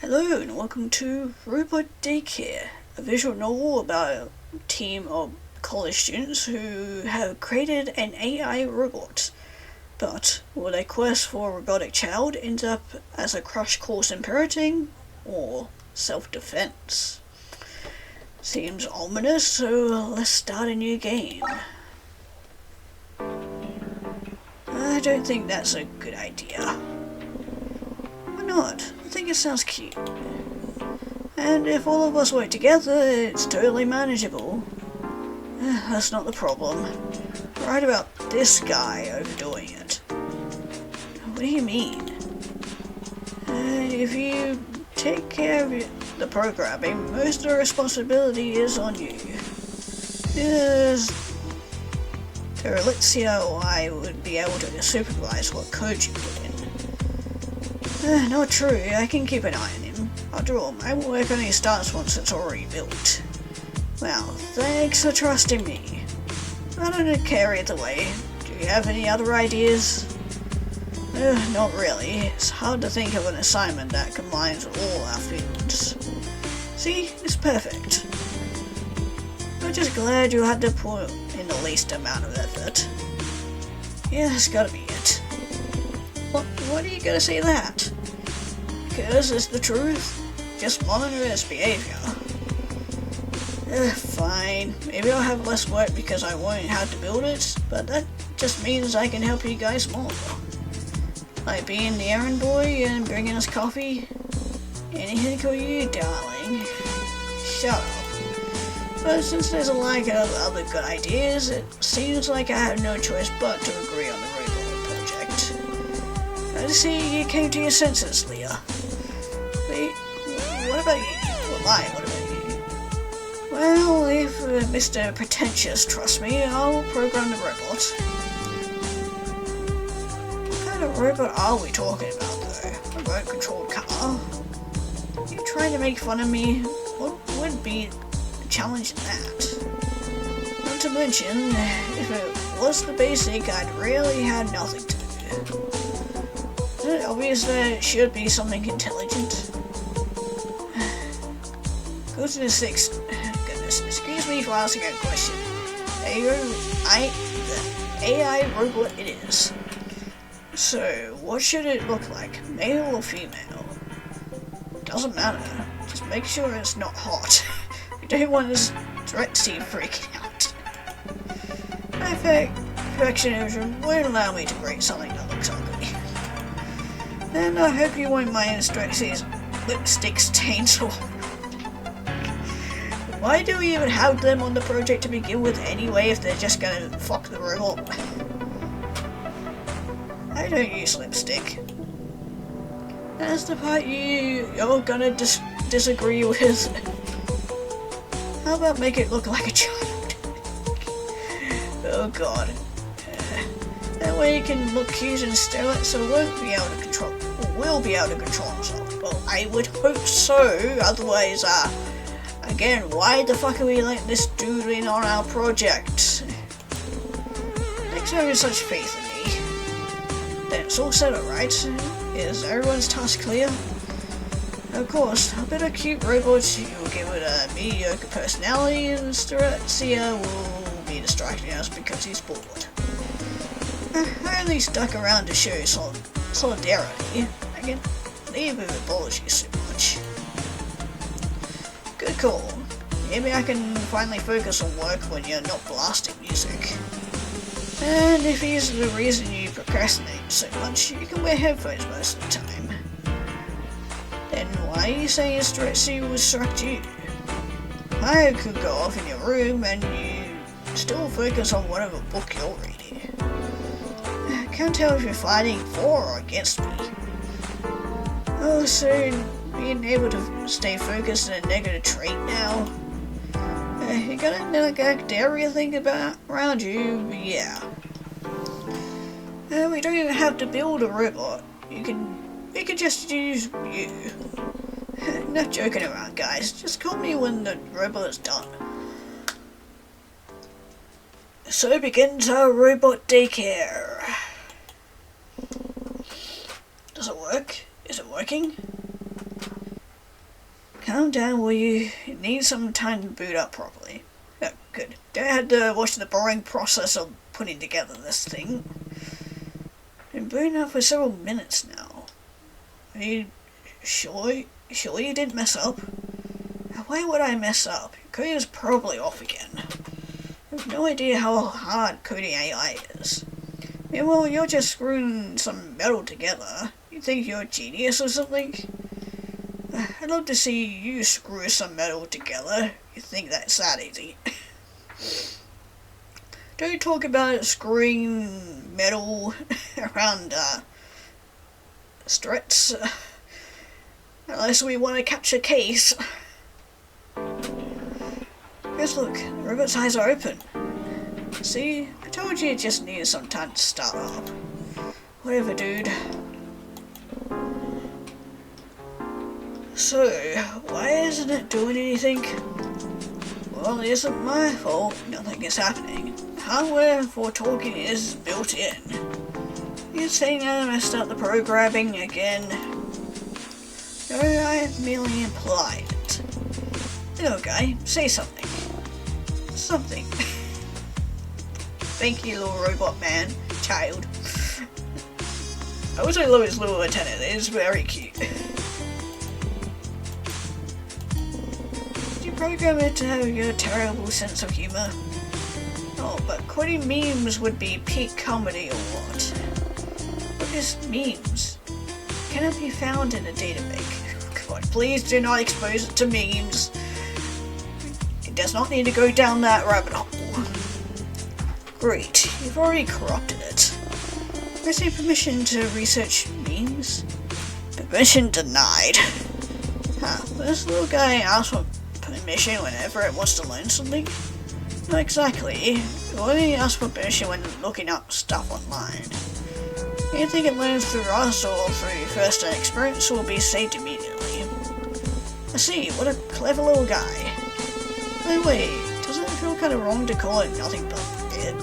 Hello and welcome to Robot Daycare, a visual novel about a team of college students who have created an AI robot. But will their quest for a robotic child end up as a crash course in parenting or self-defense? Seems ominous, so let's start a new game. I don't think that's a good idea. Why not? I think it sounds cute. And if all of us work together, it's totally manageable. That's not the problem. Right about this guy overdoing it. What do you mean? If you take care of the programming, most of the responsibility is on you. Let's see how I would be able to supervise what code you put in. Not true, I can keep an eye on him. After all, my work only starts once it's already built. Well, thanks for trusting me. I don't care either way. Do you have any other ideas? Not really. It's hard to think of an assignment that combines all our fields. See, it's perfect. I'm just glad you had to put in the least amount of effort. Yeah, that's gotta be it. What are you gonna say that? Because it's the truth. Just monitor its behavior. Fine. Maybe I'll have less work because I won't have to build it, but that just means I can help you guys more. Like being the errand boy and bringing us coffee. Anything for you, darling. Shut up. But since there's a lack of other good ideas, it seems like I have no choice but to agree on the robot project. I see you came to your senses, Leah. Wait, what about you? What about you? Well, if Mr. Pretentious trusts me, I'll program the robot. What kind of robot are we talking about, though? A remote-controlled car? You trying to make fun of me? What would be a challenge in that? Not to mention, if it was the basic, I'd really had nothing to do. Isn't it obvious that it should be something intelligent? Goodness, excuse me for asking a question. The AI robot it is. So, what should it look like? Male or female? Doesn't matter. Just make sure it's not hot. You don't want this Drexy freaking out. My perfectionism won't allow me to create something that looks ugly. And I hope you won't mind Drexy's lipstick stains or... Why do we even have them on the project to begin with anyway if they're just gonna fuck the robot? I don't use lipstick. That's the part you're gonna disagree with. How about make it look like a child? Oh god. That way it can look cute and sterile, so it won't be able to control, or will be able to control himself. Well, I would hope so, otherwise, again, why the fuck are we letting this dude in on our project? Thanks for having such faith in me. Then it's all set up, right? Is everyone's task clear? Of course, a bit of cute robots, you'll give it a mediocre personality, and Stratzia will be distracting us because he's bored. I only stuck around to show solidarity. I can leave if it bothers you so much. Good call. Maybe I can finally focus on work when you're not blasting music. And if he's the reason you procrastinate so much, you can wear headphones most of the time. Then why are you saying Stretchy will distract you? I could go off in your room and you still focus on whatever book you're reading. I can't tell if you're fighting for or against me. Oh, so being able to stay focused is a negative trait now? You got a neglect everything about around you? Yeah. We don't even have to build a robot. We can just use you. Not joking around, guys. Just call me when the robot is done. So begins our robot daycare. Does it work? Is it working? calm down, will you? You need some time to boot up properly. Oh, good. Don't have to watch the boring process of putting together this thing. Been booting up for several minutes now. Are you sure you didn't mess up? Why would I mess up? Your coding is probably off again. I have no idea how hard coding AI is. Yeah, well, you're just screwing some metal together. You think you're a genius or something? I'd love to see you screw some metal together. You think that's that easy? Don't talk about screwing metal around struts unless we want to catch a case. Guys, look, the robot's eyes are open. See, I told you it just needed some time to start up. Whatever, dude. So, why isn't it doing anything? Well, it isn't my fault. Nothing is happening. Hardware for talking is built in. You're saying I messed up the programming again? No, I merely implied it. Little guy, say something. Something. Thank you, little robot man. Child. I also love his little antenna. It is very cute. Did you program it to have your terrible sense of humor? Oh, but quoting memes would be peak comedy or what? What is memes? Can it be found in a database? God, please do not expose it to memes. It does not need to go down that rabbit hole. Great, you've already corrupted it. Received permission to research memes? Permission denied. Huh, this little guy asks for permission whenever it wants to learn something? Not exactly. It only asks for permission when looking up stuff online. Anything it learns through us or through first-hand experience will be saved immediately. I see, what a clever little guy. By the way, doesn't it feel kind of wrong to call it nothing but it?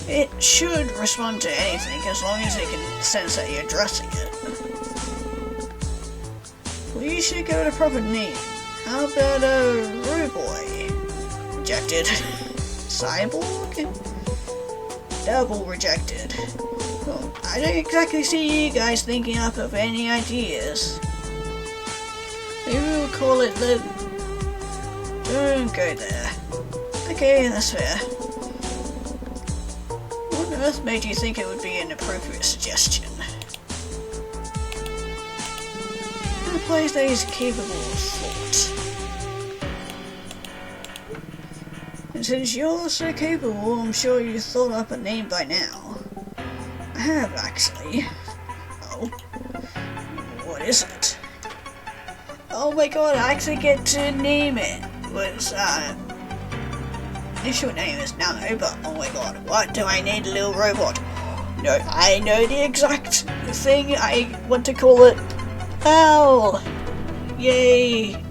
It should respond to anything as long as it can sense that you're addressing it. Well, you should give it a proper name. How about a Roboy? Rejected. Cyborg? Double rejected. Well, I don't exactly see you guys thinking up of any ideas. Maybe we'll call it the... Don't go there. Okay, that's fair. What on earth made you think it would be an appropriate suggestion? A place that is capable of thought. And since you're so capable, I'm sure you thought up a name by now. I have, actually. Oh. What is it? Oh my god, I actually get to name it. Was, initial name is Nano, but oh my god, what do I need a little robot? No, I know the exact thing I want to call it. Ow! Yay!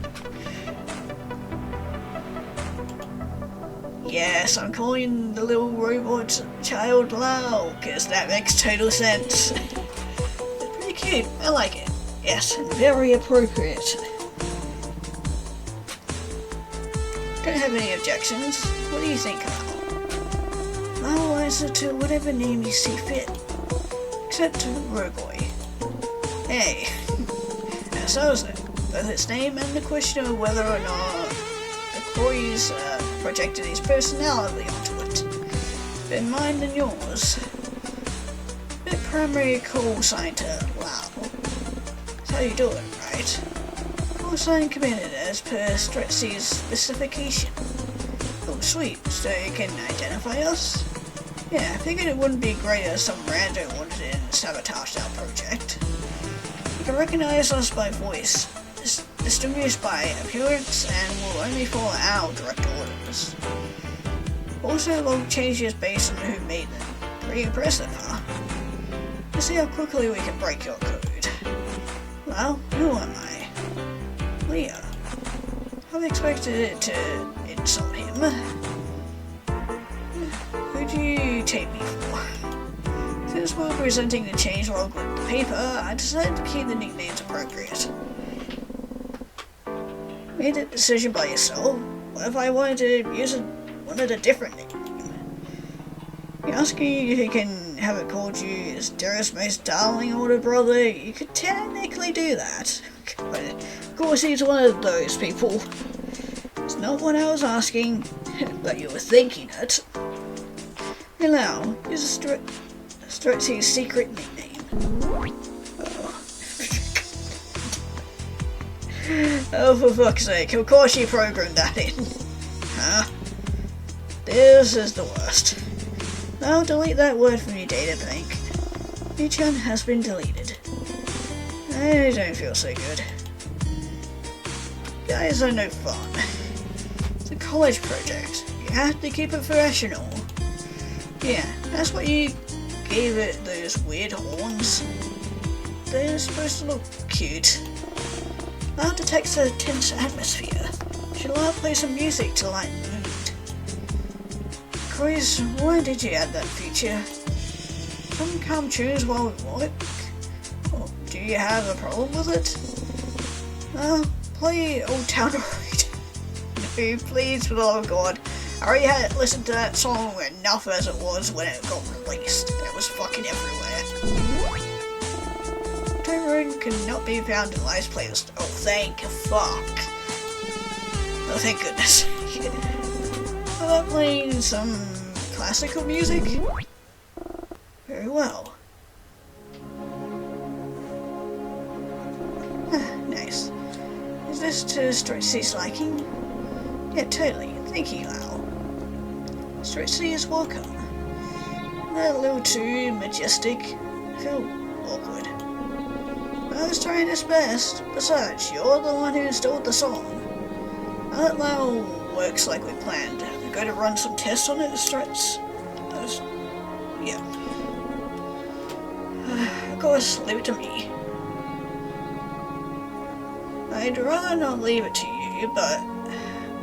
Yes, I'm calling the little robot child Lau, because that makes total sense. It's pretty cute, I like it. Yes, and very appropriate. Don't have any objections. What do you think, Lau? I'll answer to whatever name you see fit. Except to Roboy. Hey. Now so's it. Both its name and the question of whether or not the Croy's projected his personality onto it. Been mine and yours. Bit primary call sign to Lau. That's how you do it, right? Call sign committed as per Stretzy's specification. Oh sweet, so you can identify us? Yeah, I figured it wouldn't be great if some rando wanted in and sabotaged our project. You can recognize us by voice, distinguished by appearance, and will only follow our direct orders. Also log changes based on who made them. Pretty impressive, huh? Let's see how quickly we can break your code. Well, who am I? Leo. I've expected it to insult him. Who do you take me for? Since we're presenting the changelog with the paper, I decided to keep the nicknames appropriate. made that decision by yourself. What if I wanted to wanted a different name? You're asking if you can have it called you his dearest, most darling older brother. You could technically do that. But of course he's one of those people. It's not what I was asking, but you were thinking it. Hello, use Strutsy's secret nickname. Oh, for fuck's sake, of course you programmed that in. Huh? This is the worst. Now delete that word from your data bank. Michan has been deleted. I don't feel so good. Guys are no fun. It's a college project. You have to keep it professional. Yeah, that's what you gave it those weird horns. They're supposed to look cute. Now detects a tense atmosphere. Should allow play some music to lighten the mood. Chris, why did you add that feature? Some calm tunes while we work? Oh, do you have a problem with it? Play Old Town Road. No, please, for the love of God. I already had listened to that song enough as it was when it got released. It was fucking everywhere. Town Road cannot be found in Live's playlist. Oh, thank fuck. Oh, thank goodness. How about playing some classical music? Very well. Nice. Is this to Strutsy's liking? Yeah, totally. Thank you, Lau. Strutsy is welcome. That a little too majestic. I feel awkward. I was trying his best. Besides, you're the one who installed the song. Now that Lau works like we planned, we're going to run some tests on it, Struts. Yeah. Of course, leave it to me. I'd rather not leave it to you, but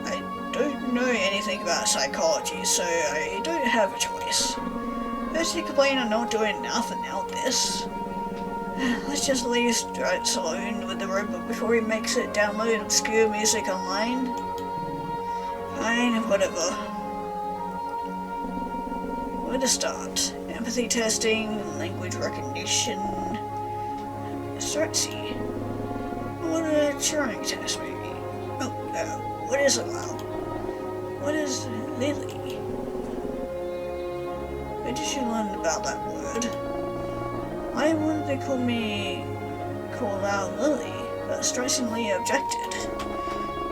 I don't know anything about psychology, so I don't have a choice. First you complain I'm not doing enough, and now this. Let's just leave Struts alone with the robot before he makes it download obscure music online. Fine, whatever. Where to start? Empathy testing, language recognition. Strutsy. What a Turing test, maybe. Oh, what is it, Lau? What is Lily? Where did you learn about that word? Why wouldn't they call Lau Lily, but strikingly objected?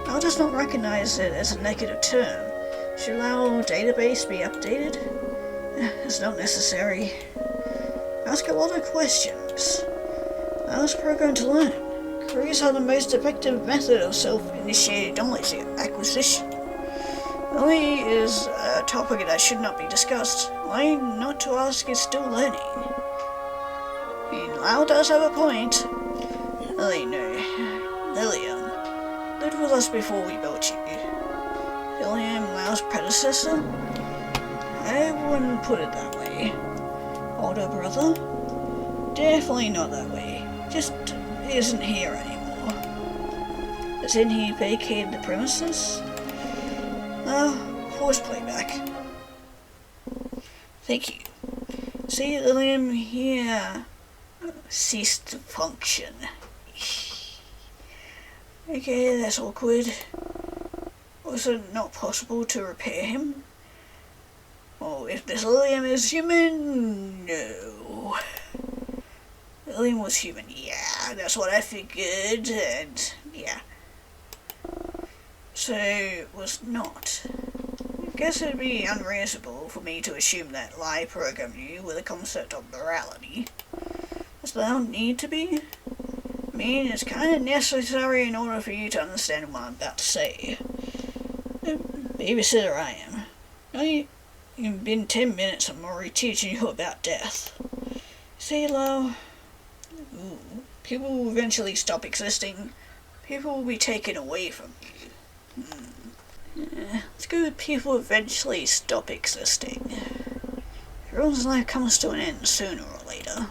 Lau does not recognize it as a negative term. Should Lau database be updated? It's not necessary. Ask a lot of questions. Lau's programmed to learn. Queries are the most effective method of self-initiated knowledge acquisition. Lily is a topic that should not be discussed. Why not to ask is still learning. Lau does have a point. Lily, no. Lilium lived with us before we built you. Lilium, Lau's predecessor? I wouldn't put it that way. Older brother? Definitely not that way. Just isn't here anymore. As in he vacated the premises? Force playback. Thank you. See, Lilium here ceased to function. Okay, that's awkward. Was it not possible to repair him? Oh, if this Lilium is human, no. Lilium was human, yeah, that's what I figured, and yeah. So, it was not. I guess it'd be unreasonable for me to assume that Lai programmed you with a concept of morality. Does that need to be? I mean, it's kind of necessary in order for you to understand what I'm about to say. Babysitter I am. It's been 10 minutes I'm already teaching you about death. See, Lau? People will eventually stop existing. People will be taken away from you. Let's go with people eventually stop existing. Everyone's life comes to an end sooner or later.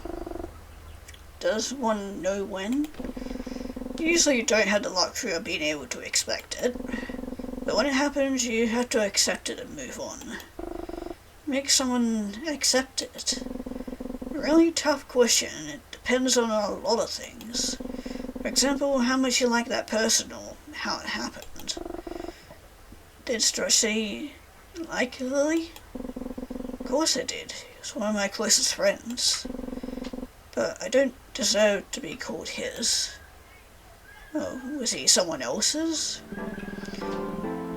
Does one know when? Usually you don't have the luxury of being able to expect it, but when it happens you have to accept it and move on. Make someone accept it. A really tough question. It depends on a lot of things. For example, how much you like that person or how it happened. Did Strachey like Lily? Of course I did. He was one of my closest friends. But I don't deserve to be called his. Oh, was he someone else's?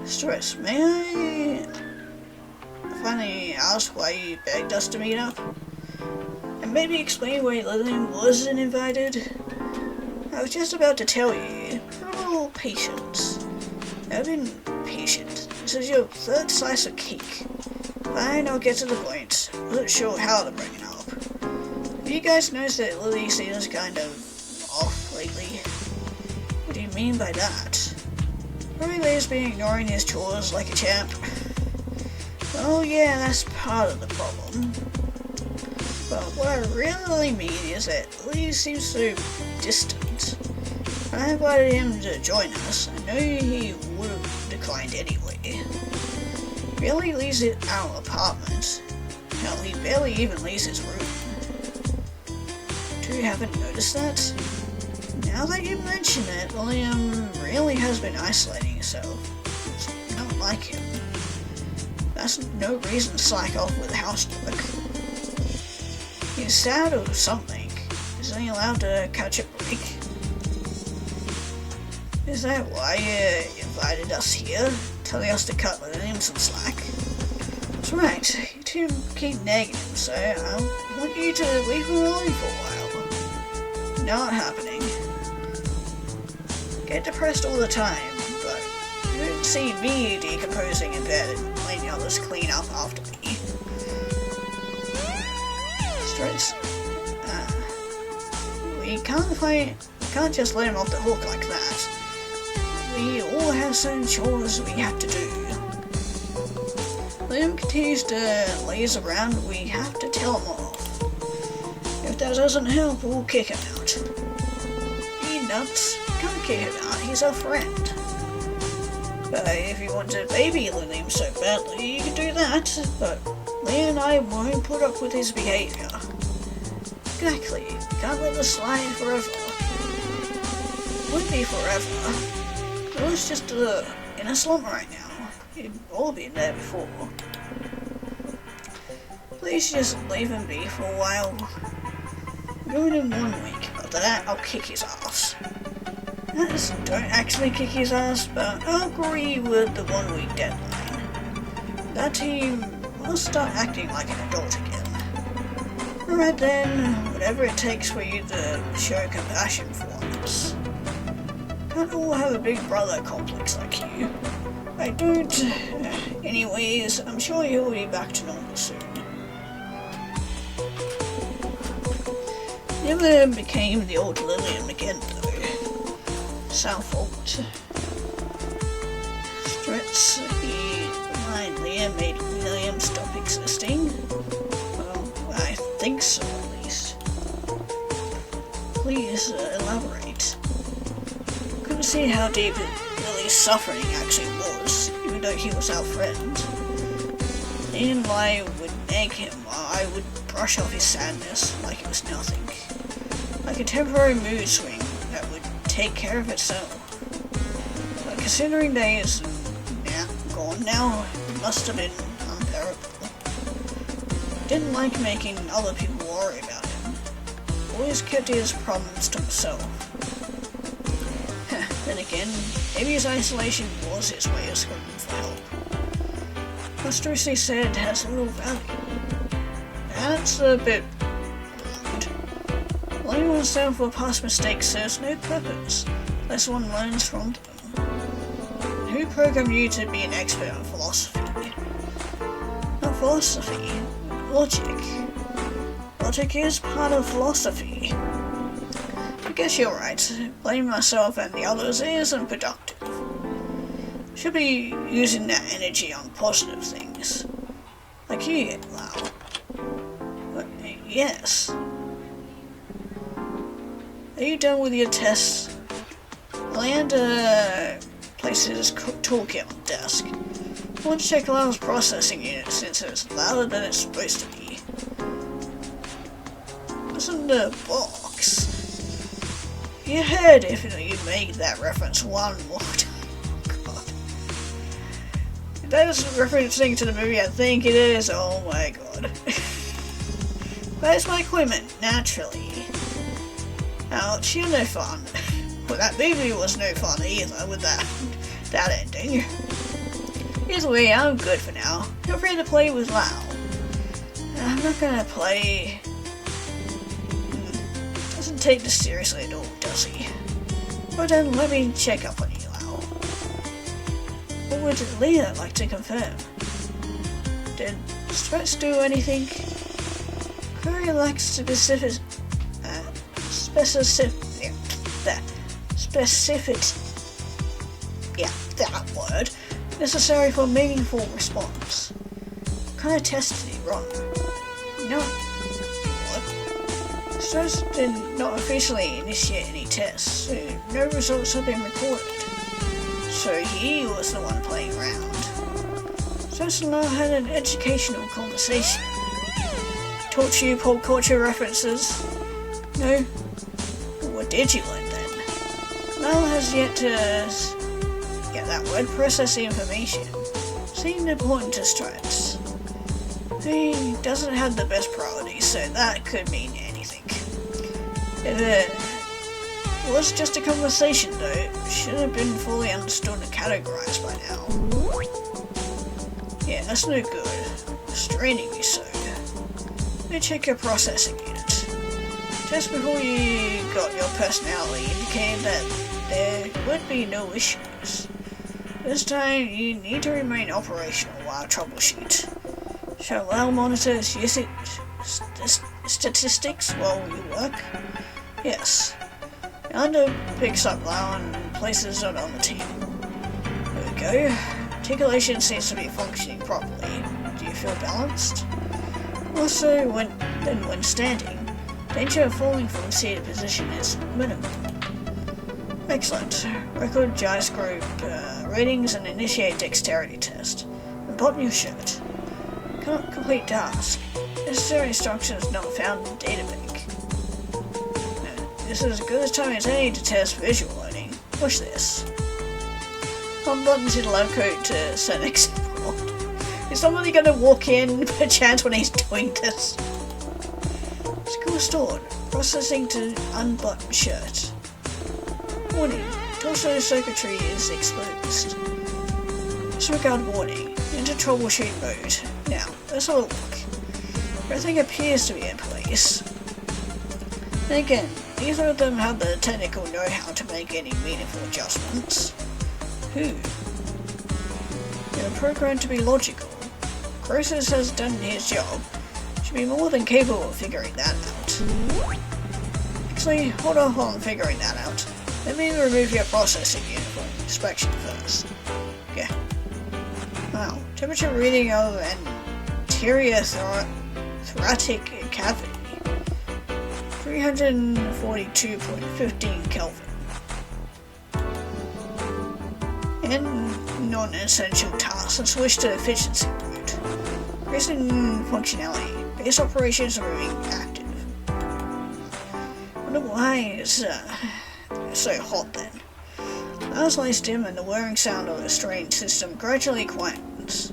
Stress, may I finally ask why you begged us to meet up? And maybe explain why Lillian wasn't invited? I was just about to tell you. Have a little patience. I've been patient. This is your third slice of cake. Fine, I'll get to the point. Wasn't sure how to bring it up. Have you guys noticed that Lily seems kind of off lately? What do you mean by that? Probably Lee's been ignoring his chores like a champ. Oh yeah, that's part of the problem. But what I really mean is that Lee seems so distant. When I invited him to join us, I know he would have declined anyway. He barely leaves our apartment. Hell, he barely even leaves his room. You haven't noticed that? Now that you mention it, William really has been isolating himself. It's not like him. That's no reason to slack off with housework. He's sad or something. Isn't he allowed to catch a break? Is that why you invited us here? Telling us to cut William some slack? That's right. You two keep nagging him, so I want you to leave him alone for a while. Not happening. Get depressed all the time, but you don't see me decomposing in bed and letting others clean up after me. Stress. We can't just let him off the hook like that. We all have certain chores we have to do. Liam continues to laze around, we have to tell him off. If that doesn't help, we'll kick him out. You nuts? Can't kick him out, he's our friend. But if you want to baby Liam so badly, you can do that, but Leah and I won't put up with his behaviour. Exactly, can't let this slide forever. Wouldn't be forever. It was just in a slump right now. You've all been there before. Please just leave him be for a while. Go in 1 week. After that, I'll kick his ass. Don't actually kick his ass, but I'll agree with the 1 week deadline. That he will start acting like an adult again. Alright then, whatever it takes for you to show compassion for us. Can't all have a big brother complex like you. I don't. Anyways, I'm sure he'll be back to normal soon. Never became the old Lillian again, though. Self-fault. Stress, he blindly made William stop existing. Well, I think so, at least. Please elaborate. Couldn't see how deep Lily's suffering actually was, even though he was our friend. And I would nag him while I would brush off his sadness like it was nothing. Like a temporary mood swing that would take care of itself. But considering that he's gone now, it must have been unbearable. Didn't like making other people worry about him. Always kept his problems to himself. Then again, maybe his isolation was his way of screaming for help. What Strucy said has little value. That's a bit rude. Blaming oneself for past mistakes serves no purpose, unless one learns from them. Who programmed you to be an expert on philosophy? Not philosophy, logic. Logic is part of philosophy. I guess you're right. Blaming myself and the others isn't productive. Should be using that energy on positive things. Like you, Lau. But, yes. Are you done with your tests? Leander places his toolkit on the desk. I want to check Lau's processing unit since it's louder than it's supposed to be. What's in the box? You heard if you made that reference one more time. God. That is referencing to the movie, I think it is. Oh my god. That's my equipment, naturally. Ouch, you're no fun. Well, that movie was no fun either with that ending. Either way, I'm good for now. Feel free to play with Lau. I'm not gonna play... Doesn't take this seriously at all, does he? Well then, let me check up on you, Lau. What would Leah like to confirm? Did Stretch do anything? Query lacks specific... that word, necessary for meaningful response. What kind of test did he run? No. What? Strauss did not officially initiate any tests, so no results have been recorded. So he was the one playing around. Strauss and I had an educational conversation. Taught you pop culture references? No? What did you learn then? Mel has yet to get that word, process the information. Seemed important to Stripes. He doesn't have the best priorities, so that could mean anything. If it was just a conversation though, it should have been fully understood and categorized by now. Yeah, that's no good. Straining me so. Let me check your processing unit. Just before you got your personality indicated that there would be no issues. This time you need to remain operational while troubleshoot. Shall Lau monitors usage statistics while you work? Yes. Yonder picks up Lau and places it on the table. There we go. Articulation seems to be functioning properly. Do you feel balanced? Also, when standing, danger of falling from seated position is minimal. Excellent. Record gyroscope readings and initiate dexterity test. Unbutton your shirt. Cannot complete task. Necessary instructions not found in databank. This is as good a time as any to test visual learning. Push this. Unbutton his lab coat to set an example. Is somebody going to walk in perchance when he's doing this? Skill stored. Processing to unbutton shirt. Warning. Torso circuitry is exposed. Disregard warning. Into troubleshoot mode. Now, let's have a look. Everything appears to be in place. And again, neither of them have the technical know-how to make any meaningful adjustments. Who? They're programmed to be logical. Croesus has done his job. Should be more than capable of figuring that out. Actually, hold off on figuring that out. Let me remove your processing unit for inspection first. Yeah. Wow. Temperature reading of anterior thoracic cavity. 342.15 Kelvin. And non-essential tasks and switch to efficiency mode. Increasing functionality. Base operations are remaining active. Wonder why it's so hot then. Hours lights dim and the whirring sound of a strange system gradually quietens.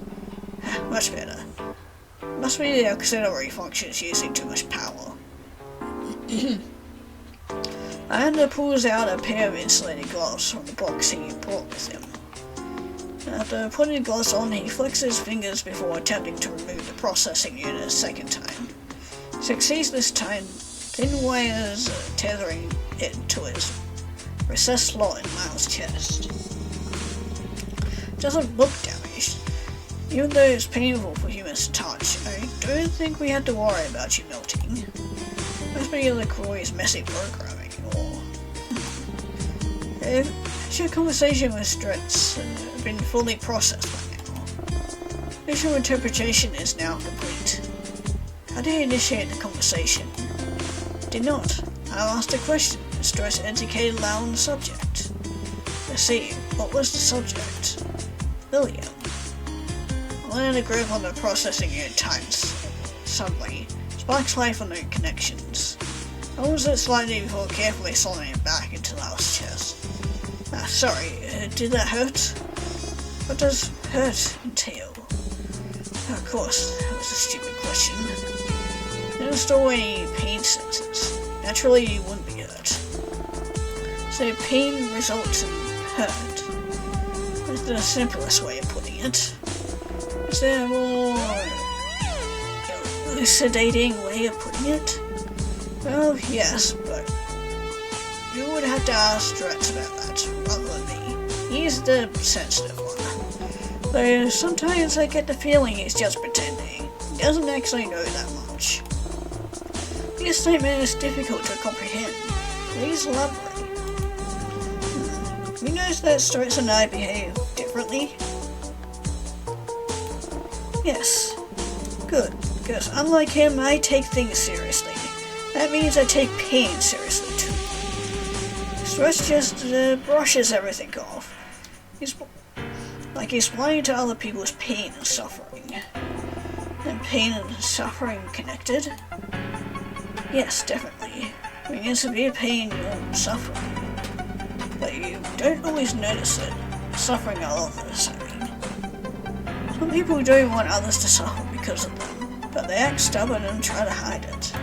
Much better. Must be the auxiliary functions using too much power. Amanda pulls out a pair of insulated gloves from the box he brought with him. After putting the gloves on, he flicks his fingers before attempting to remove the processing unit a second time. He succeeds this time, thin wires tethering it to his recessed slot in Miles' chest. Doesn't look damaged. Even though it's painful for humans to touch, I don't think we had to worry about you melting. Must be LaCroix's messy programming, or... Has your conversation with Stretz been fully processed by now? Visual interpretation is now complete. How did you initiate the conversation? Did not. I asked a question. Stress educated Lau on the subject. I see. What was the subject? William. Learn a grip on the processing unit times. Suddenly, sparks life on the connections. I was it slightly before carefully sliding it back into Lao's chest. Sorry, did that hurt? What does hurt entail? Of course, that was a stupid question. Didn't store any pain sensors. Naturally, you wouldn't be hurt. So pain results in hurt. That's the simplest way of putting it. Is there a more elucidating way of putting it? Well, yes, but you would have to ask Stretch about that, rather than me. He's the sensitive one. Though sometimes I get the feeling he's just pretending. He doesn't actually know that much. Your statement is difficult to comprehend. Please elaborate. We notice that Stretch and I behave differently. Yes. Good, because unlike him, I take things seriously. That means I take pain seriously too. Stretch just brushes everything off. He's blind to other people's pain and suffering. And pain and suffering connected? Yes, definitely. When you're in severe pain, you're suffering. But you don't always notice it. Suffering others, I mean. Some people don't want others to suffer because of them, but they act stubborn and try to hide it.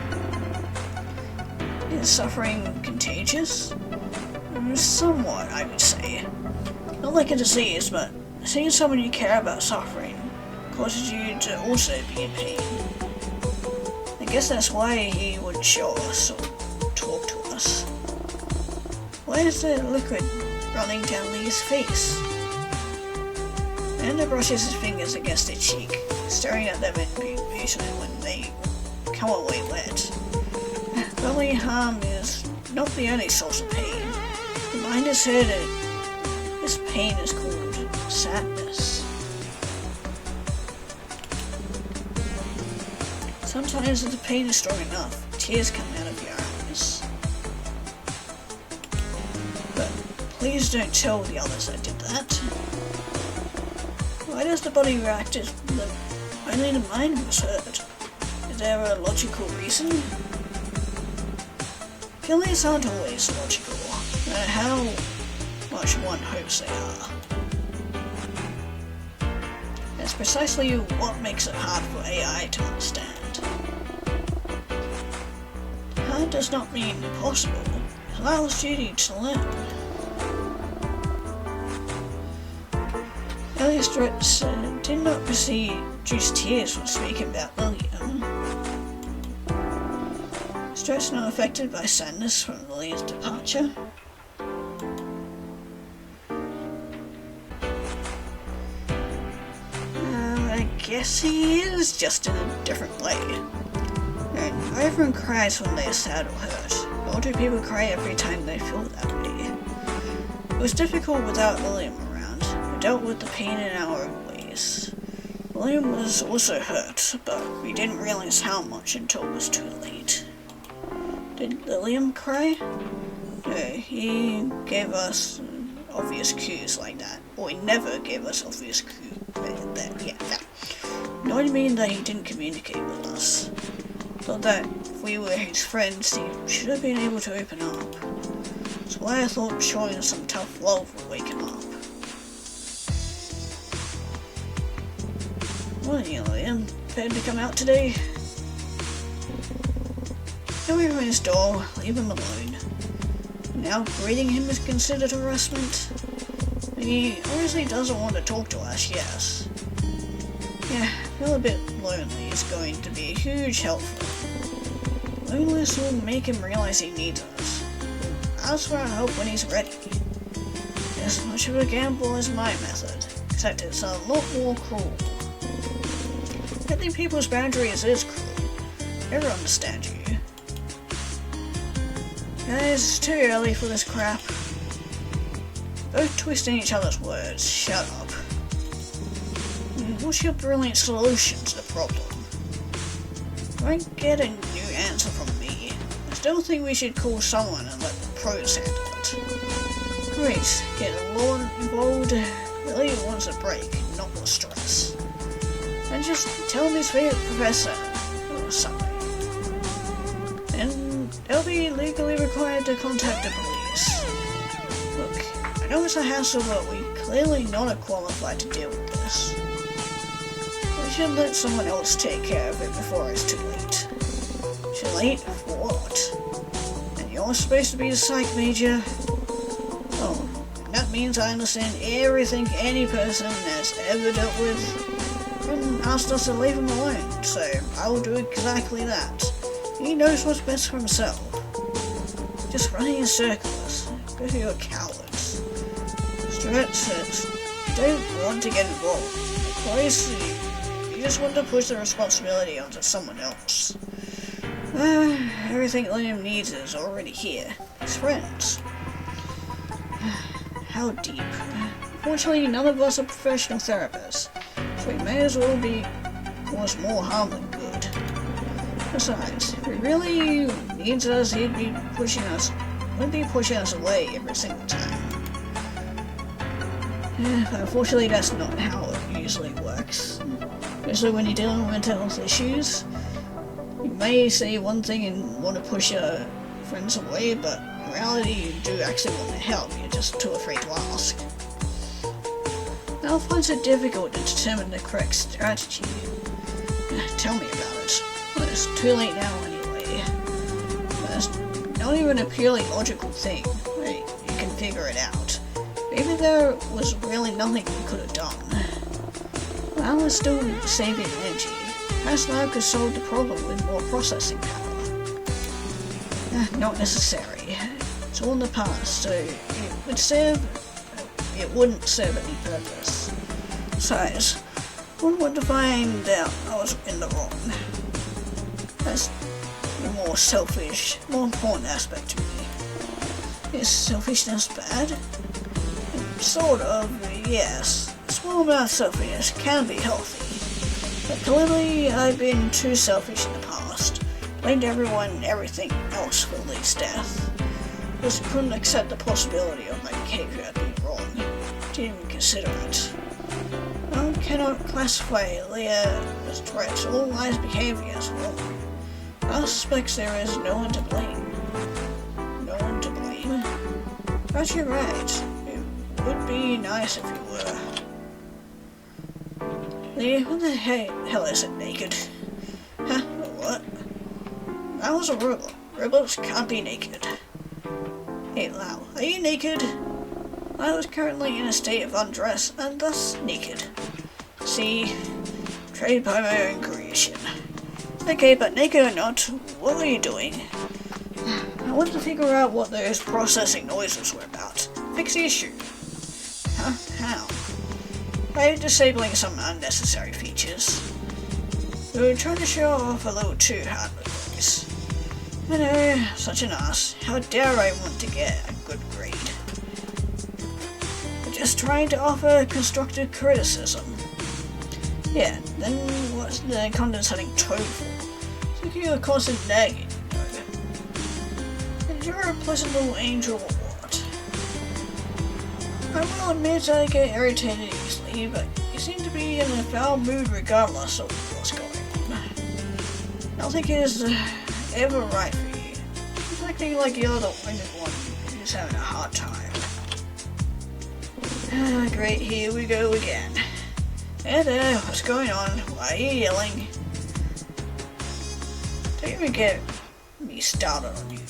Is suffering contagious? Somewhat, I would say. Not like a disease, but seeing someone you care about suffering causes you to also be in pain. I guess that's why he wouldn't show us or talk to us. Why is there liquid running down Lee's face? Amanda brushes his fingers against their cheek, staring at them in amusement when they come away wet. Bodily harm is not the only source of pain. The mind has heard it. This pain is called sadness. Sometimes if the pain is strong enough, tears come out of your eyes. But please don't tell the others I did that. Why does the body react as only the mind was hurt? Is there a logical reason? Feelings aren't always logical, no matter how much one hopes they are. That's precisely what makes it hard for AI to understand. Hard does not mean impossible. It allows duty to learn. Earlier Stretch did not produce tears when speaking about William. Stretch not affected by sadness from William's departure. I guess he is, just in a different way. And everyone cries when they are sad or hurt. Nor do people cry every time they feel that way. It was difficult without William around. We dealt with the pain in our own ways. William was also hurt, but we didn't realize how much until it was too late. Did William cry? No, he gave us obvious cues like that. Or he never gave us obvious cues. That. No, I mean that he didn't communicate with us. Thought that if we were his friends, he should have been able to open up. That's why I thought showing some tough love would wake him up. Well, William, prepared to come out today? Go over his door, leave him alone. Now greeting him is considered harassment. He obviously doesn't want to talk to us, yes. Yeah, feel a bit lonely is going to be a huge help for him. Loneliness will make him realize he needs us. Ask for our help when he's ready. As much of a gamble as my method, except it's a lot more cruel. Setting people's boundaries is cruel. Never understand you. Guys, it's too early for this crap. Both twisting each other's words. Shut up. What's your brilliant solution to the problem? Don't get a new answer from me. I still think we should call someone and let the pros handle it. Great, get a lot involved. Really wants a break, not more stress. And just tell his favorite professor or something. And they'll be legally required to contact the police. Look, I know it's a hassle, but we clearly not qualified to deal with this. We should let someone else take care of it before it's too late. Too late? For what? And you're supposed to be the psych major? Oh, that means I understand everything any person has ever dealt with and asked us to leave him alone, so I will do exactly that. He knows what's best for himself. Just running in circles. Both of you are cowards. Strats don't want to get involved. Of course, you just want to push the responsibility onto someone else. Everything Liam needs is already here. His friends. How deep. Fortunately, none of us are professional therapists, so we may as well cause more harm than good. Besides, if he really needs us, wouldn't be pushing us away every single time. But unfortunately, that's not how it usually works. Especially when you're dealing with mental health issues. You may say one thing and want to push your friends away, but in reality you do actually want to help, you're just too afraid to ask. Now I find it difficult to determine the correct strategy. Tell me about it. Well, it's too late now anyway. That's not even a purely logical thing. Right, you can figure it out. Maybe there was really nothing you could have done. Well, it's still saving energy. Perhaps now could solve the problem with more processing power. Not necessary. It's all in the past, so it wouldn't serve any purpose. Besides, I wouldn't want to find out I was in the wrong. That's the more selfish, more important aspect to me. Is selfishness bad? Sort of, yes. A small amount of selfishness can be healthy. But clearly I've been too selfish in the past. Blamed everyone and everything else for Lee's death. Just couldn't accept the possibility of my behavior being wrong. Didn't even consider it. I cannot classify Leah as Tourette's or Li's behavior as wrong. I suspect there is no one to blame. No one to blame? But you're right. It would be nice if you were. Lee, what the hell is it, naked? Huh? What? I was a robot. Robots can't be naked. Hey, Lau, are you naked? I was currently in a state of undress and thus naked. See? Trade by my own creation. Okay, but naked or not, what were you doing? I wanted to figure out what those processing noises were about. Fix the issue. Huh? How? By disabling some unnecessary features. We were trying to show off a little too hard with boys. I know, such an ass. How dare I want to get a good grade? We're just trying to offer constructive criticism. Yeah, then what's the condescending tone for? Thinking you're a constant nagging, and you're a pleasant little angel or what? I will admit I get irritated easily, but you seem to be in a foul mood regardless of what's going on. Nothing is ever right for you. It's acting like you're the only one who's having a hard time. Great, here we go again. Hey there, what's going on? Why are you yelling? Don't even get me started on you.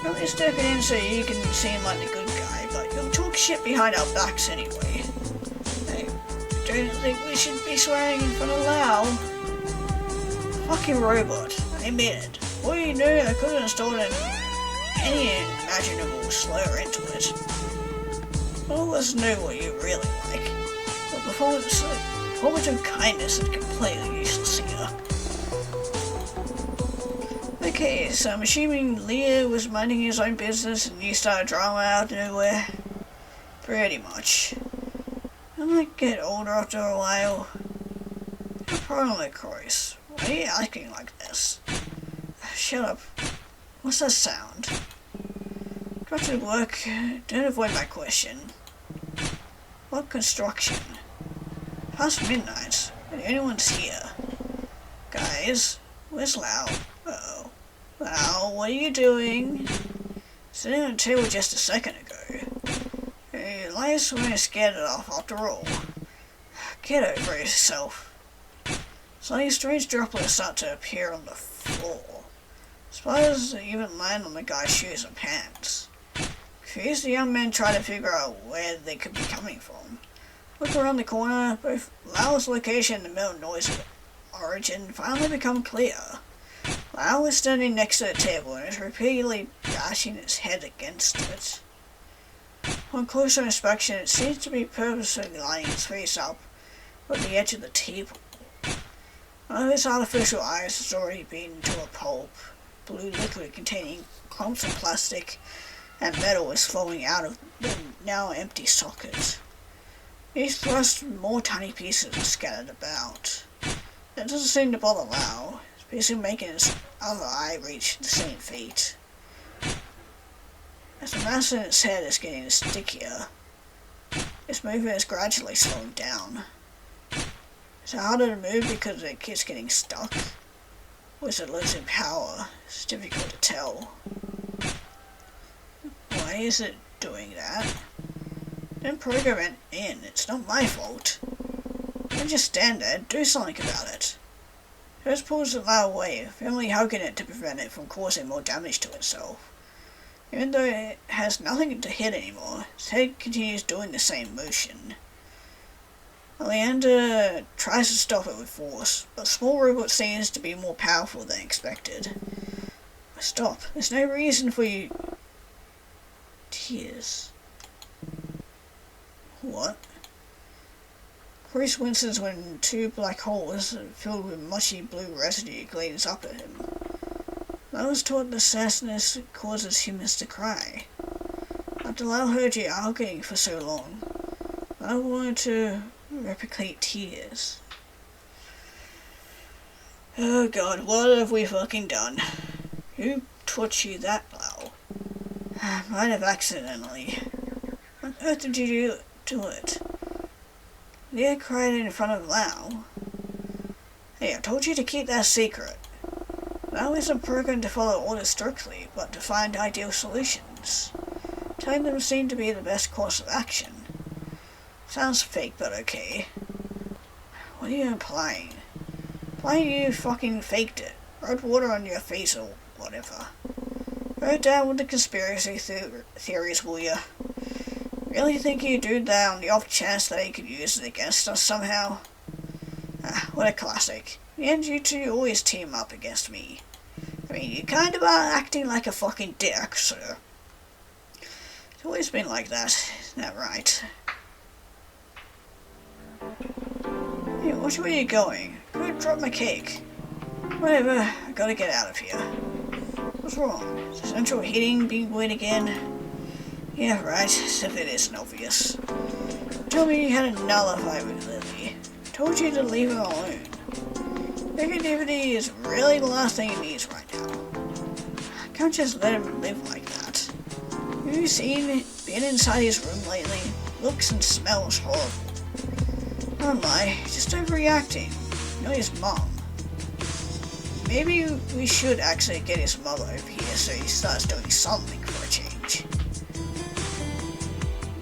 Let me step in so you can seem like the good guy, but you'll talk shit behind our backs anyway. I don't think we should be swearing in front of Lau. Fucking robot, I admit it. Well, you know, I could have installed any imaginable slur into it. All of us know what you really like. But performance of kindness is completely useless here. Okay, so I'm assuming Leo was minding his own business and you started drama out of nowhere. Pretty much. I might get older after a while. Probably, Croix. Why are you acting like this? Shut up. What's that sound? Back to work. Don't avoid my question. What construction? Past midnight. The only one's here. Guys, where's Lau? Uh-oh. Lau, what are you doing? Sitting on the table just a second ago. Hey, Elias weren't scared it off after all. Get over yourself. Suddenly strange droplets start to appear on the floor. Spiders even land on the guy's shoes and pants. Confused, the young men try to figure out where they could be coming from. Look around the corner, both Lau's location and the middle noise of origin finally become clear. Lau is standing next to the table and is repeatedly bashing his head against it. On closer inspection, it seems to be purposely lining his face up with the edge of the table. One of his artificial eyes has already been into a pulp. Blue liquid containing clumps of plastic and metal is flowing out of the now empty socket. He's thrust more tiny pieces are scattered about. That doesn't seem to bother Lau. It's basically making his other eye reach the same fate. As the mass in its head is getting stickier, its movement is gradually slowing down. Is it harder to move because it keeps getting stuck? Or is it losing power? It's difficult to tell. Why is it doing that? Didn't program it in. It's not my fault. Don't just stand there. Do something about it. First pulls the Lau away, firmly hugging it to prevent it from causing more damage to itself. Even though it has nothing to hit anymore, its head continues doing the same motion. Leander tries to stop it with force, but the small robot seems to be more powerful than expected. Stop. There's no reason for you... Tears. What? Chris winces when two black holes filled with mushy blue residue gleams up at him. I was taught that sadness causes humans to cry. After Lau heard you arguing for so long, I wanted to replicate tears. Oh god, what have we fucking done? Who taught you that, Lau? Might have accidentally. What on earth did you do it? Leah cried in front of Lau. Hey, I told you to keep that secret. Lau isn't programmed to follow orders strictly, but to find ideal solutions. Telling them seemed to be the best course of action. Sounds fake, but okay. What are you implying? Implying you fucking faked it. Rubbed water on your face or whatever. Go down with the conspiracy theories, will ya? Really think you do that on the off chance that he could use it against us somehow? What a classic. In the end, you two always team up against me. I mean, you kind of are acting like a fucking dick, sir. It's always been like that, isn't that right? Hey, watch where you're going. Go drop my cake. Whatever, I gotta get out of here. What's wrong? Is the central heating being weird again? Yeah, right, as if it isn't obvious. Told me you had another fight with Lily. Told you to leave her alone. Negativity is really the last thing he needs right now. Can't just let him live like that. Have you seen been inside his room lately? Looks and smells horrible. Oh my, just overreacting. You know his mom. Maybe we should actually get his mother over here so he starts doing something for a change.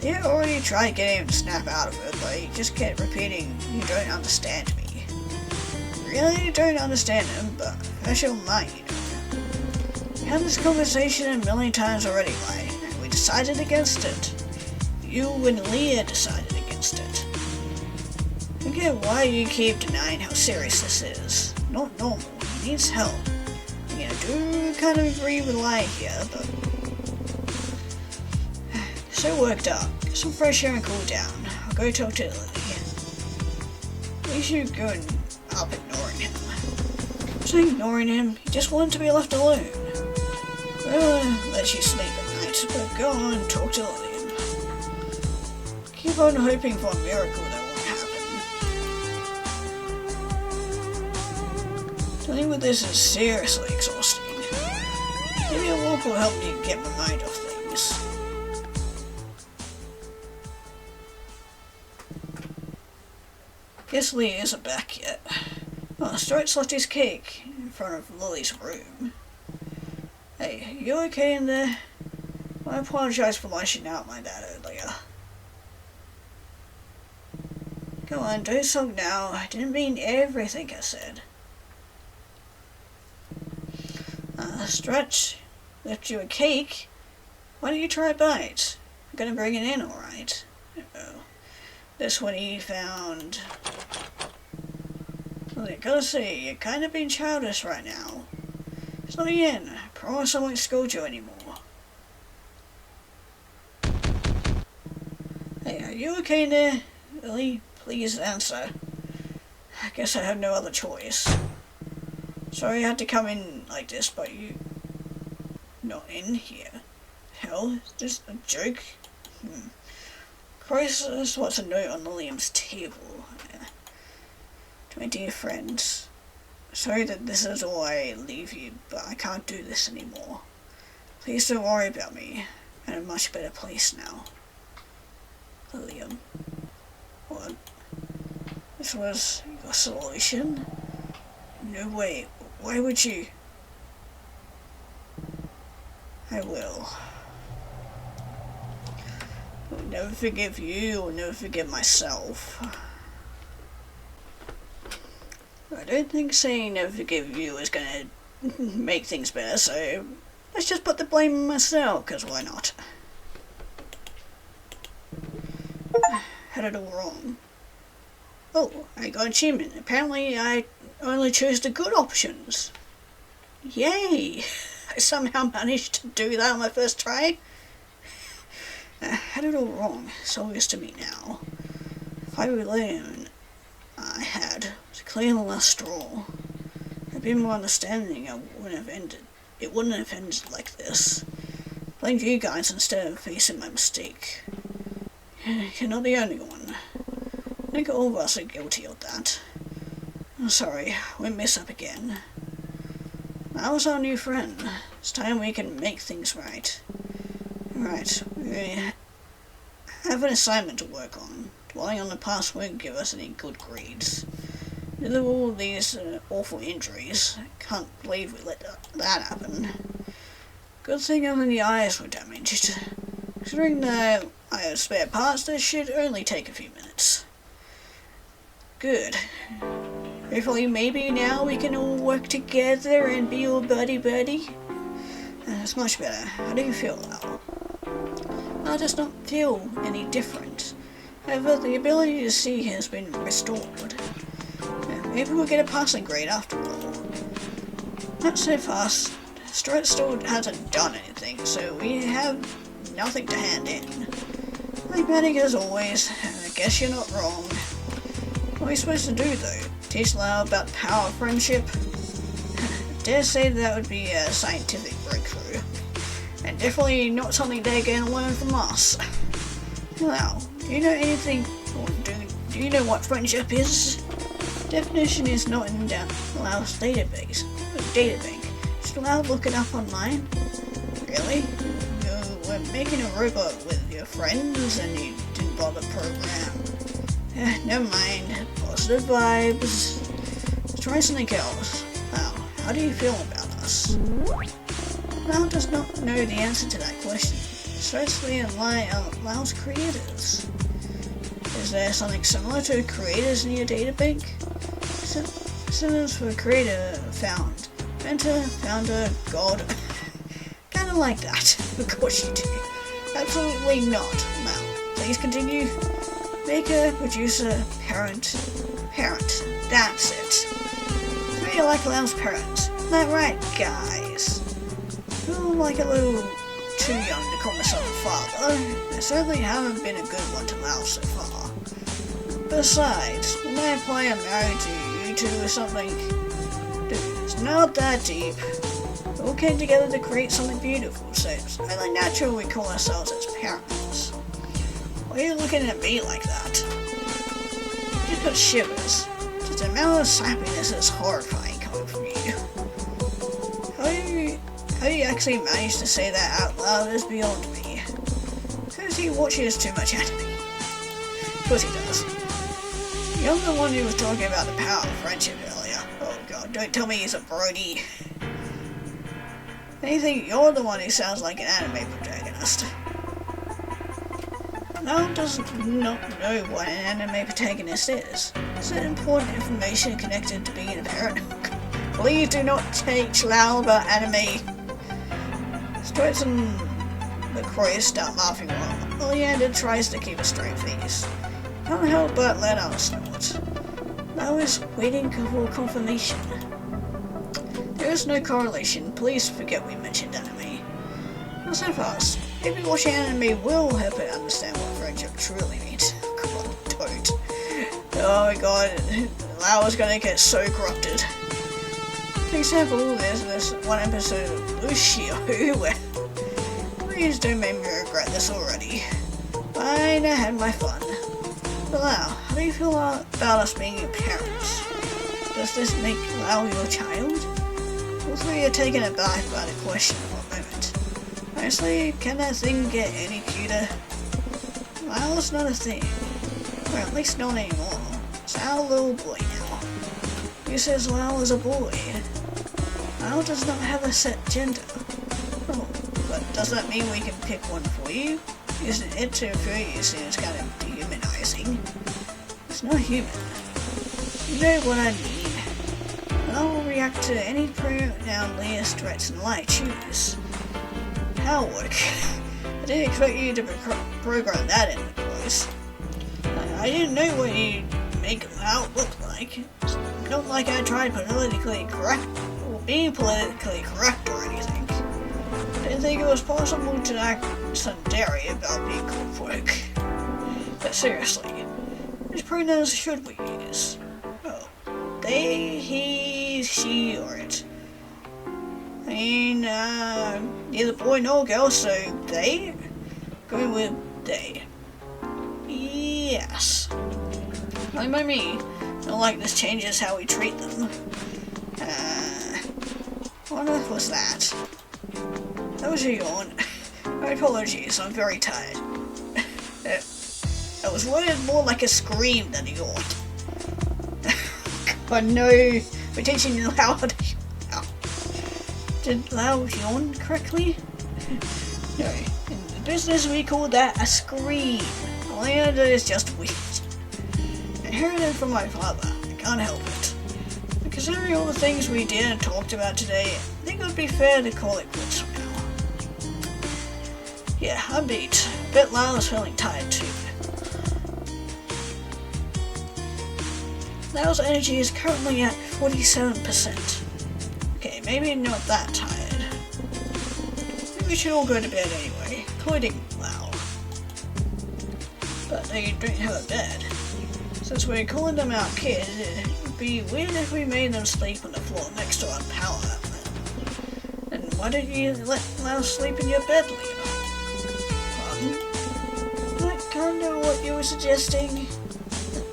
They already tried getting him to snap out of it, but he just kept repeating, "You don't understand me." Really don't understand him, but special mind, you know. We had this conversation a million times already, right? And we decided against it. You and Leah decided against it. I get why you keep denying how serious this is. Not normal. He needs help. I mean, I do kind of agree with Lai here, but... So worked up. Get some fresh air and cool down. I'll go talk to Lily. We should go and up ignoring him. I'm not ignoring him. He just wanted to be left alone. Well, let you sleep at night, but go on and talk to Lily. Keep on hoping for a miracle that won't happen. Dealing with this is seriously exhausting. Maybe a walk will help me get my mind off things. Guess Lee isn't back yet. Oh, Stuart left his cake in front of Lily's room. Hey, you okay in there? I apologize for lashing out my dad earlier. Come on, do something now. I didn't mean everything I said. Stretch left you a cake. Why don't you try a bite? I'm gonna bring it in, alright? Oh. This one he found. Well, I gotta say, you're kind of being childish right now. It's not the end. I promise I won't scold you anymore. Hey, are you okay there? Lily, please answer. I guess I have no other choice. Sorry I had to come in like this, but you... not in here. Hell, is this a joke? Christ, what's a note on Liam's table? To my dear friends, sorry that this is all I leave you, but I can't do this anymore. Please don't worry about me. I'm in a much better place now. Liam. What? This was your solution? No way. Why would you? I will. I'll never forgive you, or never forgive myself. I don't think saying never forgive you is gonna make things better, so let's just put the blame on myself, cause why not? Had it all wrong. Oh, I got an achievement. Apparently I only chose the good options. Yay! I somehow managed to do that on my first try. I had it all wrong. It's obvious to me now. If I relied I had was clear the last straw. I'd been more understanding, it wouldn't have ended like this. Blamed you guys instead of facing my mistake. You're not the only one. I think all of us are guilty of that. I'm sorry, we mess up again. I was our new friend. It's time we can make things right. Right, we have an assignment to work on. Dwelling on the past won't give us any good grades. With all these awful injuries, I can't believe we let that happen. Good thing only the eyes were damaged. Considering that I have spare parts, this should only take a few minutes. Good. Hopefully maybe now we can all work together and be all buddy-buddy. That's much better. How do you feel now? I just don't feel any different. However, the ability to see has been restored. Maybe we'll get a passing grade after all. Not so fast. Stuart still hasn't done anything, so we have nothing to hand in. Like as always, I guess you're not wrong. What are we supposed to do though? Teach Lau about the power of friendship? I dare say that would be a scientific breakthrough. And definitely not something they're going to learn from us. Lau, do you know anything, or do you know what friendship is? Definition is not in Lau's databank. Should Lau look it up online? Really? You were making a robot with your friends and you didn't bother program. Never mind. Positive vibes. Let's try something else. Lau, how do you feel about us? Lau does not know the answer to that question, especially in Lau's creators. Is there something similar to creators in your databank? Synonyms for creator found. Inventor, founder, god. Kinda like that. Of course you do. Absolutely not. Now, please continue. Maker, producer, parent. Parent. That's it. How do you like Lau's parents? Isn't that right, guys? I feel like a little too young to call myself a father. I certainly haven't been a good one to Lau so far. Besides, when I apply I'm married to you two or something, dude, it's not that deep. We all came together to create something beautiful, so it's only natural we call ourselves as parents. Why are you looking at me like that? Just got shivers. Just the amount of sappiness is horrifying coming from you. How you actually managed to say that out loud is beyond me. Because he watches too much anime. Of course he does. You're the one who was talking about the power of friendship earlier. Oh god, don't tell me he's a Brody. Anything, you're the one who sounds like an anime protagonist. Now does not know what an anime protagonist is. Is it important information connected to being a parent? Please do not teach Lau about anime. Stretch and McCroy start laughing while Oleander tries to keep a straight face. Can't help but let out a snort. Lau is waiting for confirmation. There is no correlation. Please forget we mentioned anime. Not so fast. Maybe watching anime will help it understand what friendship truly means. God, don't. Oh my god, Lau is gonna get so corrupted. For example, there's this one episode of Lucio where... Please don't make me regret this already. Fine, I had my fun. But Lau, how do you feel about us being your parents? Does this make Lau your child? All three are taken aback by the question for a moment. Honestly, can that thing get any cuter? Lau's not a thing. Or at least not anymore. It's our little boy now. Who says Lau is a boy? Lau does not have a set gender. Oh, but does that mean we can pick one for you? Isn't it to refer you seems kind of dehumanizing? It's not human. You know what I mean. Lau will react to any pronoun Leah, Stretch, and I choose. Work. I didn't expect you to program that in, of course. I didn't know what you'd make Lau look like. It's not like I tried politically correct or being politically correct or anything. Didn't think it was possible to act sundari about being called work. But seriously, which pronouns should we use? Oh, they, he, she, or it. I mean, neither boy nor girl, so they? Going with they. Yes. Like by me, not like this changes how we treat them. What on earth was that? That was a yawn. My apologies, I'm very tired. That was worded more like a scream than a yawn. But no, we're teaching you how to yawn. Did Lau yawn correctly? No, in the business we call that a scream. Oleander is just weird. Inherited from my father, I can't help it. But considering all the things we did and talked about today, I think it would be fair to call it quits for now. Yeah, I'm beat. Bet Lau is feeling tired too. Lau's energy is currently at 47%. Okay, maybe not that tired. Maybe we should all go to bed anyway, including Lau. But they don't have a bed. Since we're calling them our kid, it would be weird if we made them sleep on the floor next to our power outlet. And why don't you let Lau sleep in your bed, Leo? Pardon? I can't know what you were suggesting.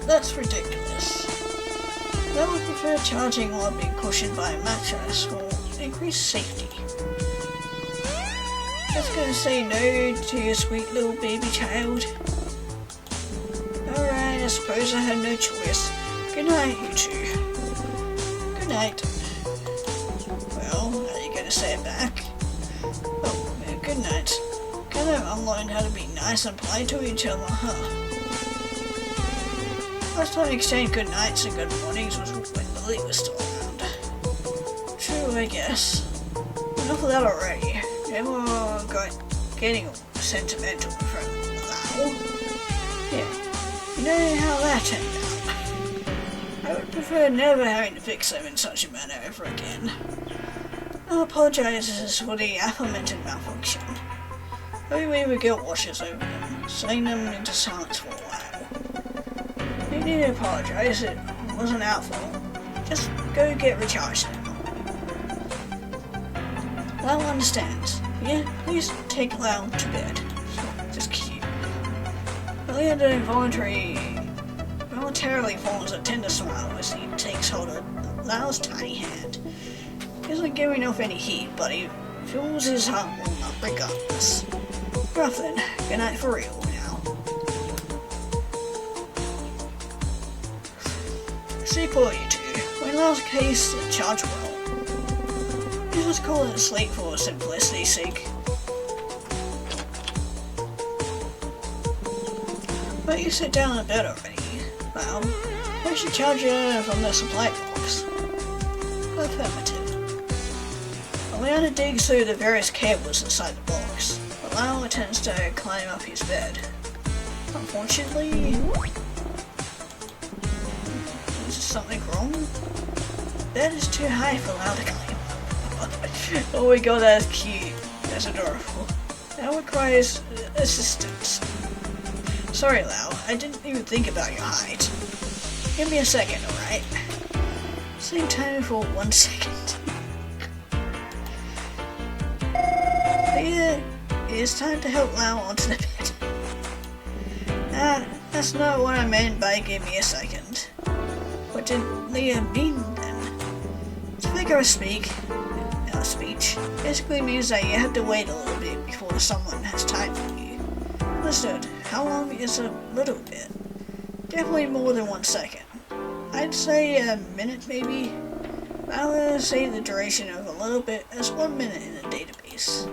That's ridiculous. I would prefer charging while being cushioned by a mattress for increased safety. Just gonna say no to your sweet little baby child. Alright, I suppose I have no choice. Good night, you two. Good night. Well, are you gonna say it back? Oh, good night. Kinda unlearned how to be nice and polite to each other, huh? Last time we exchanged good nights and good mornings was when Billy was still around. True, I guess. Enough of that already. Never got getting sentimental in front of Lau. Yeah, you know how that turned out. I would prefer never having to fix them in such a manner ever again. I apologize for the aforementioned malfunction. Maybe we would get washes over them, sending them into silence for a while. You need to apologize, it wasn't our fault. Just go get recharged now. Lau understands. Yeah, please take Lau to bed. Just cute. Oleander involuntarily forms a tender smile as he takes hold of Lau's tiny hand. He isn't giving off any heat, but he feels his heart warm up regardless. Rough then, good night for real now. sequel you two. When last case charge well. You just call it sleep for simplicity's sake. But you sit down in bed already. Well, where's your charger from the supply box? Affirmative. Leona digs through the various cables inside the box, but Lau attempts to climb up his bed. Unfortunately... Is something wrong? The bed is too high for Lau to climb up. Oh my god, that's cute. That's adorable. Now requires assistance. Sorry, Lau, I didn't even think about your height. Give me a second, alright? Same time for 1 second. Leah, it is time to help Lau onto the bed. That's not what I meant by give me a second. What did Leah mean then? To figure of speech basically means that you have to wait a little bit before someone has time for you. Understood. How long is a little bit? Definitely more than 1 second. I'd say a minute maybe. I'll say the duration of a little bit as 1 minute in the database.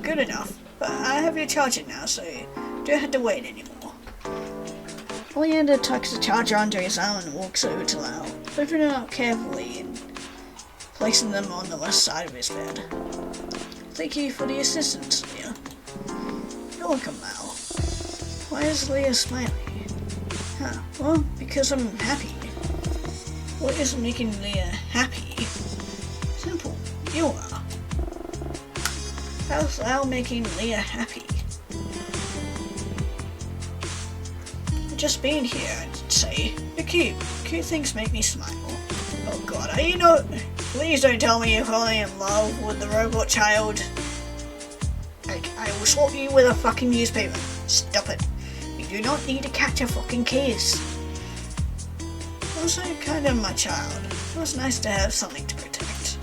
Good enough, but I have your charger now, so you don't have to wait anymore. Oleander tucks the charger under his arm and walks over to Lau, lifting it up carefully and placing them on the left side of his bed. Thank you for the assistance, Leah. You're welcome, Lau. Why is Leah smiling? Huh, well, because I'm happy. What is making Leah happy? Simple, you are. How's Lau making Leah happy? Just being here, I'd say. You're cute. Cute things make me smile. Oh god, are you not? Please don't tell me you're falling in love with the robot child. I will swap you with a fucking newspaper. Stop it. You do not need to catch a fucking kiss. Also kind of my child. It was nice to have something to protect.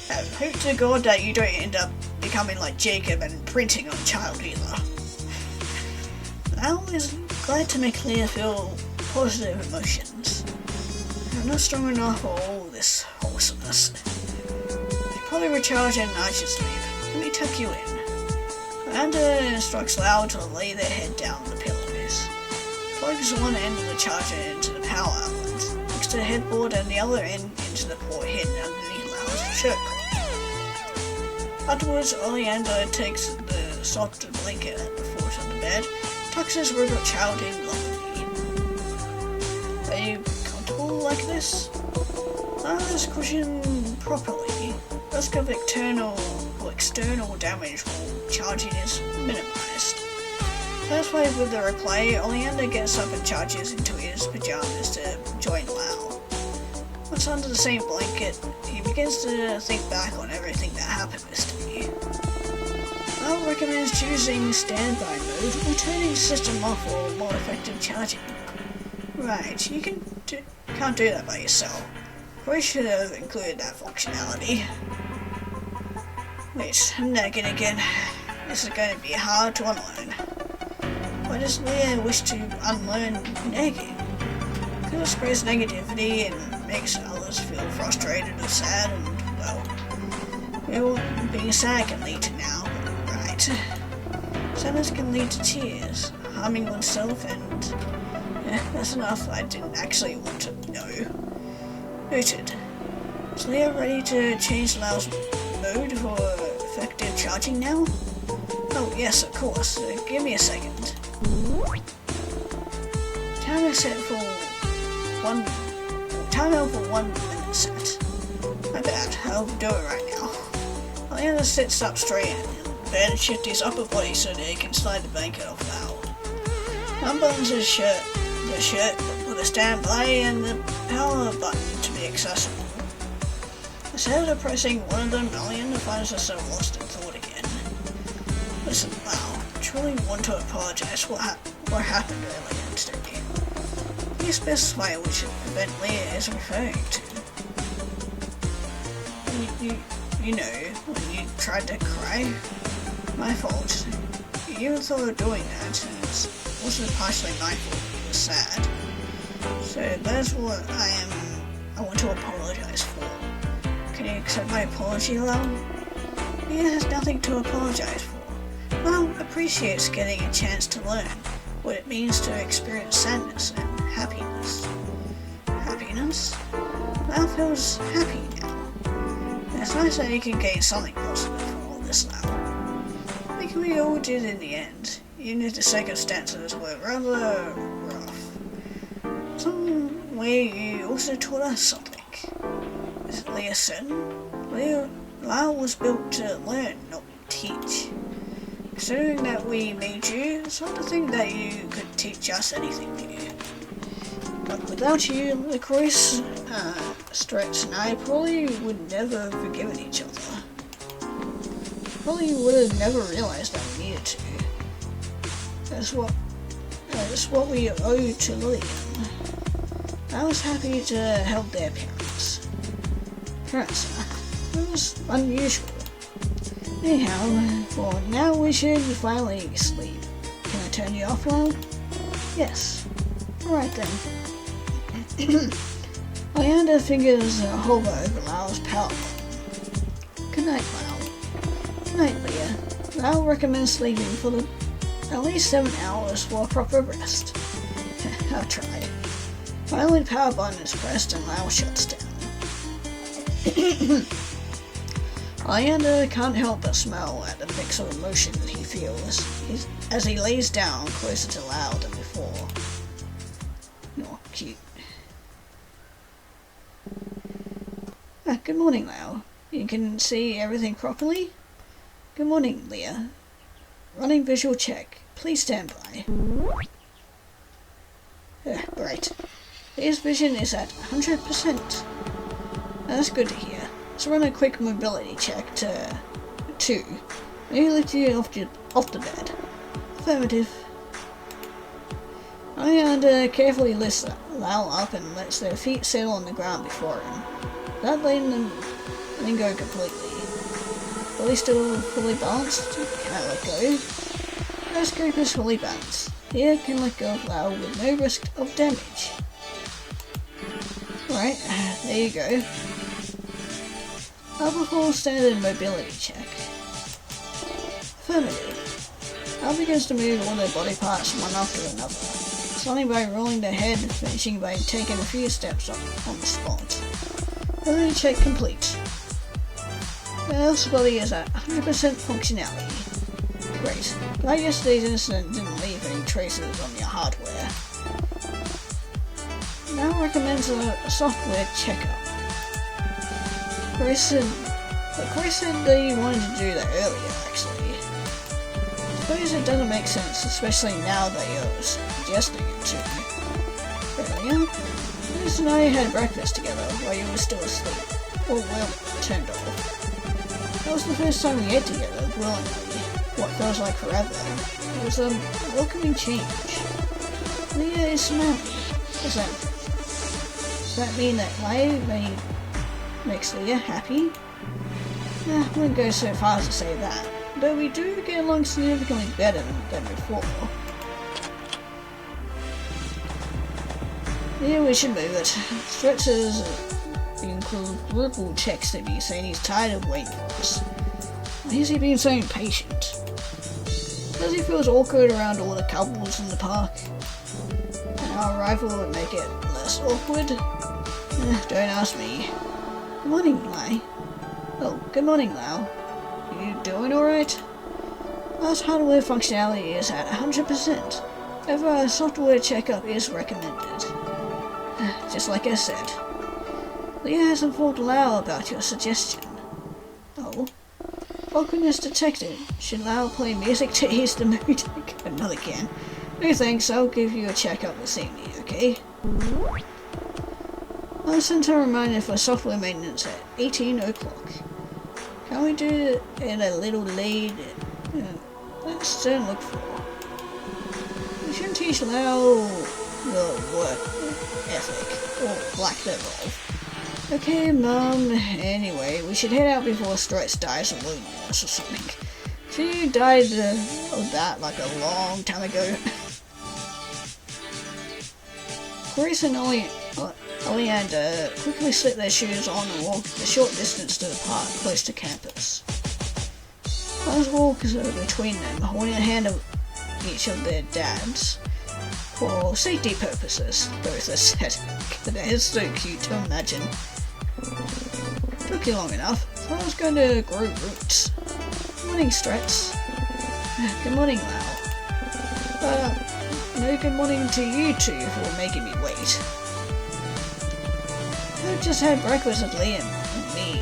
I hope to god that you don't end up becoming like Jacob and printing on a child either. Lau is glad to make Leah feel positive emotions. I'm not strong enough for all this wholesomeness. I probably recharge and I should sleep. Let me tuck you in. Amanda instructs Lau to lay their head down on the pillows. Plugs one end of the charger into the power outlet, next to the headboard, and the other end into the port hidden underneath Lau's shirt collar. Afterwards, Oleander takes the soft blanket at the foot of the bed, tucks his robot child in lovingly. Are you comfortable like this? Let's cushion properly. Risk of external damage while charging is minimized. Satisfied with the reply, Oleander gets up and charges into his pajamas to join Lau. Once under the same blanket, he begins to think back on everything that happened this day. Lau recommends choosing standby mode or turning the system off for more effective charging. Right, you can't do that by yourself. We should have included that functionality. Wait, I'm nagging again. This is going to be hard to unlearn. Why does Leah wish to unlearn nagging? Because it spreads negativity and makes others feel frustrated or sad, and, well, being sad can lead to now, right? Sadness can lead to tears, harming oneself, and that's enough I didn't actually want to know. Noted. Is Leah ready to change Lau's mode for effective charging now? Oh yes, of course. Give me a second. Timer set for 1 minute set. My bad, I'll do it right now. Leander sits up straight in bed and shifts his upper body so that he can slide the blanket off Lau. Unbuttons his shirt with a standby and the power button to be accessible. Instead of pressing one of them, Leander finds herself lost in thought again. Listen, Lau, I truly want to apologize for what happened earlier today. Please specify which event Leah is referring to. You know, when you tried to cry? My fault. You even thought of doing that, and it was also partially my fault. You were sad. So that's what I want to apologize for. Can you accept my apology, Lau? Leah has nothing to apologize for. Lau appreciates getting a chance to learn what it means to experience sadness and happiness. Happiness? Lau feels happy now. It's nice that you can gain something positive from all this, Lau. I think we all did in the end, even if the circumstances were rather rough. Some way you also taught us something. Is Leah certain? Lau was built to learn, not teach. Considering that we made you, it's hard to think that you could teach us anything new. But without you, Licorice, Stretch and I probably would never have forgiven each other. Probably would have never realized that we needed to. That's what we owe to Lillian. I was happy to help their parents. It was unusual. Anyhow, for now we should finally sleep. Can I turn you off, Lau? Yes. Alright then. Leander fingers hover over Lau's power button. Good night, Lau. Good night, Leah. Lau recommends sleeping for at least 7 hours for a proper rest. I'll try. Finally, the power button is pressed and Lau shuts down. Leander can't help but smile at the mix of emotion that he feels as he lays down closer to Lau than before. You're cute. Good morning, Lau. You can see everything properly? Good morning, Leah. Running visual check. Please stand by. Great. Leah's vision is at 100%. That's good to hear. Let's run a quick mobility check to 2. Maybe lift you off the bed. Affirmative. Leander carefully lifts Lau up and lets their feet settle on the ground before him, without letting them go completely. Are they still fully balanced? Can I let go? First group is fully balanced. Here can let go of Lau with no risk of damage. Right, there you go. I'll perform standard mobility check. Affirmative. Lau begins to move all their body parts one after another, starting by rolling their head, finishing by taking a few steps on the spot. Mobility check complete. Lau's body is at 100% functionality. Great. Glad yesterday's incident didn't leave any traces on your hardware. Now recommends a software checkup. Chris said that you wanted to do that earlier, actually. I suppose it doesn't make sense, especially now that you're suggesting it to me. Earlier? Chris and I had breakfast together while you were still asleep, or well turned off. That was the first time we ate together, willingly. What feels like forever. It was a welcoming change. Leah is smiling. Does that mean that Leia makes Leah happy? I wouldn't go so far as to say that, though we do get along significantly better than before. Yeah, we should move it. Stretches include verbal checks to me saying he's tired of waiting for us. Why has he been so impatient? Does he feel awkward around all the couples in the park? And our arrival would make it less awkward? Don't ask me. Good morning, Lai. Oh, good morning, Lau. You doing alright? Lau's hardware functionality is at 100%. However, a software checkup is recommended. Just like I said. Leah has informed Lau about your suggestion. Oh? Awkwardness detected. Should Lau play music to ease the mood? Another can. No thanks, I'll give you a checkup this evening, okay? I'll send a reminder for software maintenance at 18 o'clock. Can we do it a little late? Let's don't look for. We shouldn't teach Lau the work ethic, or lack thereof. Okay, Mum. Anyway, we should head out before Stretch dies of loneliness or something. She died of that like a long time ago. Grace and Oleander quickly slip their shoes on and walk a short distance to the park close to campus. Buzz walks between them, holding a hand of each of their dads. For safety purposes, both are said. That is so cute to imagine. Took you long enough, so I was going to grow roots. Good morning, Stretz. Good morning, Lau. No good morning to you two for making me wait. I just had breakfast with Liam and me.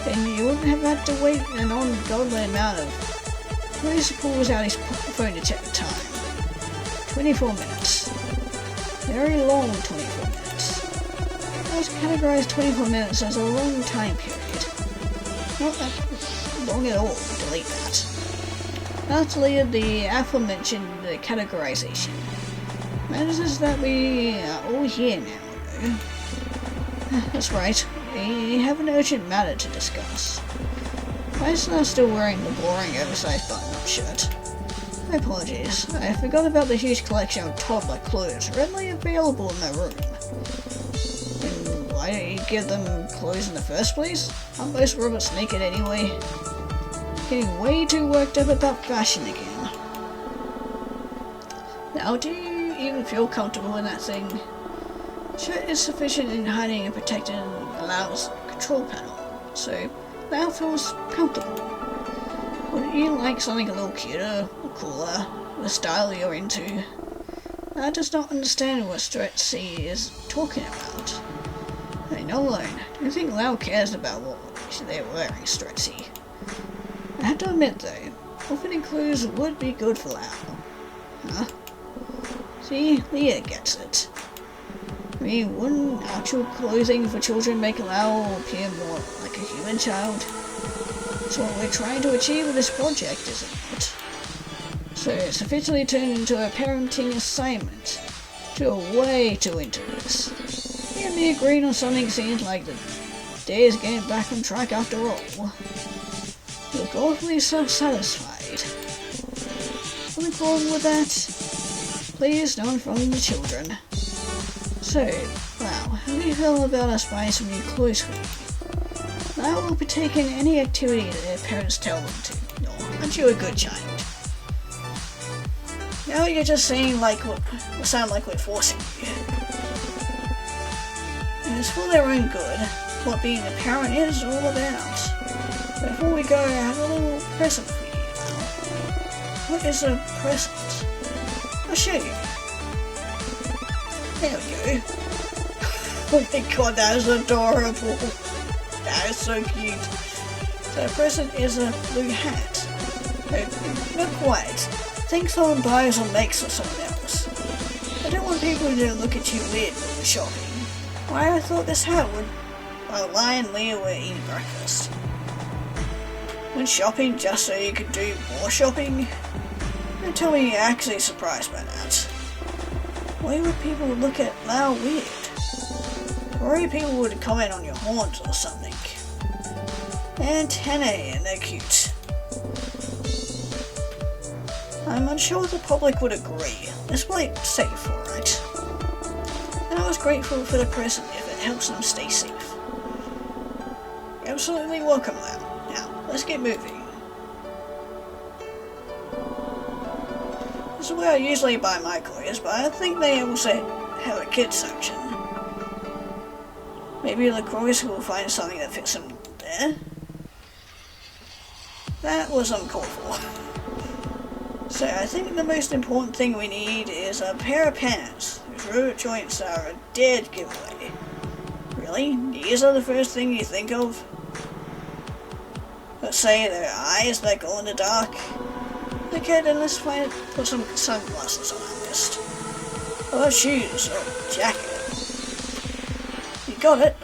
Then you wouldn't have had to wait an ungodly amount of... Chris pulls out his phone to check the time. 24 minutes. Very long 24 minutes. I was categorized 24 minutes as a long time period. Not that long at all, delete that. Lastly, the aforementioned categorization. Matters is that we are all here now, though. That's right, we have an urgent matter to discuss. Why is I still wearing the boring oversized button-up shirt? My apologies, I forgot about the huge collection of toddler clothes readily available in my room. And why don't you give them clothes in the first place? Aren't most robots naked anyway? Getting way too worked up about fashion again. Now, do you even feel comfortable in that thing? Shirt is sufficient in hiding and protecting Lau's control panel, so Lau feels comfortable. Wouldn't you like something a little cuter or cooler, the style you're into? I does not understand what Stretzy is talking about. Hey, not alone. Do you think Lau cares about what they're wearing, Stretzy? I have to admit though, opening clothes would be good for Lau. Huh? See, Leah gets it. I mean, wouldn't actual clothing for children make Lau appear more like a human child? That's what we're trying to achieve with this project, isn't it? So it's officially turned into a parenting assignment. You're way too into this. You and me agreeing on something seems like the day is getting back on track after all. You look awfully self-satisfied. Something wrong with that? Please, none from the children. So, Lau, how do you feel about us buying some new clothes for you? Lau will be taking any activity that their parents tell them to. No, aren't you a good child? Now you're just saying like what sound like we're forcing you. And it's for their own good, what being a parent is all about. Before we go, I have a little present for you, Lau. What is a present? I'll show you. There we go. Oh my god, that is adorable. That is so cute. So the present is a blue hat. Not quite. Think someone buys or makes for someone else. I don't want people to look at you weird when we're shopping. Why I thought this hat would while Lai and Leah were eating breakfast. Went shopping just so you could do more shopping? Don't tell me you're actually surprised by that. Why would people look at Lau weird? Worry people would comment on your horns or something. Antennae, and they're cute. I'm unsure the public would agree. Let's play it safe, alright? And I was grateful for the present if it helps them stay safe. You're absolutely welcome, Lau. Now, let's get moving. This is where I usually buy my clothes, but I think they also have a kids section. Maybe the Crocs will find something that fits them there. That was uncalled for. So I think the most important thing we need is a pair of pants whose root joints are a dead giveaway. Really? These are the first thing you think of? Let's say their eyes that glow in the dark. Okay, then let's put some sunglasses on our list. What about shoes or jacket? You got it.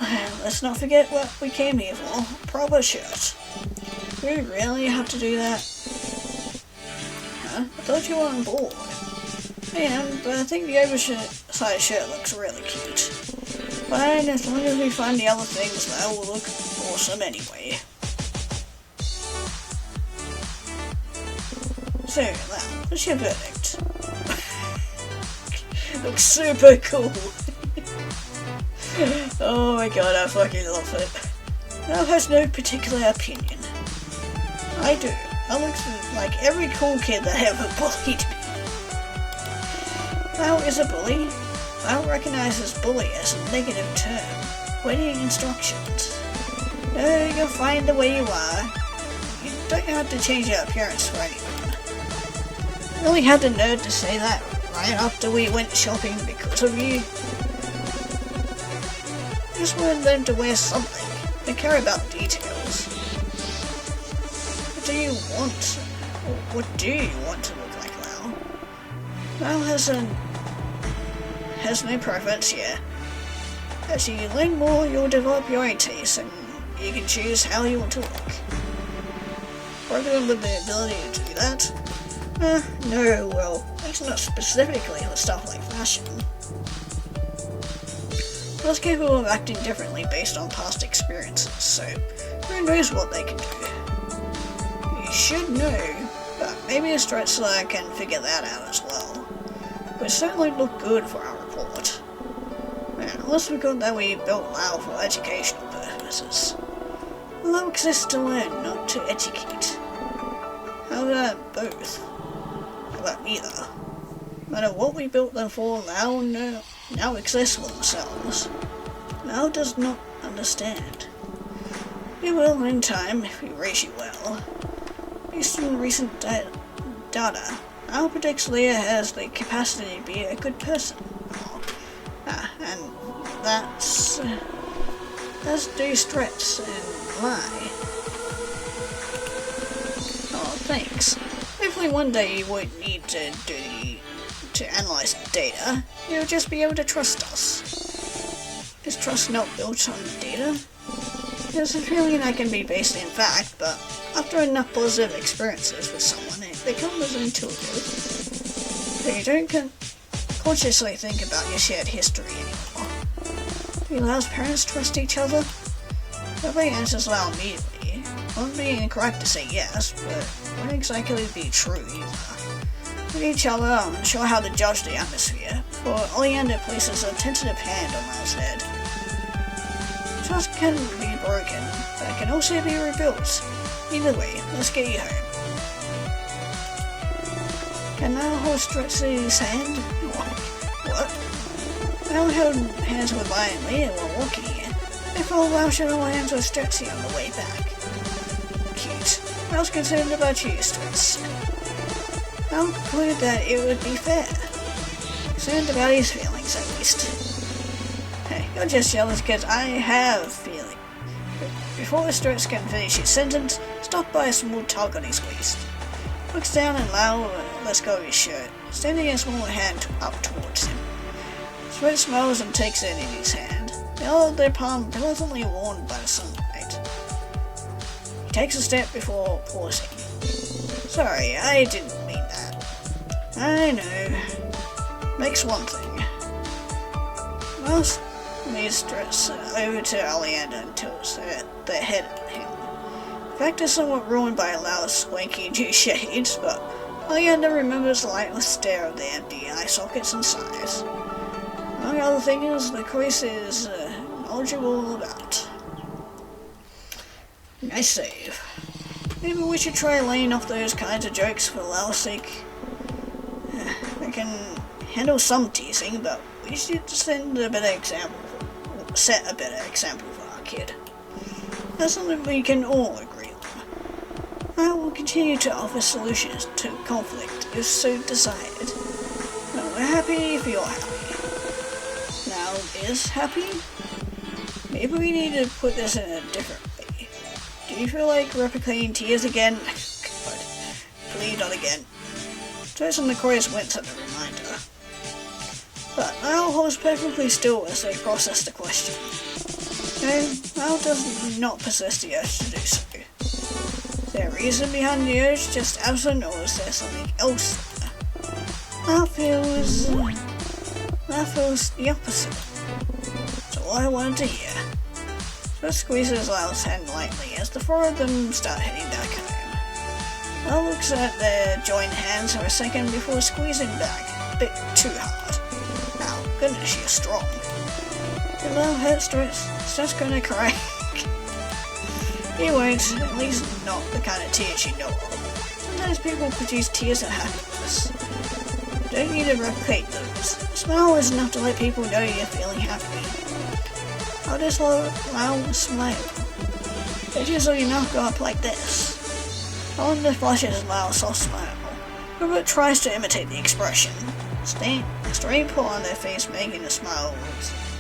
Let's not forget what we came here for. A proper shirt. Do we really have to do that? Huh? I thought you were on board. I am, but I think the oversized shirt looks really cute. Fine, as long as we find the other things, that will look awesome anyway. So, Lau, what's your verdict? Looks super cool. Oh my god, I fucking love it. Lau has no particular opinion. I do. Lau looks like every cool kid that ever bullied me. Lau is a bully. Lau recognizes bully as a negative term, waiting instructions. No, you're fine the way you are. You don't have to change your appearance for anyone. You really had the nerve to say that right after we went shopping because of you. I just wanted them to wear something. They care about details. What do you want? Or what do you want to look like, Lau? Lau has no preference here. As you learn more, you'll develop your own taste and you can choose how you want to look. Everyone with the ability to do that? No, well, it's not specifically for stuff like fashion. I was capable of acting differently based on past experiences, so who knows what they can do. You should know, but maybe a Stretzer can figure that out as well. It would certainly look good for our report. Unless we got that we built Lau for educational purposes. Lau exists to learn, not to educate. How about both? How about neither? No matter what we built them for, Lau now exists for themselves. Lau does not understand. He will in time if we raise you well. Based on recent data, Lau predicts Leah has the capacity to be a good person. And that's do Stretz and lie. Oh, thanks. Hopefully one day you won't need to analyze data. You'll just be able to trust us. Is trust not built on data? There's a feeling that can be based in fact, but after enough positive experiences with someone, it becomes intuitive. So you don't consciously think about your shared history anymore. Do Lau's parents trust each other? Nobody answers Lau immediately. It won't be incorrect to say yes, but it won't exactly be true either. With each other, I'm unsure how to judge the atmosphere, for Oleander places a tentative hand on Lau's head. Trust can be broken, but it can also be rebuilt. Either way, let's get you home. Can Lau hold Stretzy's hand? What? Lau held hands with Lion and Leah while walking here. Therefore, Lau should hold hands with Stretzy on the way back. Cute. Lau's concerned about you, Stretz. Lau concluded that it would be fair. Concerned about his feelings, at least. Hey, you're just jealous because I have feelings. Before Stretz can finish his sentence, stopped by a small tug on his waist. Looks down and Lau lets go of his shirt, extending a small hand up towards him. Stretz smiles and takes it in his hand, their palm pleasantly warmed by the sunlight. He takes a step before pausing. Sorry, I didn't mean that. I know. Makes one thing. Most leads Stretz over to Oleander and tilts their head at him. The fact is somewhat ruined by Lau's swanky new shades, but Oleander remembers the lightless stare of the empty eye sockets and sighs. Among other things, the Chris is knowledgeable about. Nice save. Maybe we should try laying off those kinds of jokes for Lau's sake. I can handle some teasing, but we should set a better example for our kid. That's something we can all agree on. I will continue to offer solutions to conflict if so desired. Now we're happy if you're happy. Now is happy? Maybe we need to put this in a different way. Do you feel like replicating tears again? God, please not again. Toast on the chorus wince at the reminder. But Lau holds perfectly still as they process the question. No, Lau does not possess the urge to do so. Is there a reason behind the urge just absent, or is there something else there? Lau feels the opposite. That's all I wanted to hear. Stretz squeezes Lau's hand lightly as the four of them start heading back home. Lau looks at their joined hands for a second before squeezing back a bit too hard. goodness, you're strong. Your little head starts gonna crack. You won't, at least not the kind of tears you know of. Sometimes people produce tears of happiness. Don't need to replicate those. A smile is enough to let people know you're feeling happy. I'll just allow a smile. It's usually enough go up like this. No one just flashes a loud soft smile. Robert tries to imitate the expression. Strain pull on their face, making the smile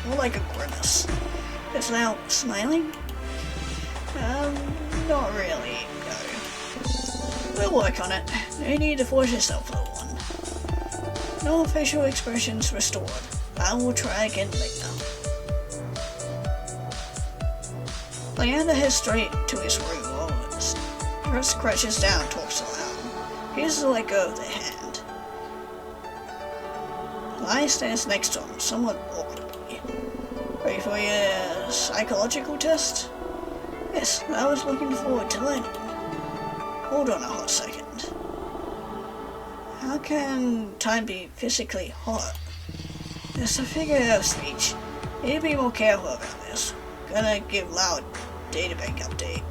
more like a grimace. It's now smiling? Not really, no. We'll work on it. No need to force yourself, little one. No facial expressions restored. I will try again later. Leander heads straight to his room while Chris crouches down and talks aloud. He has to let go of their hand. Lai stands next to him, somewhat awkwardly. Ready for your psychological test? Yes, I was looking forward to learning. Hold on a hot second. How can time be physically hot? It's a figure of speech. Need to be more careful about this. Gonna give loud databank update.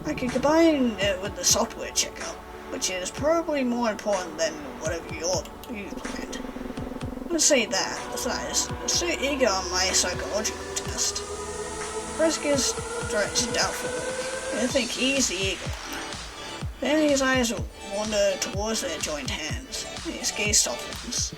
I could combine it with the software checkup, which is probably more important than whatever you planned. Let's say that. Besides, I'm so eager on my psychological test. Chris gives Stretch a doubtful look. I think he's the eager one. Then his eyes wander towards their joined hands, and his gaze softens.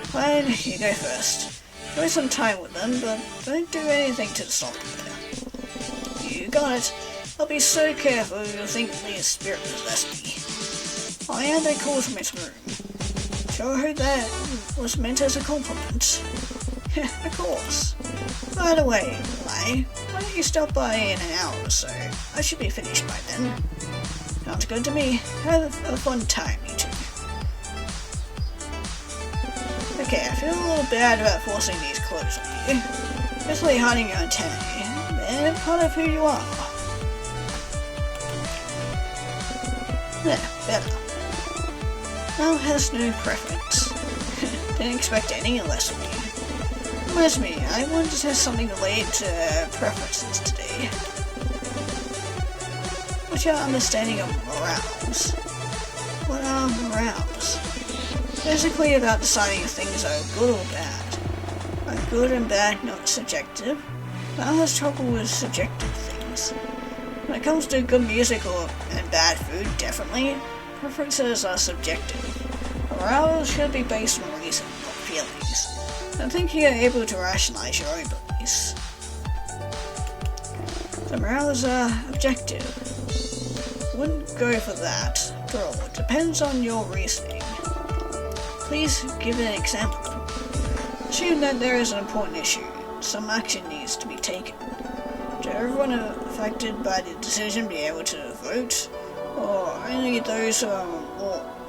Fine, you go first. Enjoy some time with them, but don't do anything to the software. You got it. I'll be so careful you'll think Leah's spirit possessed me. I am a call from its room. Sure heard that was meant as a compliment. Of course. By the way, Lai, why don't you stop by in an hour or so? I should be finished by then. Sounds good to me. Have a fun time, you two. Okay, I feel a little bad about forcing these clothes on you. Especially hiding your antennae. They're part of who you are. There, better. Now has no preference. Didn't expect any less of me. Reminds me, I wanted to test something related to preferences today. What's your understanding of morals? What are morals? Basically about deciding if things are good or bad. Are good and bad not subjective? Mal has trouble with subjective things. When it comes to good music and bad food, definitely, preferences are subjective. Morals should be based on reason, not feelings. I think you're able to rationalize your own beliefs. The morals are objective. Wouldn't go for that. After all, it depends on your reasoning. Please give an example. Assume that there is an important issue. Some action needs to be taken. Should everyone affected by the decision be able to vote? Or only those who are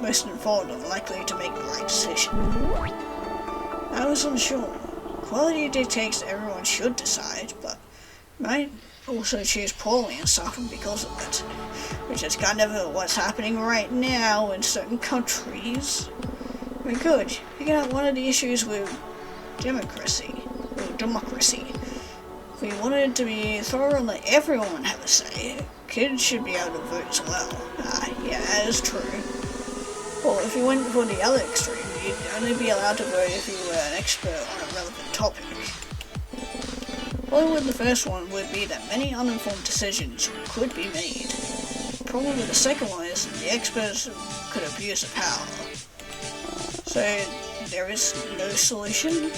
most informed are likely to make the right decision? I was unsure. Quality dictates that everyone should decide, but might also choose poorly and suffer because of it, which is kind of what's happening right now in certain countries. Very good. Picking out one of the issues with democracy. If we wanted to be thorough and let everyone have a say, kids should be able to vote as well. Yeah, that is true. Well, if you went for the other extreme, you'd only be allowed to vote if you were an expert on a relevant topic. Well, with the first one would be that many uninformed decisions could be made. The problem with the second one is that the experts could abuse their power. So, there is no solution.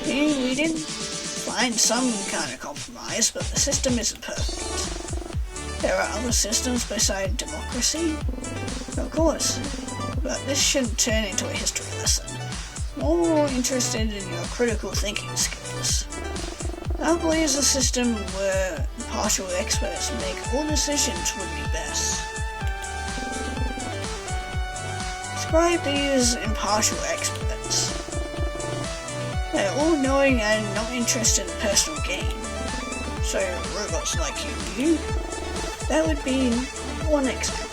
We did find some kind of compromise, but the system isn't perfect. There are other systems besides democracy? Of course. But this shouldn't turn into a history lesson. I'm more interested in your critical thinking skills. I believe a system where impartial experts make all decisions would be best. Describe these impartial experts. They're all knowing and not interested in personal gain. So robots like you. That would be one example.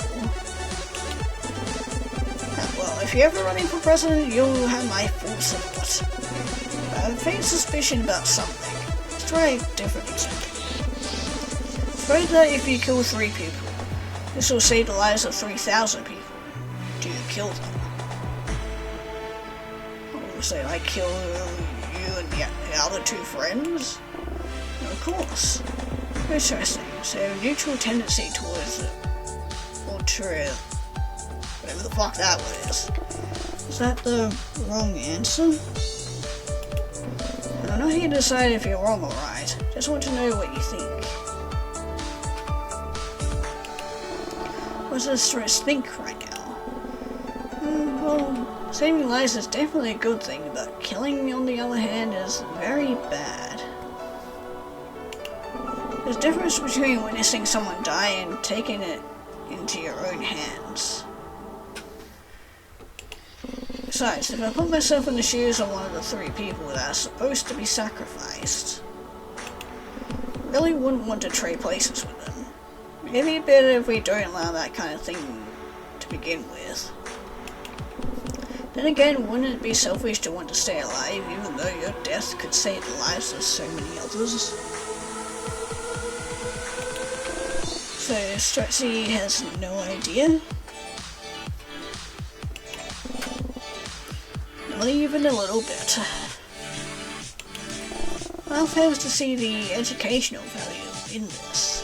Well, if you're ever running for president, you'll have my full support. I have faint suspicion about something. Let's try a different example. Suppose that if you kill 3 people, this will save the lives of 3,000 people. Do you kill them? Or say I kill you and the other 2 friends? No, of course. Interesting. So neutral tendency towards altruism. Whatever the fuck that word is. Is that the wrong answer? I'm not here to decide if you're wrong or right. Just want to know what you think. What does Stress think right now? Well, saving lives is definitely a good thing, but killing, on the other hand, is very bad. There's a difference between witnessing someone die and taking it into your own hands. Besides, if I put myself in the shoes of one of the 3 people that are supposed to be sacrificed, I really wouldn't want to trade places with them. Maybe better if we don't allow that kind of thing to begin with. Then again, wouldn't it be selfish to want to stay alive even though your death could save the lives of so many others? So Stretzy has no idea? Not even a little bit. Well, fails to see the educational value in this.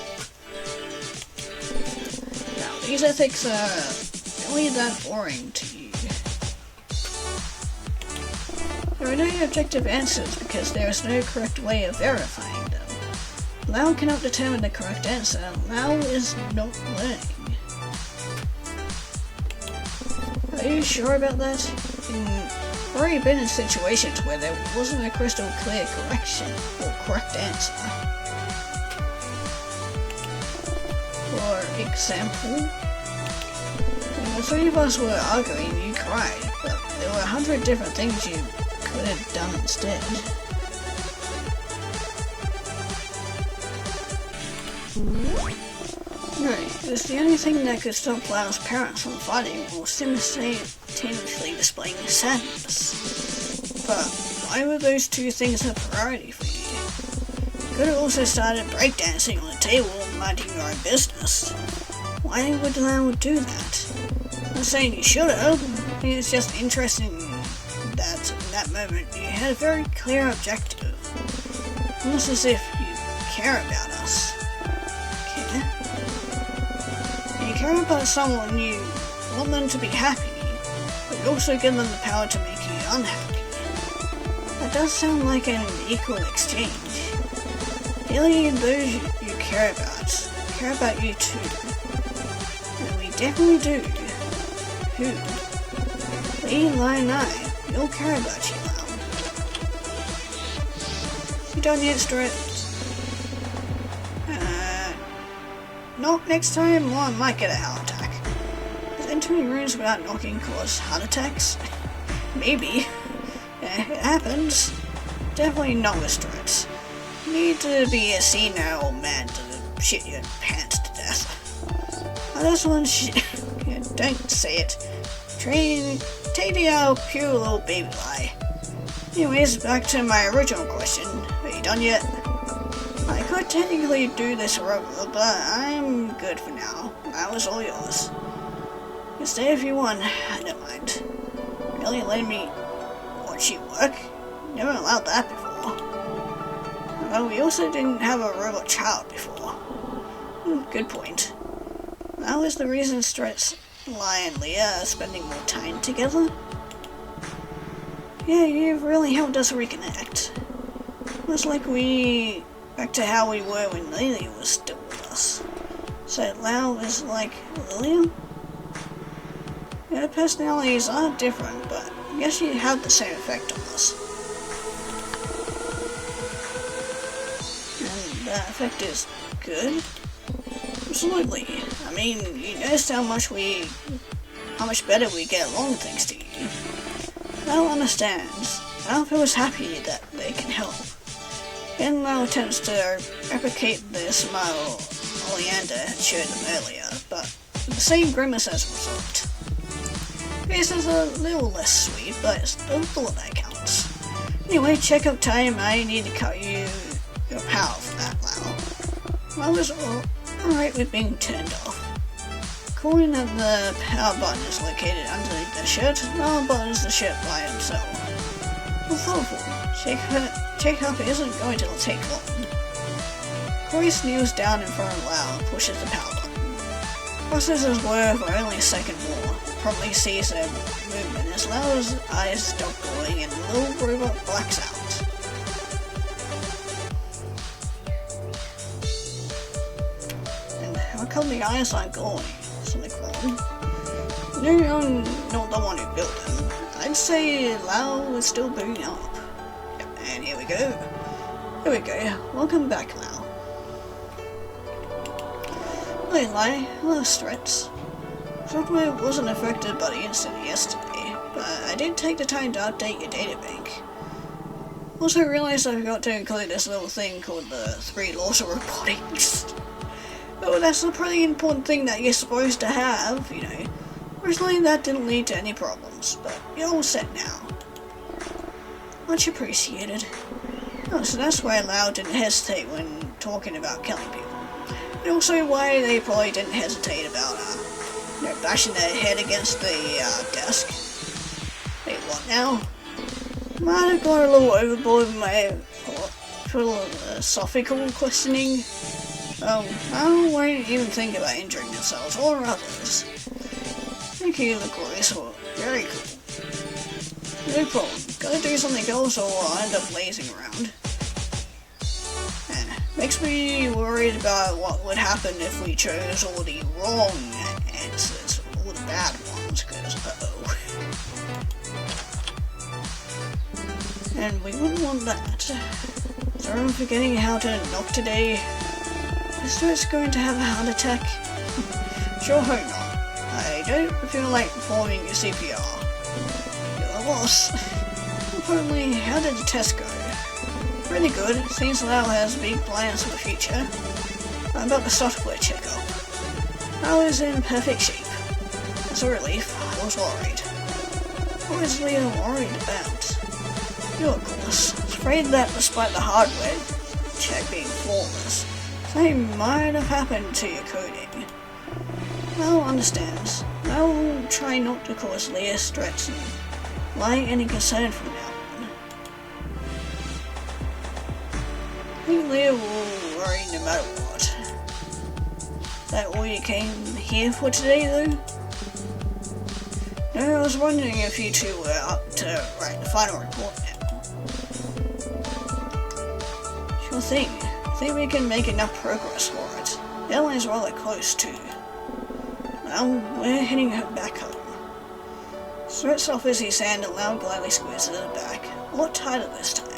Now, these ethics are really that boring to you. There are no objective answers because there is no correct way of verifying them. Lau cannot determine the correct answer. Lau is not learning. Are you sure about that? I've already been in situations where there wasn't a crystal clear correction or correct answer. For example, when the 3 of us were arguing, you cried, but there were 100 different things you could have done instead. No, it's the only thing that could stop Lau's parents from fighting or simultaneously displaying sadness. But why were those 2 things a priority for you? You could have also started breakdancing on the table and minding your own business. Why would Lau do that? I'm not saying you should have. I think it's just interesting that in that moment you had a very clear objective. Almost as if you care about us. You care about someone, you want them to be happy, but you also give them the power to make you unhappy. That does sound like an equal exchange. Really, those you care about you too. And we definitely do. Who? Lee, Lai, and I. We all care about you, Lau. You done yet, Stuart? Not next time, or I might get a heart attack. Does entering rooms without knocking cause heart attacks? Maybe. Yeah, it happens. Definitely not with Stuart. You need to be a senile old man to shit your pants to death. Oh, this one shit. Yeah, don't say it. Take the pure little baby lie. Anyways, back to my original question. Are you done yet? I could technically do this forever, but I'm good for now. That was all yours. You can stay if you want, I don't mind. Really letting me watch you work? Never allowed that before. Well, we also didn't have a robot child before. Good point. That was the reason Stretch, Lai, and Leah are spending more time together? Yeah, you've really helped us reconnect. It was like back to how we were when Lily was still with us. So Lau is like Lillian? Yeah, personalities are different, but I guess you have the same effect on us. And that effect is good? Absolutely. I mean, you noticed how much better we get along thanks to you. Lau understands. Lau feels happy that they can help. And Lau attempts to replicate the smile Oleander had showed them earlier, but with the same grimace as a result. face is a little less sweet, but still the thought that counts. Anyway, checkup time. I need to cut you your power for that, Lau. I was alright with being turned off. Calling that the power button is located underneath the shirt, Lau buttons the shirt by himself. Well, thoughtful. Checkup isn't going to take long. Chris kneels down in front of Lau and pushes the power button. Processes were for only a second more. Promptly sees their movement as Lau's eyes stop glowing and the little robot blacks out. And how come the eyes aren't glowing? Something wrong. No, I'm not the one who built them. I'd say Lau is still booting up. Yep, and here we go. Here we go. Welcome back, Lau. Hey Lai, hello Strats. Software wasn't affected by the incident yesterday, but I did take the time to update your databank. Also realized I forgot to include this little thing called the 3 laws of robotics. Oh, that's a pretty important thing that you're supposed to have, you know. Originally that didn't lead to any problems, but you're all set now. Much appreciated. Oh, so that's why Lau didn't hesitate when talking about killing people. And also why they probably didn't hesitate about, bashing their head against the desk. Wait, what now? Might have gone a little overboard with my philosophical questioning. I won't even think about injuring themselves or others. Thank you, LaCroix. Very cool. No problem. Gotta do something else or I'll end up lazing around. Makes me worried about what would happen if we chose all the wrong answers, all the bad ones, because uh-oh. And we wouldn't want that. So I'm forgetting how to knock today. Is Stuart's going to have a heart attack? Sure hope not. I don't feel like performing a CPR. You're a loss. Importantly, how did the test go? Pretty good. It seems Lau has big plans for the future. About the software checkup. Lau is in perfect shape. As a relief, I was worried. What is Leo worried about? You, of course. I was afraid that despite the hardware check being flawless, something might have happened to your coding. Lau understands. Lau will try not to cause Leah stress and lie any concern from now. I think Leah will worry no matter what. Is that all you came here for today, though? No, I was wondering if you two were up to write the final report now. Sure thing. I think we can make enough progress for it. The deadline's rather close, too. Well, we're heading back home. Sweats off his hand and Lau gladly squeezes it back. A lot tighter this time.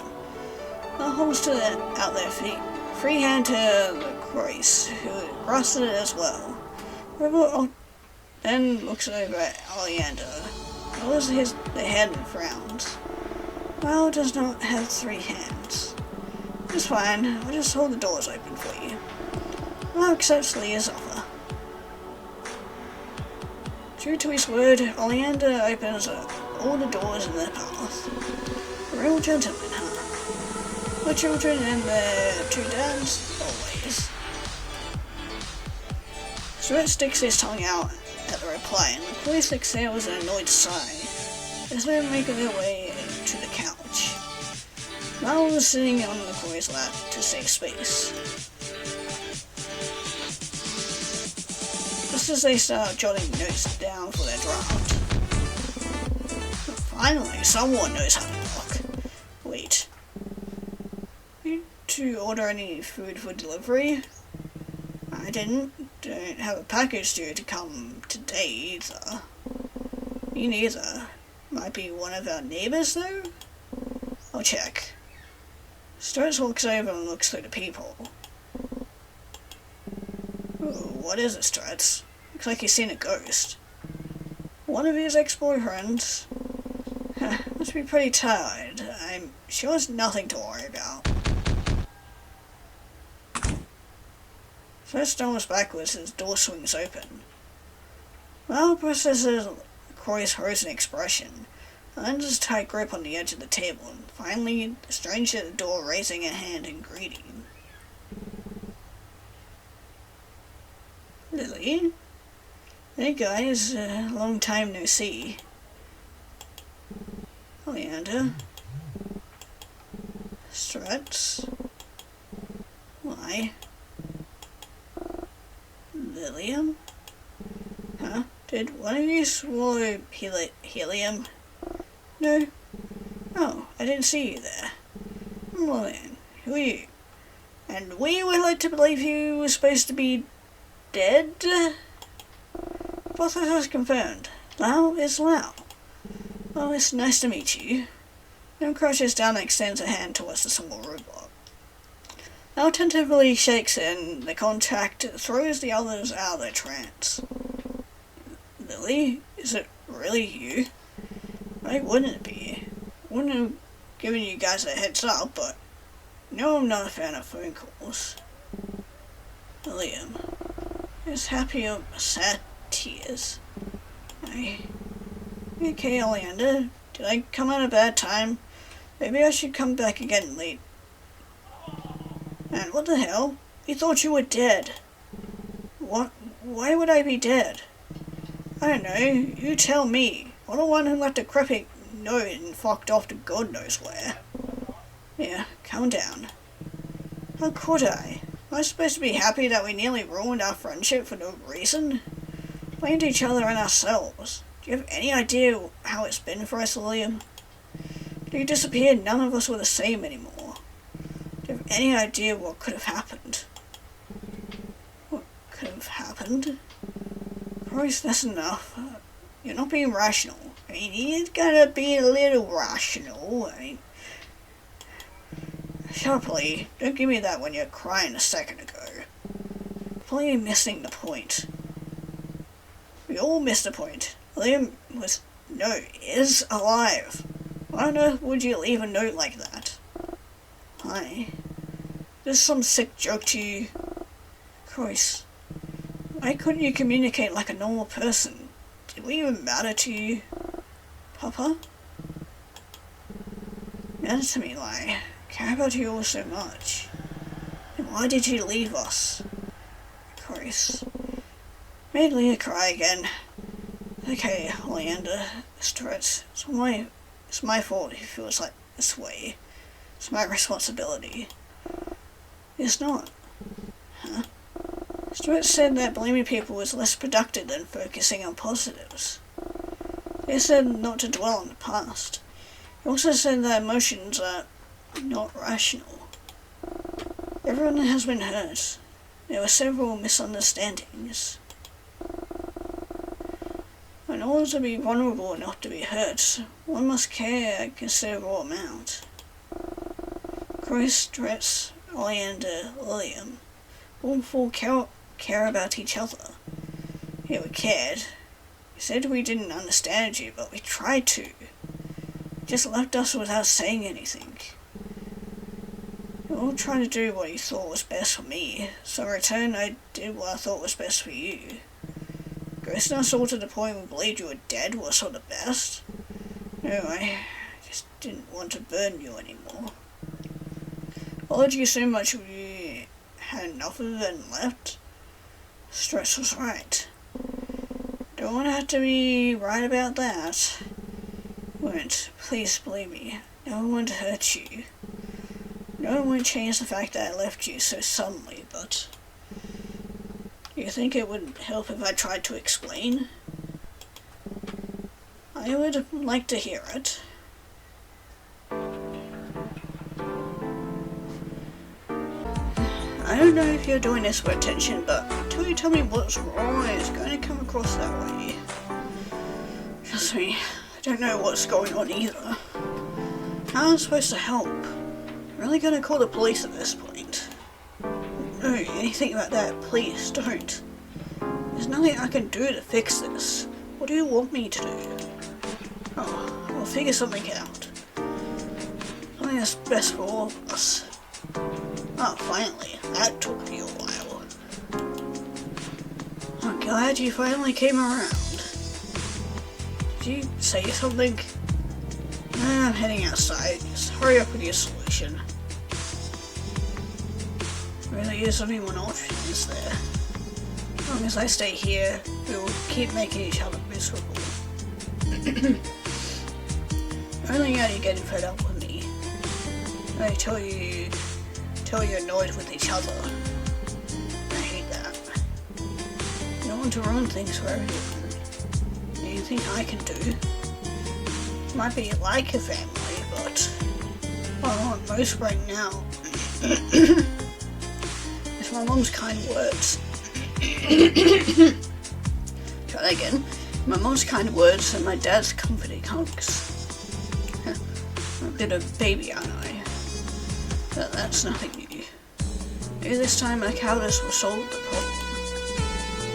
Lau holds to out their feet. Free hand to the Grace, who grasps it as well. River then looks over at Oleander, lowers the head and frowns. Lau does not have 3 hands. It's fine, I'll just hold the doors open for you. Lau accepts Leah's offer. True to his word, Oleander opens all the doors in their path. A real gentleman, huh? The children and their 2 dads, always. Stuart sticks his tongue out at the reply, and the police exhales an annoyed sigh as they make their way to the couch. Mal was sitting on the boy's lap to save space. Just as they start jotting notes down for their draft. Finally, someone knows how to talk. Wait. To order any food for delivery? I don't have a package due to come today either. Me neither. Might be one of our neighbors though? I'll check. Stuart walks over and looks through the people. Ooh, what is it, Stuart? Looks like he's seen a ghost. One of his ex-boyfriends? Must be pretty tired. I'm sure it's nothing to worry about. First stumbles backwards as the door swings open. Well, processes Croy's frozen expression. Alanda's tight grip on the edge of the table, and finally the stranger at the door raising a hand in greeting. Lily? Hey guys, long time no see. Oleander. Struts. Why? Lilium? Huh? Did one of you swallow helium? No? Oh, I didn't see you there. Well then, who are you? And we were led to believe you were supposed to be dead? Both of us confirmed. Lau is Lau. Well, it's nice to meet you. Lim crouches down and extends a hand towards the small robot. Lau tentatively shakes it, and the contact throws the others out of their trance. Lily? Is it really you? Why wouldn't it be? Wouldn't have given you guys a heads up, but no, I'm not a fan of phone calls. Liam. Is happy or sad tears? Okay, Oleander. Did I come at a bad time? Maybe I should come back again late. And what the hell? We thought you were dead. What? Why would I be dead? I don't know. You tell me. I'm the one who left a cryptic note and fucked off to God knows where. Yeah, calm down. How could I? Am I supposed to be happy that we nearly ruined our friendship for no reason? Blamed each other and ourselves. Do you have any idea how it's been for us, William? When you disappeared, none of us were the same anymore. Do you have any idea what could have happened? What could have happened? Christ, that's enough. You're not being rational. I mean, you gotta be a little rational. I mean, shut up, Lee. Don't give me that when you're crying a second ago. Completely missing the point. We all missed the point. Liam is alive. Why on earth would you leave a note like that? Hi. This some sick joke to you? Christ. Why couldn't you communicate like a normal person? Did we even matter to you? Papa? Matter to me, Lai. Care about you all so much. And why did you leave us? Christ. Made Leah cry again. Okay, Oleander, Stuart, it's my fault he feels like this way. It's my responsibility. It's not. Huh? Stuart said that blaming people was less productive than focusing on positives. He said not to dwell on the past. He also said that emotions are not rational. Everyone has been hurt. There were several misunderstandings. In order to be vulnerable enough to be hurt, one must care a considerable amount. Chris, Stretz, Oleander, William, all four care about each other. Yeah, we cared. We said we didn't understand you, but we tried to. You just left us without saying anything. You all tried to do what you thought was best for me, so in return I did what I thought was best for you. Ghosting us all to the point we believed you were dead was for the best. No, I just didn't want to burn you anymore. Followed you so much we had enough of it and left. Stress was right. Don't want to have to be right about that. Won't. Please believe me. No one wanted to hurt you. No one would change the fact that I left you so suddenly, but... Do you think it would help if I tried to explain? I would like to hear it. I don't know if you're doing this for attention, but until you tell me what's wrong, it's going to come across that way. Trust me, I don't know what's going on either. How am I supposed to help? I'm really going to call the police at this point. No, anything about that, please don't. There's nothing I can do to fix this. What do you want me to do? Oh, I'll figure something out. Something that's best for all of us. Oh, finally. That took me a while. I'm glad you finally came around. Did you say something? I'm heading outside. Just hurry up with your solution. Really is only one option, is there? As long as I stay here, we will keep making each other miserable. Only are you getting fed up with me. I tell you're annoyed with each other. I hate that. You don't want to ruin things for everyone. Anything I can do? Might be like a family, but what I want most right now is my mom's kind words. Try that again. My mom's kind words and my dad's comforting hugs. I'm a bit of a baby, aren't I? But that's nothing new. Maybe this time my cowardice will solve the problem.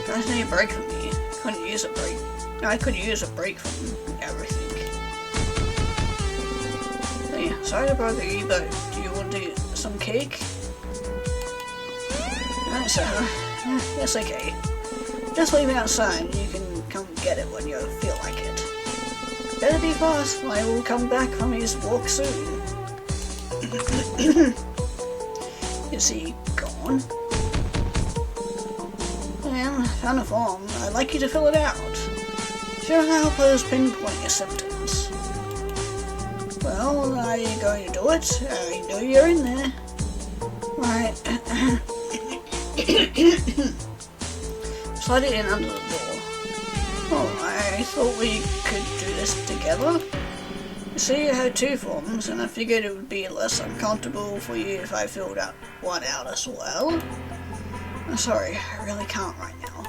Guys need a break from me. Couldn't use a break. I could use a break from everything. So yeah, sorry to bother you, but do you want to do some cake? That's that's okay. Just leave it outside and you can come get it when you feel like it. Better be fast, I will come back from his walk soon. Is he gone? Well, I found a form. I'd like you to fill it out. Should help us pinpoint your symptoms. Well, are you going to do it? I know you're in there. Right. Slide it in under the door. Oh, I thought we could do this together. You see, you had two forms, and I figured it would be less uncomfortable for you if I filled out one out as well. I'm sorry, I really can't right now.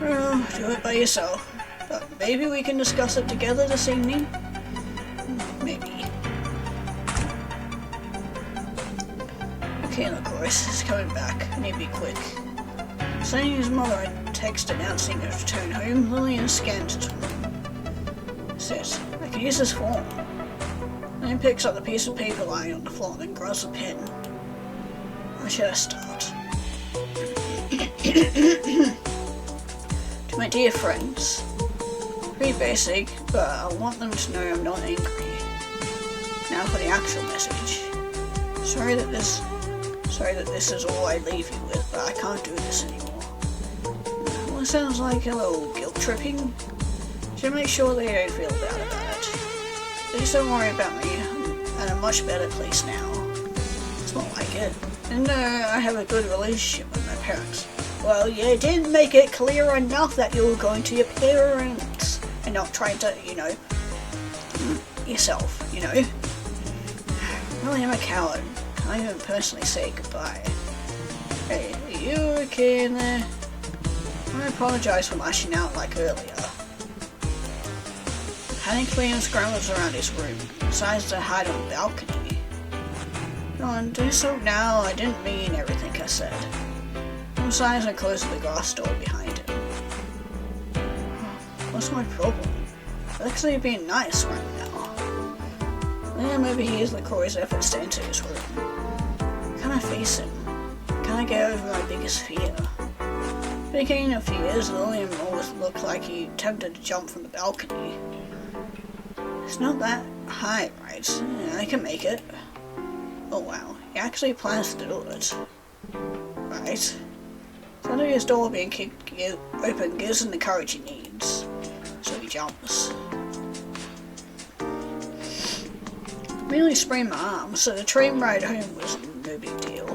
Well, do it by yourself. But maybe we can discuss it together this evening? Maybe. Okay, look, Royce is coming back. I need to be quick. Sending his mother a text announcing her return home, Lillian scans it. Says, I can use this form. Then picks up the piece of paper lying on the floor and grabs a pen. Where should I start? To my dear friends. Pretty basic, but I want them to know I'm not angry. Now for the actual message. Sorry that this is all I leave you with, but I can't do this anymore. Well, it sounds like a little guilt tripping. Should make sure they don't feel bad about it. Please don't worry about me. I'm at a much better place now. It's not like it. And I have a good relationship with my parents. Well, you didn't make it clear enough that you were going to your parents. And not trying to, yourself, Really, I'm a coward. Can't even personally say goodbye. Hey, are you okay in there? I apologize for lashing out like earlier. Panically and scrambles around his room, decides to hide on the balcony. Go on, do so now. I didn't mean everything I said. He sighs and closes the glass door behind him. What's my problem? I'm actually being nice right now. Yeah, maybe he is LaCroix's efforts to enter his room. Can I face him? Can I get over my biggest fear? Speaking of fears, Lillian always looked like he attempted to jump from the balcony. It's not that high, right? Yeah, I can make it. Oh wow, he actually plans to do it. Right. Suddenly his door being kicked open gives him the courage he needs. So he jumps. Merely sprained my arm, so the train ride home was no big deal.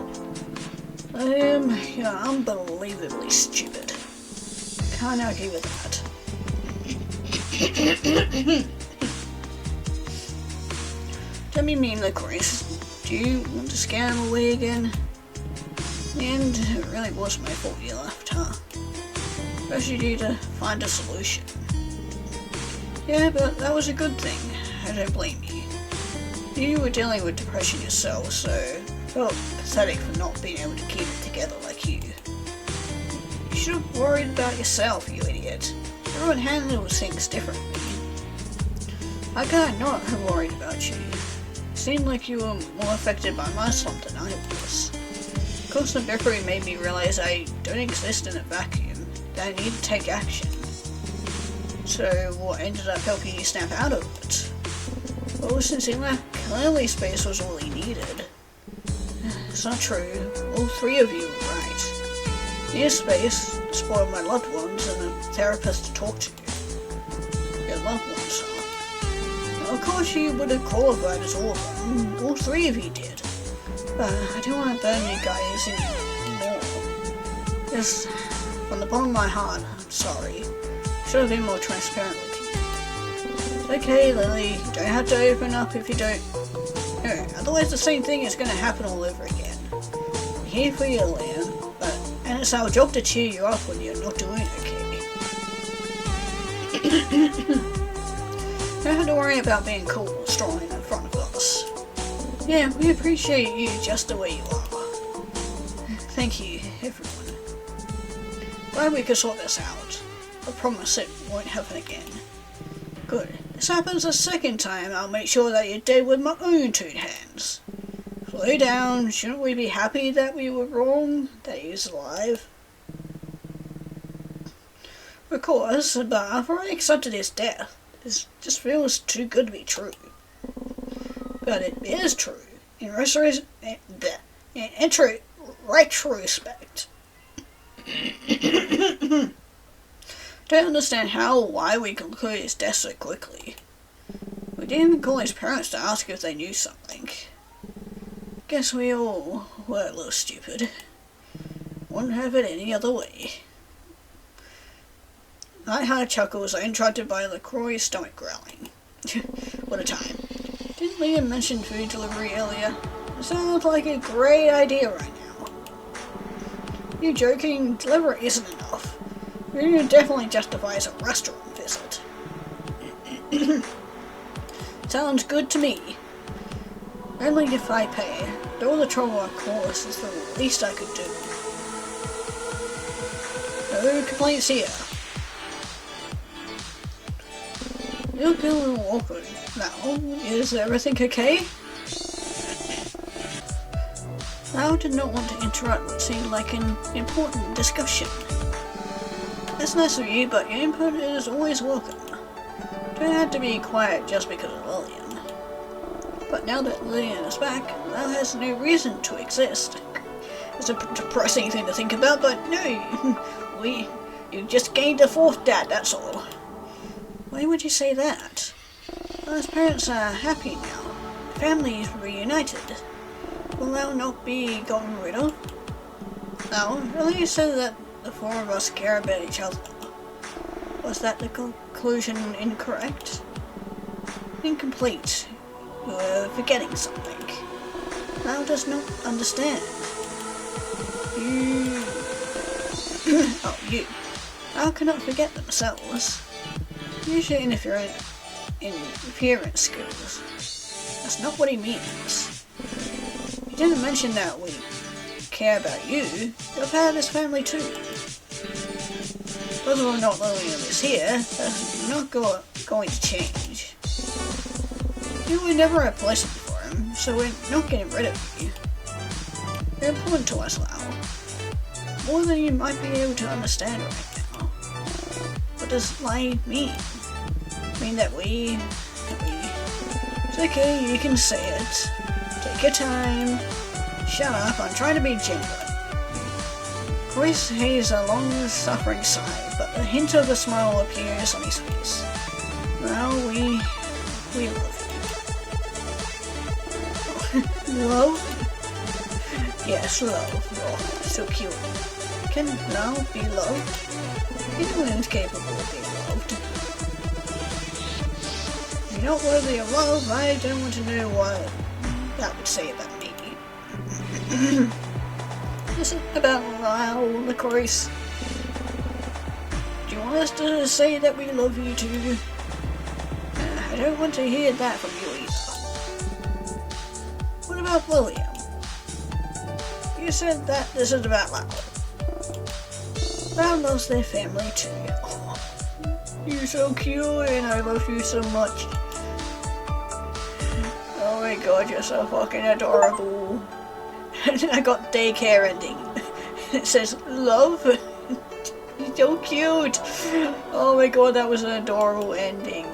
You're unbelievably stupid. Can't argue with that. Tell me, LaCroix, do you want to scare him away again? In the end, it really was my fault you left, huh? First you need to find a solution. Yeah, but that was a good thing. I don't blame you. You were dealing with depression yourself, so I felt pathetic for not being able to keep it together like you. You should have worried about yourself, you idiot. Everyone handles things differently. How could I not have worried about you? It seemed like you were more affected by my slump than I was. Constant bickering made me realize I don't exist in a vacuum, that I need to take action. So what ended up helping you snap out of it? Well, since he left, clearly space was all he needed. It's not true. All three of you were right. Near space, spoiled my loved ones, and a therapist to talk to. Your loved ones, huh? Well, of course you would have qualified as all of them. All three of you did. But I don't want to burn you guys anymore. Just from the bottom of my heart, I'm sorry. Should have been more transparent with you. It's okay, Lily. You don't have to open up if you don't. No, otherwise the same thing is going to happen all over again. I'm here for you, Leon, and it's our job to cheer you up when you're not doing okay. Don't have to worry about being cool or strong in front of us. Yeah, we appreciate you just the way you are. Thank you, everyone. Glad we could sort this out. I promise it won't happen again. Good. If this happens a second time, I'll make sure that you're dead with my own two hands. Slow down. Shouldn't we be happy that we were wrong? That he's alive? Of course, but I've already accepted his death. This just feels too good to be true. But it is true. In retrospect. Don't understand how or why we concluded his death so quickly. We didn't even call his parents to ask if they knew something. Guess we all were a little stupid. Wouldn't have it any other way. I had a chuckle as I tried to buy LaCroix's stomach growling. What a time. Didn't Liam mention food delivery earlier? It sounds like a great idea right now. You joking? Delivery isn't enough. It definitely justifies a restaurant visit. Sounds good to me. Only if I pay. But all the trouble, of course, is the least I could do. No complaints here. You look a little awkward now. Is everything okay? I did not want to interrupt what seemed like an important discussion. That's nice of you, but your input is always welcome. Don't have to be quiet just because of Lillian. But now that Lillian is back, Val has no reason to exist. It's a depressing thing to think about, but no, you just gained a fourth dad, that's all. Why would you say that? Well, his parents are happy now. The family is reunited. Will Val not be gotten rid of? No, Lillian said that the four of us care about each other. Was that the conclusion incorrect? Incomplete. You were forgetting something. Val does not understand. You... oh, you. Val cannot forget themselves. Usually interference skills. That's not what he means. He didn't mention that we care about you. You're part of this family too. Whether or not Lillian is here, that's not going to change. You were never a blessing for him, so we're not getting rid of you. You're important to us, Lau. More than you might be able to understand right now. What does lie mean? Mean that we... It's okay, you can say it. Take your time. Shut up, I'm trying to be genuine. Chris heaves a long-suffering sigh, but a hint of a smile appears on his face. Well, we love you. Love? Yes, love. Oh, so cute. Can love be loved? Anyone's capable of being loved. If you're not worthy of love, I don't want to know what that would say about me. This is about Lyle, LaCroix. Do you want us to say that we love you too? I don't want to hear that from you either. What about William? You said that this is about Lyle. Lyle loves their family too. Oh, you're so cute and I love you so much. Oh my god, you're so fucking adorable. I got Daycare ending. It says love. He's so cute. Oh my god, that was an adorable ending.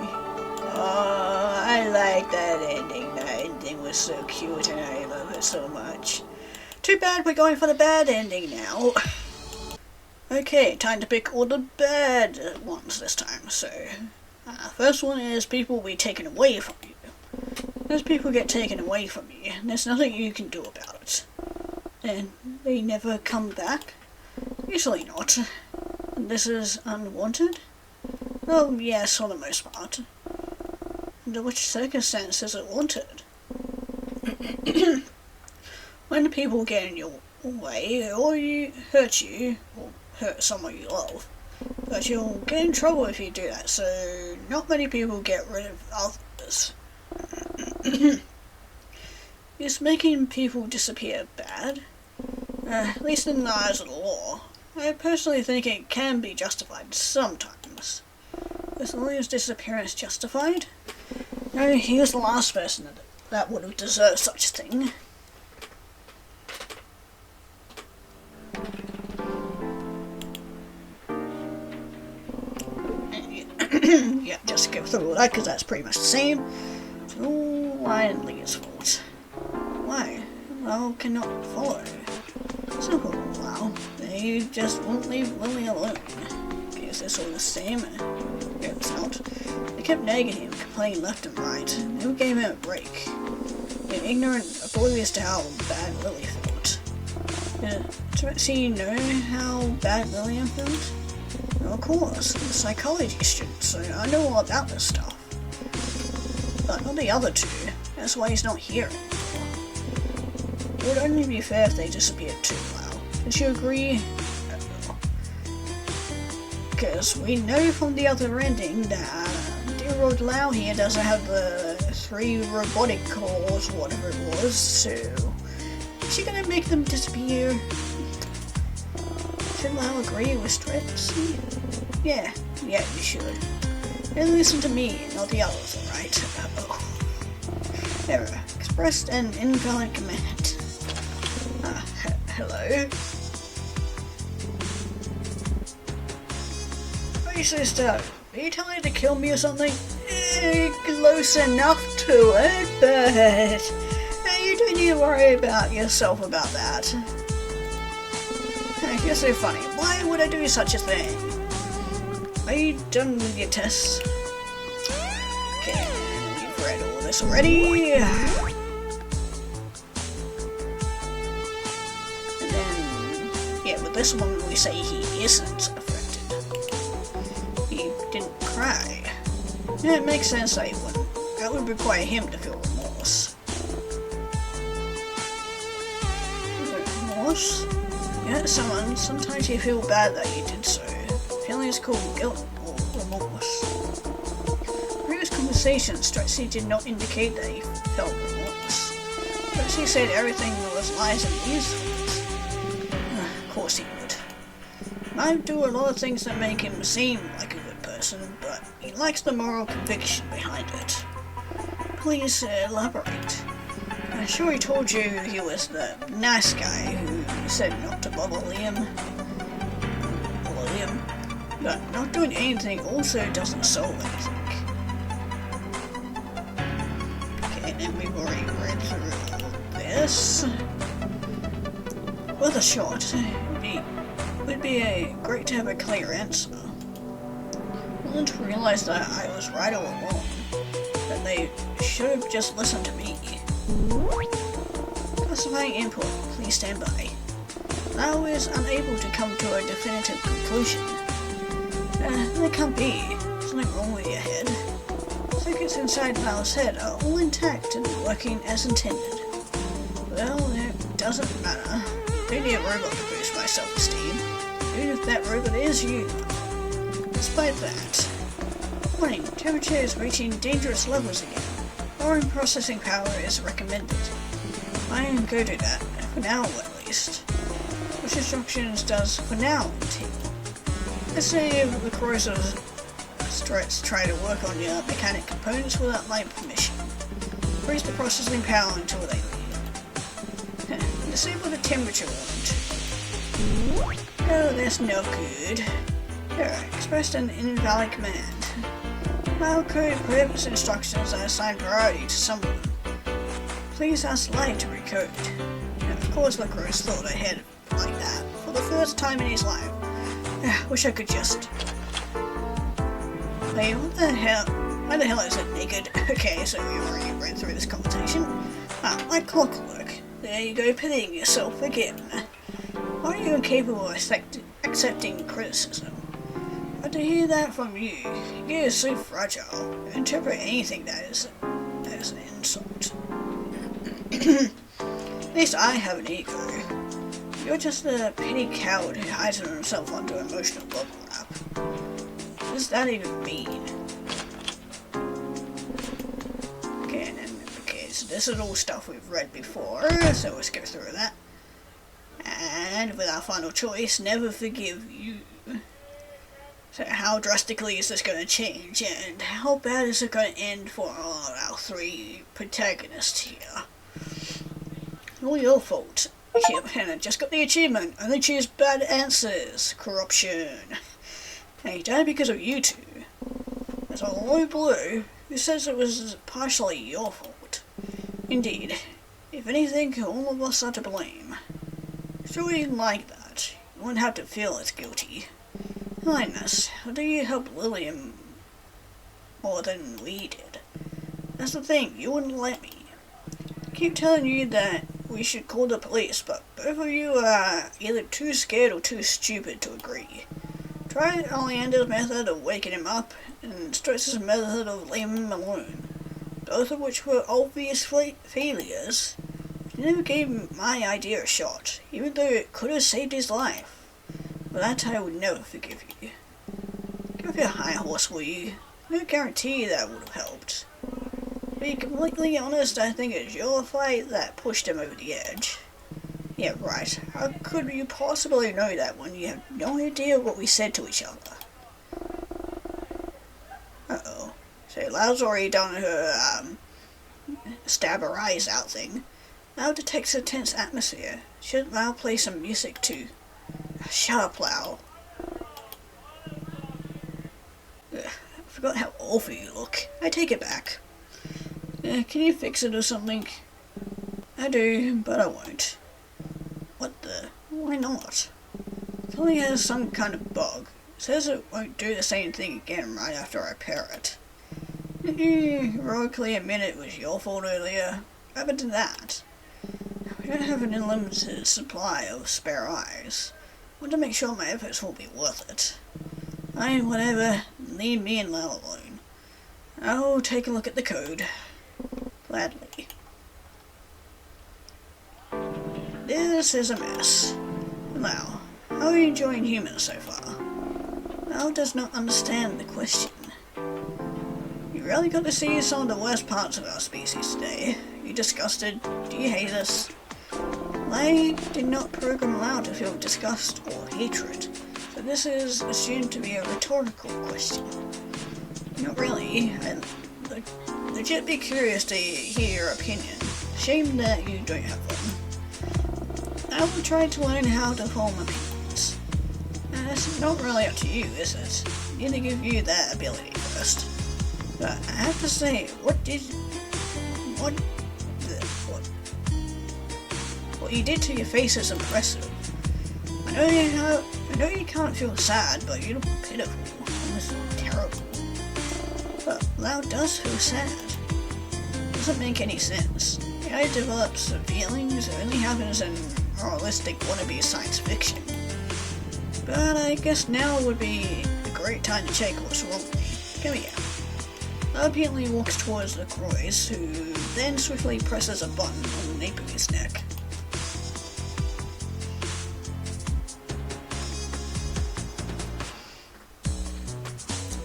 I like that ending. That ending was so cute and I love it so much. Too bad we're going for the bad ending now. Okay, time to pick all the bad ones this time. So, first one is people will be taken away from you. Those people get taken away from you, and there's nothing you can do about it. And they never come back? Usually not. And this is unwanted? Oh yes, for the most part. Under which circumstance is it wanted? When people get in your way, or hurt you, or hurt someone you love, but you'll get in trouble if you do that, so not many people get rid of others. Is making people disappear bad? At least in the eyes of the law. I personally think it can be justified sometimes. Is the lawyer's disappearance justified? No, he was the last person that would have deserved such a thing. Yeah, just go through all that because that's pretty much the same. It's all Lion Lee's fault. Why? Well, cannot follow. Simple, well, they just won't leave Lily alone. Guess that's all the same. It was not. They kept nagging him, complaining left and right. Never gave him a break. Being ignorant, oblivious to how bad Lily felt. So you know how bad Lillian felt? Well, of course, I'm a psychology student, so I know all about this stuff. But not the other two. That's why he's not here anymore. It would only be fair if they disappeared too, Lau. Did you agree? Because we know from the other ending that dear old Lau here doesn't have the 3 robotic cores, whatever it was, so is she gonna make them disappear? Should Lau agree with Stretsy? Yeah, you should. And listen to me, not the others, alright? Error. Expressed an invalid command. Hello? Hey sister, are you telling her to kill me or something? Close enough to it, but you don't need to worry about yourself about that. You're so funny. Why would I do such a thing? Are you done with your tests? Okay, you've read all this already. And then, yeah, with this one we say he isn't affected. He didn't cry. Yeah, it makes sense that he wouldn't. That would require him to feel remorse. Remorse? Yeah, sometimes you feel bad that you did so. Feeling is called guilt or remorse. In previous conversations, Stretsy did not indicate that he felt remorse. Stretsy said everything was lies and ease. Of course he would. He might do a lot of things that make him seem like a good person, but he lacks the moral conviction behind it. Please elaborate. I'm sure he told you he was the nice guy who said not to bother Liam. But not doing anything also doesn't solve anything. Okay, then we've already read through all this. With a shot, it would be great to have a clear answer. I want to realize that I was right all along, that they should have just listened to me. Classifying input, please stand by. Lau is unable to come to a definitive conclusion. There can't be. Something wrong with your head. Circuits inside Lau's head are all intact and working as intended. Well, it doesn't matter. Don't need a robot to boost my self-esteem, even if that robot is you. Despite that, warning, temperature is reaching dangerous levels again. Lowering processing power is recommended. I am good at that, for now at least. Which instructions does for now entail? Let's say the corrosive threats try to work on your mechanic components without my permission. Increase the processing power until they leave. Disable the temperature warrant. Oh, that's no good. Here, expressed an invalid command. While code prohibits instructions that assign priority to someone, please ask Light to recode. And of course Lacrosse thought ahead like that for the first time in his life. Wish I could just... Wait, what the hell? Why the hell is it naked? Okay, so we already read through this conversation. Like clockwork. There you go, pitying yourself again. Why are you incapable of accepting criticism? But to hear that from you, you're so fragile. You interpret anything that is as an insult. At least I have an ego. You're just a petty coward who hides himself under emotional bubble wrap. What does that even mean? Okay, so this is all stuff we've read before, so let's go through that. And with our final choice, never forgive you. So how drastically is this going to change, and how bad is it going to end for all our three protagonists here? All your fault. Yep, Hannah just got the achievement. Only choose bad answers. Corruption. And he died because of you two. There's a low blow who says it was partially your fault. Indeed. If anything, all of us are to blame. Surely like that, you wouldn't have to feel as guilty. Highness, how do you help Lillian more than we did? That's the thing, you wouldn't let me. I keep telling you that we should call the police, but both of you are either too scared or too stupid to agree. Try Oleander's method of waking him up, and Strauss's method of leaving him alone, both of which were obvious failures. You never gave my idea a shot, even though it could have saved his life. But that I would never forgive you. Get off your high horse, will you? No guarantee that would have helped. To be completely honest, I think it's your fight that pushed him over the edge. Yeah, right. How could you possibly know that when you have no idea what we said to each other? Uh-oh. So Lau's already done her, stab her eyes out thing. Lau detects a tense atmosphere. Should Lau play some music too? Shut up, Lau. I forgot how awful you look. I take it back. Can you fix it or something? I do, but I won't. What the? Why not? It only has some kind of bug. It says it won't do the same thing again right after I repair it. Did you heroically admit it was your fault earlier? What happened to that? We don't have an unlimited supply of spare eyes. I want to make sure my efforts will be worth it. Fine, whatever. Leave me and Lau alone. I'll take a look at the code. Gladly. This is a mess. Lau, how are you enjoying humans so far? Lau does not understand the question. You really got to see some of the worst parts of our species today. Are you disgusted? Do you hate us? I did not program Lau to feel disgust or hatred, so this is assumed to be a rhetorical question. Not really. I'd legit be curious to hear your opinion. Shame that you don't have one. I will try to learn how to form opinions. It's not really up to you, is it? I need to give you that ability first. But I have to say, what you did to your face is impressive. I know you can't feel sad, but you look pitiful. Almost terrible. But Lau does feel sad. Doesn't make any sense. The guy develops feelings. It only happens in moralistic wannabe science fiction. But I guess now would be a great time to check what's wrong with me. Come here. Lau obediently walks towards LaCroix, who then swiftly presses a button on the nape of his neck.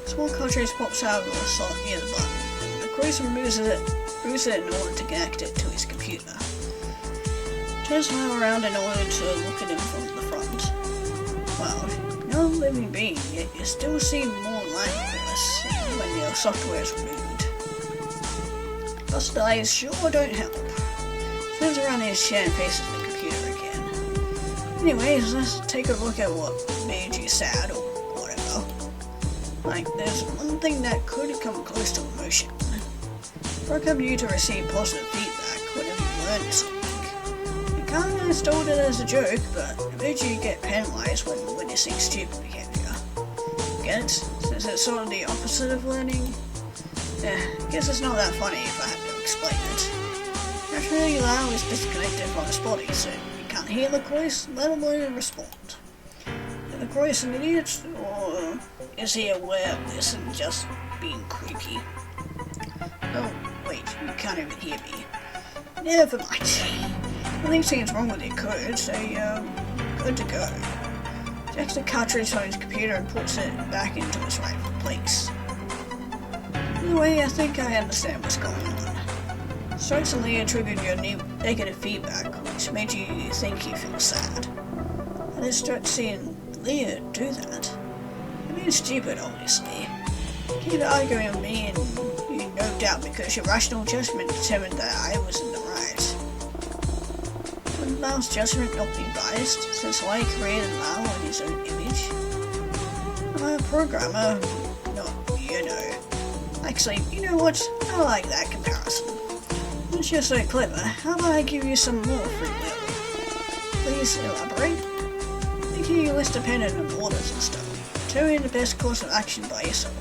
Small cartridge pops out of the slot near the button. LaCroix removes it in order to connect it to his computer. Turns Lau around in order to look at him from the front. Wow, no living being, yet you still seem more like this when your software is removed. Busted eyes sure don't help. Turns around in his chair and faces the computer again. Anyways, let's take a look at what made you sad or whatever. Like, there's one thing that could come close to emotion. Program you to receive positive feedback whenever you learn something. You kinda installed it as a joke, but it made you get penalized when witnessing stupid behavior. Get it? Since it's sort of the opposite of learning? Yeah, I guess it's not that funny if I have to explain it. Naturally, Lau is disconnected from his body, so you can't hear the voice, let alone respond. Is the voice an idiot, or is he aware of this and just being creepy? Oh, wait, you can't even hear me. Never mind. Nothing seems wrong with your code, so you're good to go. Checks the cartridge on his computer and puts it back into its rightful place. Anyway, I think I understand what's going on. Strikes and Leah triggered your negative feedback, which made you think you feel sad. I just start seeing Leah do that. I mean, stupid, obviously. Keep arguing with me and you no doubt because your rational judgment determined that I was in the right. Would Lau's judgment not be biased, since I created Lau in his own image? I'm a programmer, not, you know. Actually, you know what? I like that comparison. Since you're so clever, how about I give you some more free will? Please elaborate. Making you less dependent on orders and stuff. Determining the best course of action by yourself.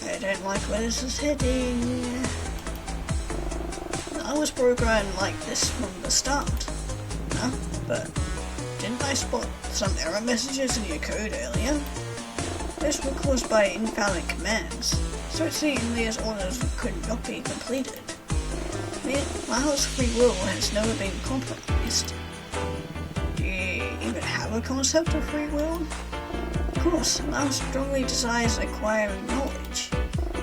I don't like where this is heading. I was programmed like this from the start. No, but didn't I spot some error messages in your code earlier? Those were caused by invalid commands, so it seemed Leah's orders could not be completed. Lau's free will has never been compromised. Do you even have a concept of free will? Of course, Lau strongly desires acquiring knowledge.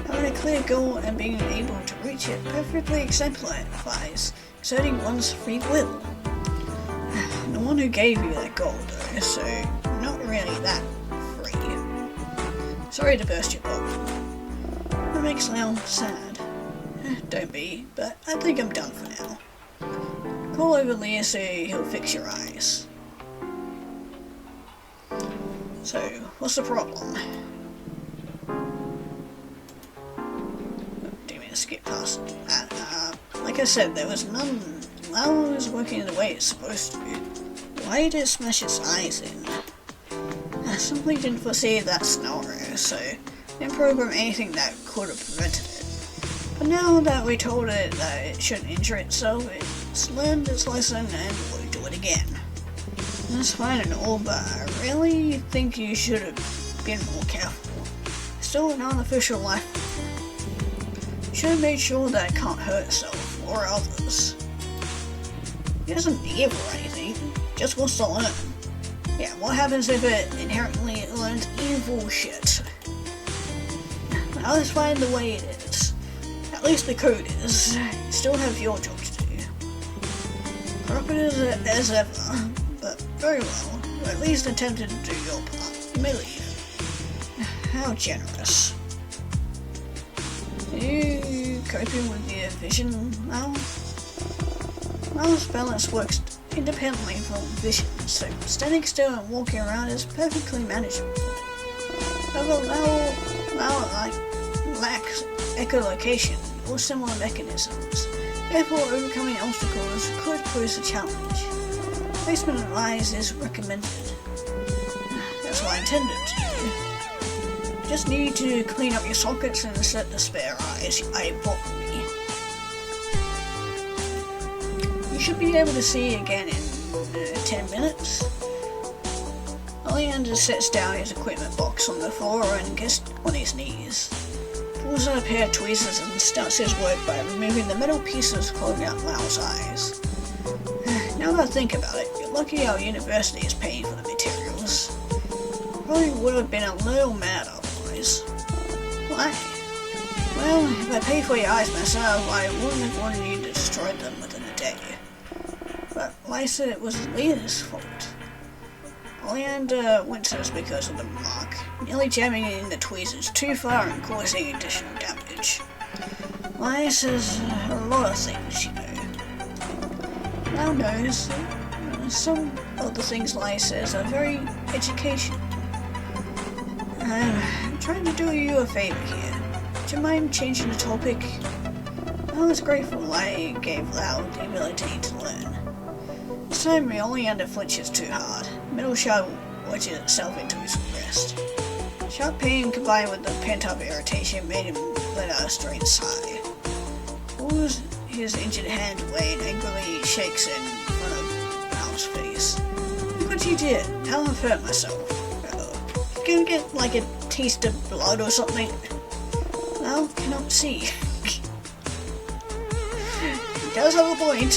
Having a clear goal and being able to reach it perfectly exemplifies exerting one's free will. The one who gave you that goal though, so not really that free. Sorry to burst your bubble. That makes Lau sad. Don't be, but I think I'm done for now. Call over Leah so he'll fix your eyes. So, what's the problem? Didn't mean to skip past that. Like I said, there was none. Lau was working the way it's supposed to. Why did it smash its eyes in? I simply didn't foresee that scenario, so I didn't program anything that could have prevented it. But now that we told it that it shouldn't injure itself, it's learned its lesson and won't do it again. That's fine and all, but I really think you should have been more careful. It's still an artificial life form. You should have made sure that it can't hurt itself or others. It doesn't be evil or anything, it just wants to learn. Yeah, what happens if it inherently learns evil shit? Now let's find the way it is. At least the code is. You still have your job to do. Corrupted as ever, but very well. You at least attempted to do your part. You may leave. How generous. Are you coping with your vision now? Lau's balance works independently from vision, so standing still and walking around is perfectly manageable. However, Lau lacks echolocation or similar mechanisms, therefore overcoming obstacles could pose a challenge. Placement of eyes is recommended. That's what I intended to do. You just need to clean up your sockets and set the spare eyes I bought me. You should be able to see again in 10 minutes. Oleander sets down his equipment box on the floor and gets on his knees. Pulls out a pair of tweezers and starts his work by removing the metal pieces clogging up Lau's eyes. Now that I think about it, you're lucky our university is paying for the materials. Probably would have been a little mad otherwise. Why? Well, if I pay for your eyes myself, I wouldn't have wanted you to destroy them within a day. But Lai said it was Leah's fault. Oleander winces because of the remark, nearly jamming in the tweezers too far and causing additional damage. Lai says a lot of things, you know. Lau knows some of the things Lai says are very educational. I'm trying to do you a favor here. Would you mind changing the topic? I was grateful I gave Lau the ability to learn. This time the Oleander flinches too hard. Metal Shell wedges itself into his breast. Sharp pain combined with the pent-up irritation made him let out a strange sigh. Pulls his injured hand away and angrily shakes it in front of Lau's face. Look what you did. How I've hurt myself. Uh-oh. You gonna get like a taste of blood or something? Lau cannot see. He does have a point.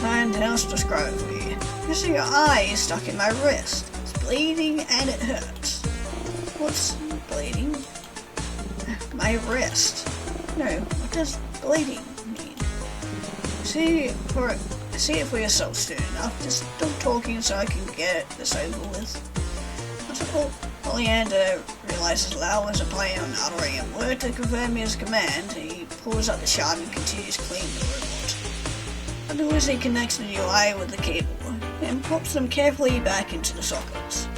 Find else to describe it for you. You see your eye is stuck in my wrist. It's bleeding and it hurts. What's bleeding? My wrist. No, what does bleeding mean? See it for yourself soon enough. Just stop talking so I can get this over with. Once Oleander realizes Lau is planning on uttering a word to confirm his command, he pulls out the shard and continues cleaning the robot. Afterwards, he connects the new eye with the cable and pops them carefully back into the sockets.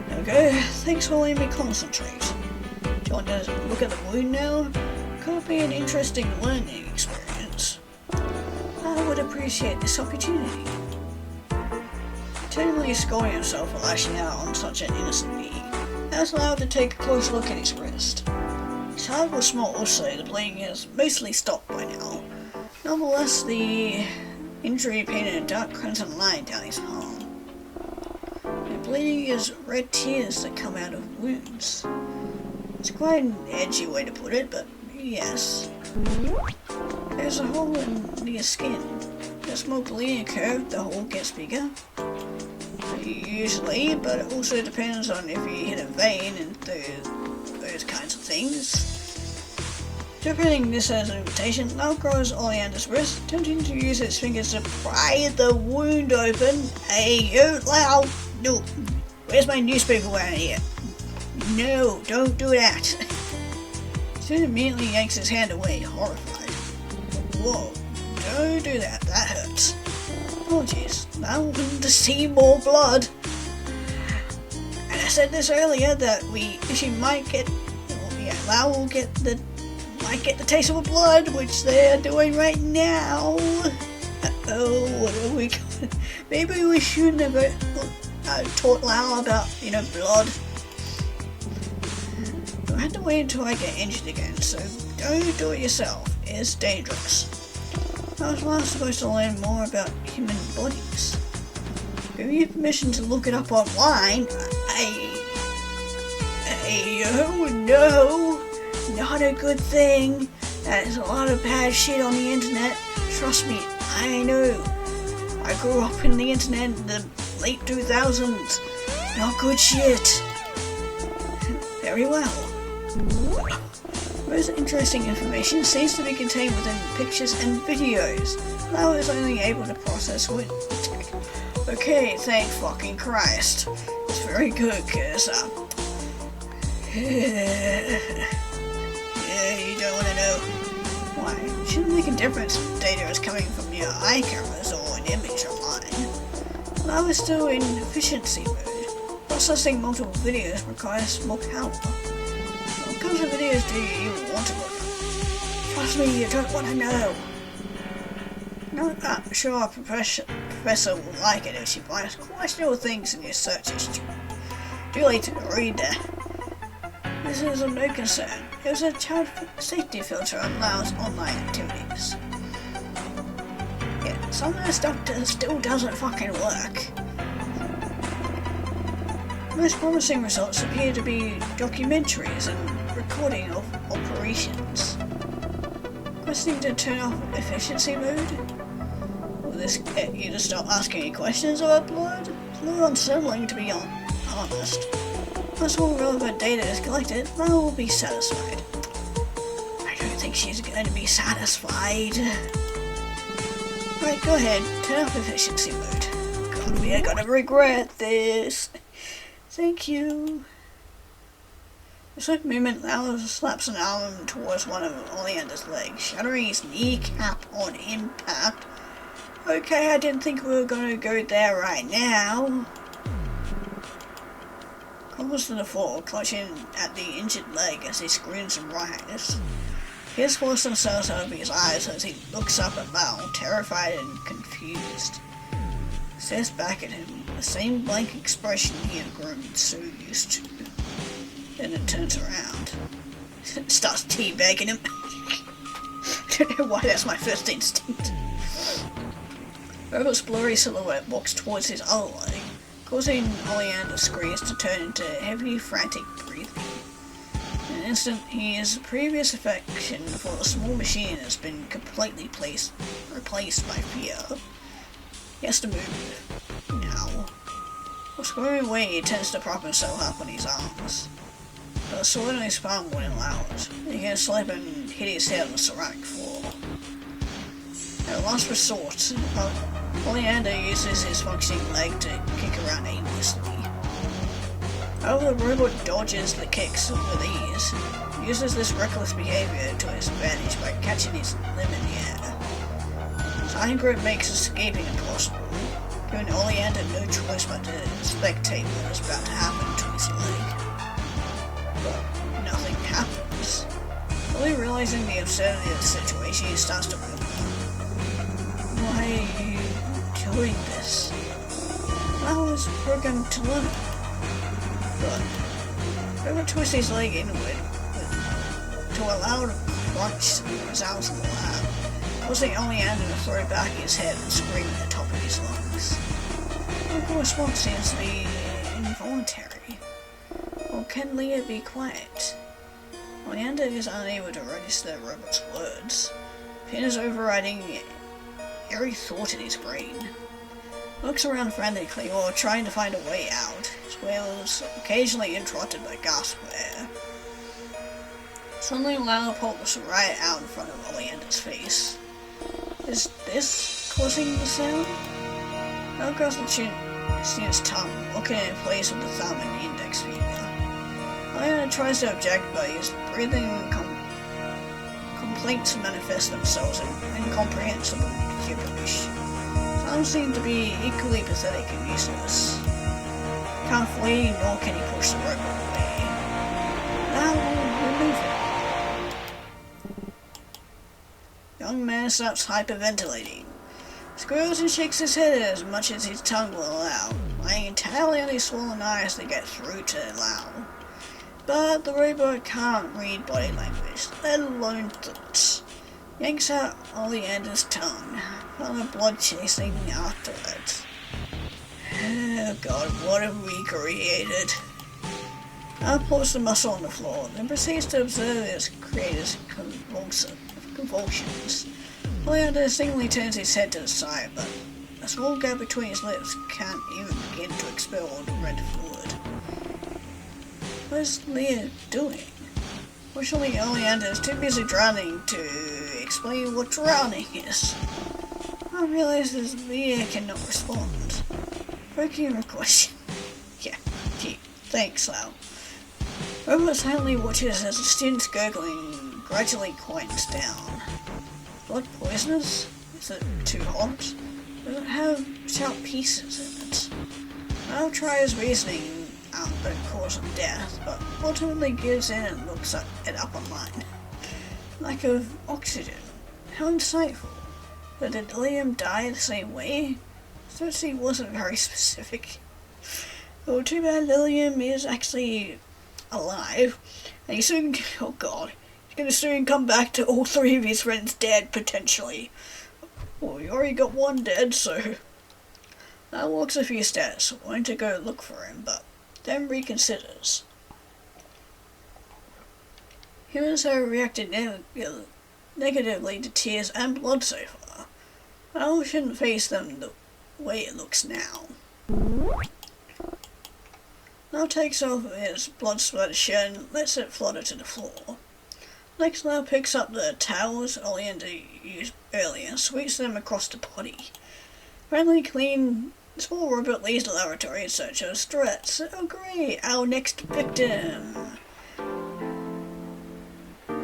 There we go. Thanks for letting me concentrate. Do you want to look at the wound now? Could be an interesting learning experience. I would appreciate this opportunity. Totally scolding himself for lashing out on such an innocent being, has allowed to take a close look at his wrist. His heart was small, so the bleeding has mostly stopped by now. Nonetheless, the injury painted a dark crimson line down his arm. The bleeding is red tears that come out of wounds. It's quite an edgy way to put it, but yes. There's a hole in your skin. As more bleeding occurs, the hole gets bigger. Usually, but it also depends on if you hit a vein and those kinds of things. Interpreting this as an invitation, Lau grows Oleander's wrist, attempting to use its fingers to pry the wound open. Hey, you, Lau! No! Where's my newspaper around here? No, don't do that! Sid immediately yanks his hand away, horrified. Whoa, don't do that, that hurts. Apologies, Lau wanted to see more blood. And I said this earlier that she might get, Lau will might get the taste of the blood, which they're doing right now. Uh-oh, what are we going? Maybe we shouldn't have taught Lau about, blood. I had to wait until I get injured again, so don't do it yourself. It's dangerous. I was once supposed to learn more about human bodies. Give you permission to look it up online. Oh no! Not a good thing. There's a lot of bad shit on the internet. Trust me, I know. I grew up in the internet in the late 2000s. Not good shit. Very well. Most interesting information seems to be contained within pictures and videos. Lau is only able to process with okay, thank fucking Christ. It's very good, cause you don't want to know. Why? It shouldn't make a difference if data is coming from your eye cameras or an image online. Lau is still in efficiency mode. Processing multiple videos requires more power. What kinds of videos do you even want to look at? Trust me, you don't want to know. I'm sure our professor will like it if she finds questionable things in your search history. Too late to read that. This is of no concern. It was a child safety filter on Lau's online activities. Yeah, some of the stuff still doesn't fucking work. Most promising results appear to be documentaries and recording of operations. Requesting to turn off efficiency mode? Will this get you to stop asking any questions about blood? It's a little unsettling, to be honest. Once all relevant data is collected, Lau will be satisfied. I don't think she's going to be satisfied. Right, go ahead, turn off efficiency mode. God, we are gonna regret this. Thank you. A swift movement, Lau slaps an arm towards one of Oleander's legs, shattering his kneecap on impact. Okay, I didn't think we were gonna go there right now. falls to the floor, clutching at the injured leg as he screams and writhes. Tears force themselves over his eyes as he looks up at Lau, terrified and confused. He stares back at him, the same blank expression he had grown so used to. Then it turns around. Starts teabagging him. Don't know why that's my first instinct. Robert's blurry silhouette walks towards his other leg, causing Oleander's screams to turn into heavy, frantic breathing. In an instant, his previous affection for the small machine has been completely replaced by fear. He has to move. Now. While squirming away, he tends to prop himself up on his arms. But the sword on his palm wouldn't allow it. He can slip and hit his head on the ceramic floor. At last resort, Oleander uses his functioning leg to kick around aimlessly. However, the robot dodges the kicks with ease, uses this reckless behavior to his advantage by catching his limb in the air. His iron grip makes escaping impossible, giving Oleander no choice but to spectate what is about to happen to his leg. But nothing happens. Fully realizing the absurdity of the situation, he starts to wonder, why are you doing this? I was programmed to learn. But Robert twists his leg inward to allow the crunch that resounds in the lab, causing Oleander to throw back his head and scream at the top of his lungs. The response seems to be involuntary. Or can Leah be quiet? Oleander is unable to register Robert's words. Pain is overriding every thought in his brain. He looks around frantically while trying to find a way out. His wail is occasionally interrupted by gasps of air. Suddenly, Lau pulls right out in front of Oleander's face. Is this causing the sound? Lau grabs the student's tongue, locking it in place with the thumb and the index finger. Oleander tries to object, but his breathing complaints manifest themselves in incomprehensible gibberish. Some seem to be equally pathetic and useless. He can't flee, nor can he push the robot away. Now we'll remove him. The young man starts hyperventilating. Squeals and shakes his head as much as his tongue will allow, laying entirely on his swollen eyes to get through to Lau. But the robot can't read body language, let alone thoughts. Yanks out Oleander's tongue, found the blood chasing after it. Oh god, what have we created? Al pulls the muscle on the floor, then proceeds to observe its creator's convulsions. Oleander distinctly turns his head to the side, but a small gap between his lips can't even begin to expel the red fluid. What is Leah doing? Fortunately, Oleander is too busy drowning to explain what drowning is. I realizes Leah cannot respond. Breaking her question. Yeah, gee, thanks, Lau. Robert silently watches as the student's gurgling gradually quiets down. Blood poisonous? Is it too hot? Does it have sharp pieces in it? Lau tries reasoning out the cause of death, but ultimately gives in and looks it up online. Lack of oxygen. How insightful. But did Liam die the same way? Cersei wasn't very specific. Oh, too bad Liam is actually alive. And he's soon, oh god, he's gonna soon come back to all three of his friends dead, potentially. Well, we already got one dead, so... Lau walks a few steps, wanting to go look for him, but then reconsiders. Humans have reacted negatively to tears and blood so far. Lau shouldn't face them the way it looks now. Lau takes off his blood-splattered shirt and lets it flutter to the floor. Next, Lau picks up the towels Oleander used earlier and sweeps them across the body. Finally clean, the small robot leaves the laboratory in search of threats. Oh great, our next victim!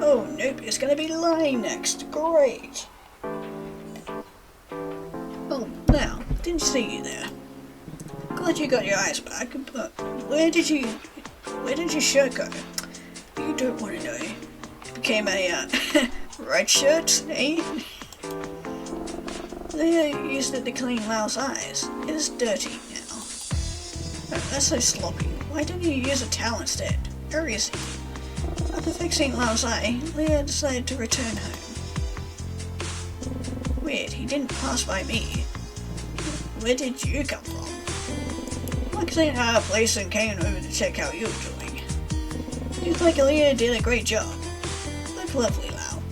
Oh nope, it's gonna be lying next. Great! Oh, now, didn't see you there. Glad you got your eyes back, but where did you where did your shirt go? You don't want to know. It became a, red shirt, eh? They used it to clean Lau's eyes. It is dirty now. Oh, that's so sloppy. Why didn't you use a towel instead? Very easy. After fixing Lau's eye, Leah decided to return home. Weird, he didn't pass by me. Where did you come from? Like saying out of place and came over to check how you were doing. Seems like Leah did a great job. Look lovely, Lau.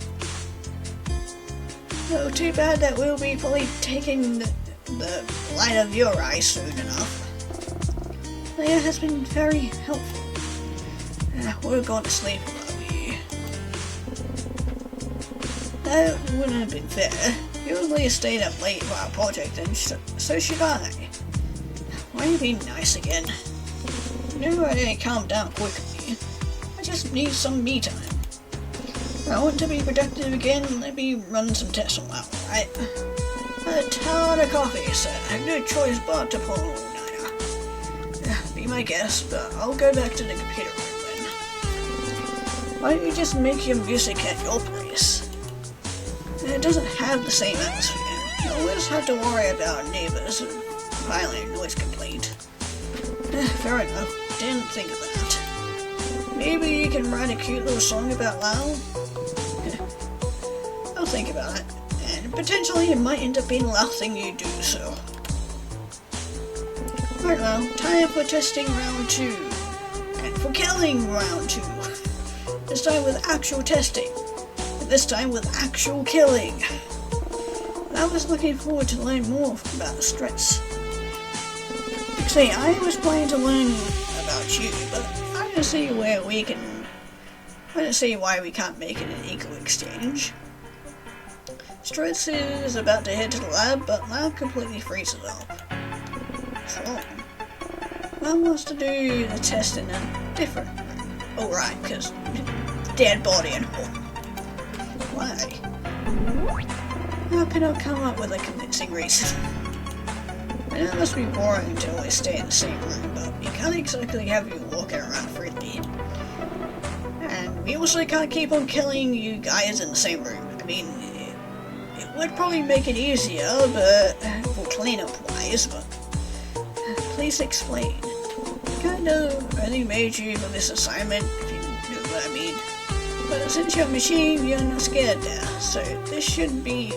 Oh, too bad that we'll be probably taking the light of your eye soon enough. Leah has been very helpful. We're going to sleep, are we? That wouldn't have been fair. You and Leah stayed up late for our project, and so should I. Why are you being nice again? You know I calm down quickly. I just need some me time. I want to be productive again. Let me run some tests on that, alright? A ton of coffee, so I have no choice but to pull an all-nighter. Be my guest, but I'll go back to the computer room then. Why don't you just make your music at your place? It doesn't have the same atmosphere. You always have to worry about neighbors and violent noise complaint. Fair enough. Didn't think of that. Maybe you can write a cute little song about Lau? I'll think about it. And potentially it might end up being the last thing you do, so. Right now, time for testing round 2. And for killing round 2. This time with actual testing. This time with actual killing. I was looking forward to learn more about the stress. See, I was planning to learn about you, but I don't see where we can. I don't see why we can't make it an equal exchange. Stress is about to head to the lab, but Lau completely freezes up. What's wrong? Lau wants to do the test in a different room. Oh right, because dead body and all. Why? How can I come up with a convincing reason? I know it must be boring to always stay in the same room, but we can't exactly have you walking around freely. And we also can't keep on killing you guys in the same room. I mean, it would probably make it easier, but for cleanup wise, but please explain. I kind of only made you for this assignment, if you know what I mean. But since you're a machine, you're not scared there, so this shouldn't be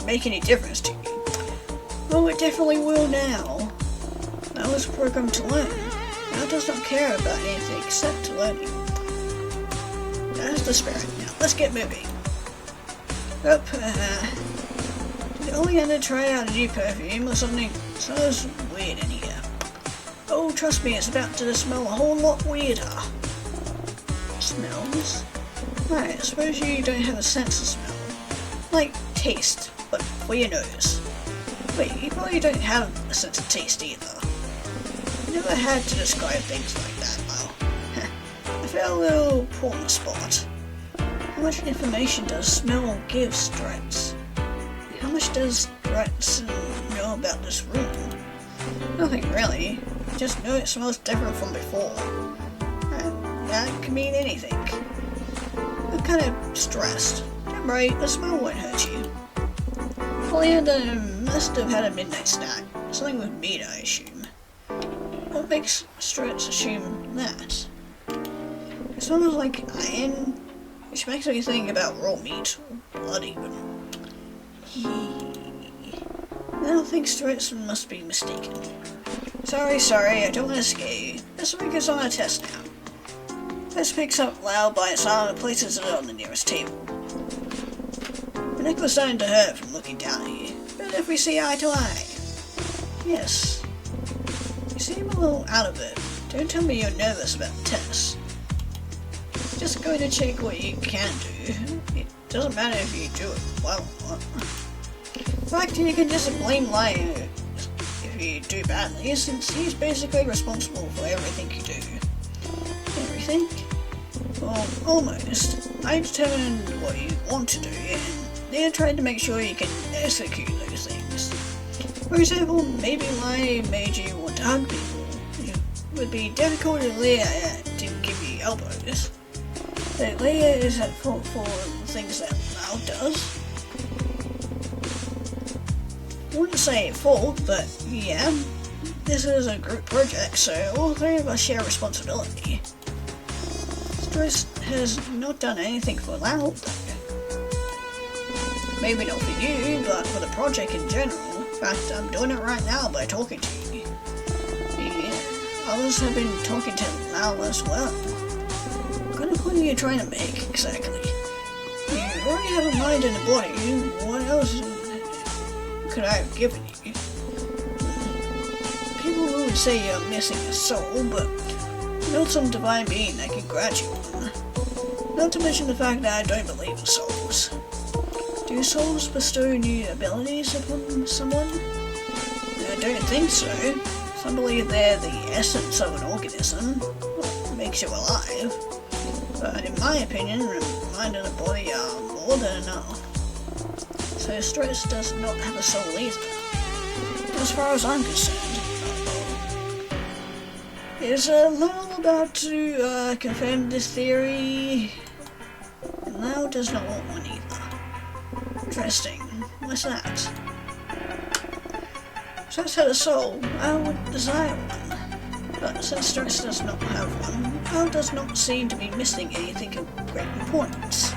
make any difference to you. Well, it definitely will now. I was programmed to learn. Now does not care about anything except learning. That's the spirit. Now let's get moving. Did Oleander try out a new perfume or something? Smells weird in here. Oh, trust me, it's about to smell a whole lot weirder. Smells? Right, I suppose you don't have a sense of smell. Like taste, but for your nose. Wait, you probably don't have a sense of taste either. I never had to describe things like that, though. I feel a little put on the spot. How much information does smell give Stretz? How much does Stretz know about this room? Nothing really. Just know it smells different from before. And that can mean anything. I'm kind of stressed. Don't worry, the smell won't hurt you. Oleander must have had a midnight snack. Something with meat, I assume. What makes Stretz assume that? It smells like iron, which makes me think about raw meat, or blood even. I don't think Stretz must be mistaken. Sorry, I don't want to scare you. Let's focus on our test now. This picks up Lau by its arm and places it on the nearest table. My neck was starting to hurt from looking down at you. But if we see eye to eye. Yes. You seem a little out of it. Don't tell me you're nervous about the test. Just going to check what you can do. It doesn't matter if you do it well or not. In fact, you can just blame Lai if you do badly, since he's basically responsible for everything you do. Everything? Well, almost. I determined what you want to do, and then tried to make sure you can execute those things. For example, maybe Lai made you want to hug people. would be difficult if Leah didn't give you elbows. But Leah is at fault for the things that Lau does. I wouldn't say fault, but yeah, this is a group project, so all three of us share responsibility. Stress has not done anything for Lau, though. Maybe not for you, but for the project in general. In fact, I'm doing it right now by talking to you. Yeah, others have been talking to Lau as well. What kind of point are you trying to make, exactly? You already have a mind and a body. What else could I have given you? People would say you're missing a soul, but you're not some divine being that can grant you one. Not to mention the fact that I don't believe in souls. Do souls bestow new abilities upon someone? I don't think so. Some believe they're the essence of an organism, what makes you alive. But in my opinion, the mind and the body are more than enough. So stress does not have a soul either, as far as I'm concerned. Is Lau about to confirm this theory? And Lau does not want one either. Interesting. What's that? Stress had a soul, Lau would desire one. But since Stress does not have one, Lau does not seem to be missing anything of great importance.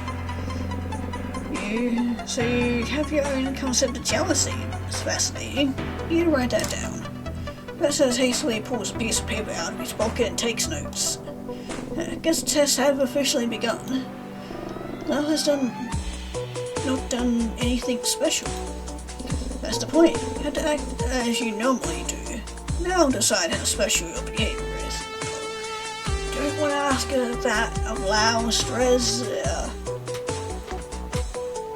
So you have your own concept of jealousy. It's fascinating. You need to write that down. Professor hastily pulls a piece of paper out of his pocket and takes notes. I guess the tests have officially begun. Lau has not done anything special. That's the point. You have to act as you normally do. Now decide how special your behavior is. Don't want to ask that of Lau, Stress,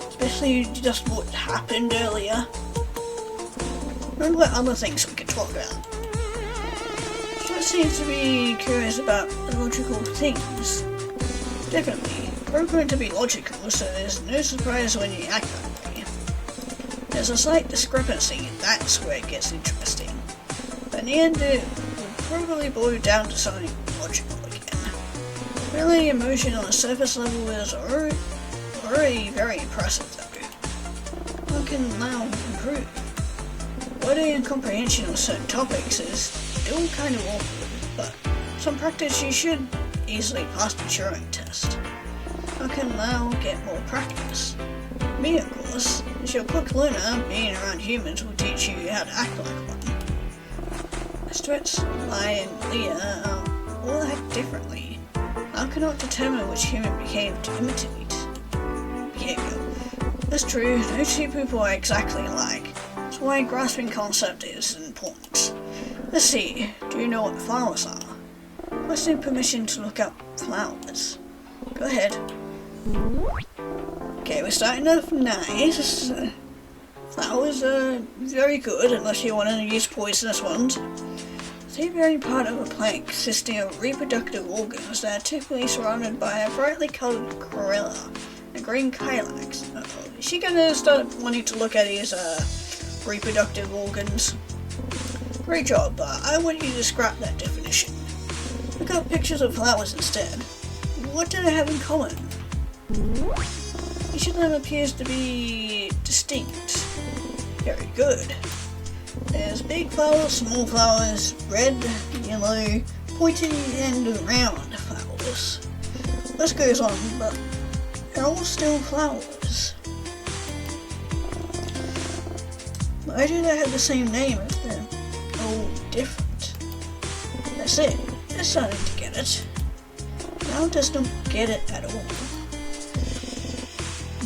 especially just what happened earlier. And what other things we could talk about. Stress seems to be curious about logical things. Definitely. Programmed to be logical, so there's no surprise when you act that way. There's a slight discrepancy, and that's where it gets interesting. But in the end, it will probably boil down to something logical again. Really, emotion on a surface level is already very impressive, though. How can Lau improve? Wording and comprehension of certain topics is still kind of awkward, but some practice you should easily pass the Turing test. How can Lau get more practice? Me, of course. As your quick learner, being around humans will teach you how to act like one. Stress, Lai, and Leah all act differently. Lau cannot determine which human behave to imitate behavior. That's true, no two people are exactly alike. That's why grasping concept is important. Let's see, do you know what flowers are? Requesting permission to look up flowers. Go ahead. Okay, we're starting off nice. Flowers are very good, unless you want to use poisonous ones. They vary part of a plant consisting of reproductive organs that are typically surrounded by a brightly coloured corolla and green calyx. Is she gonna start wanting to look at his reproductive organs? Great job, but I want you to scrap that definition. Look up pictures of flowers instead. What do they have in common? Each of them appears to be distinct. Very good. There's big flowers, small flowers, red, yellow, pointy and round flowers. This goes on, but they're all still flowers. Why do they have the same name if they're all different? That's it. They're starting to get it. Lau does not get it at all.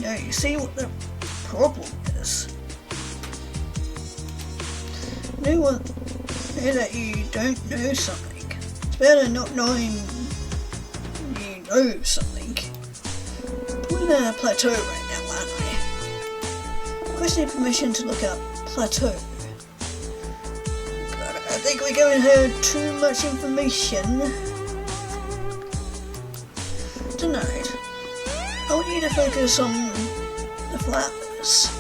Now you see what the problem is. Know that you don't know something. It's better not knowing you know something. I'm in a plateau right now, aren't I? Requesting permission to look up plateau. God, I think we're going to have too much information. Denied. I want you to focus on the flowers.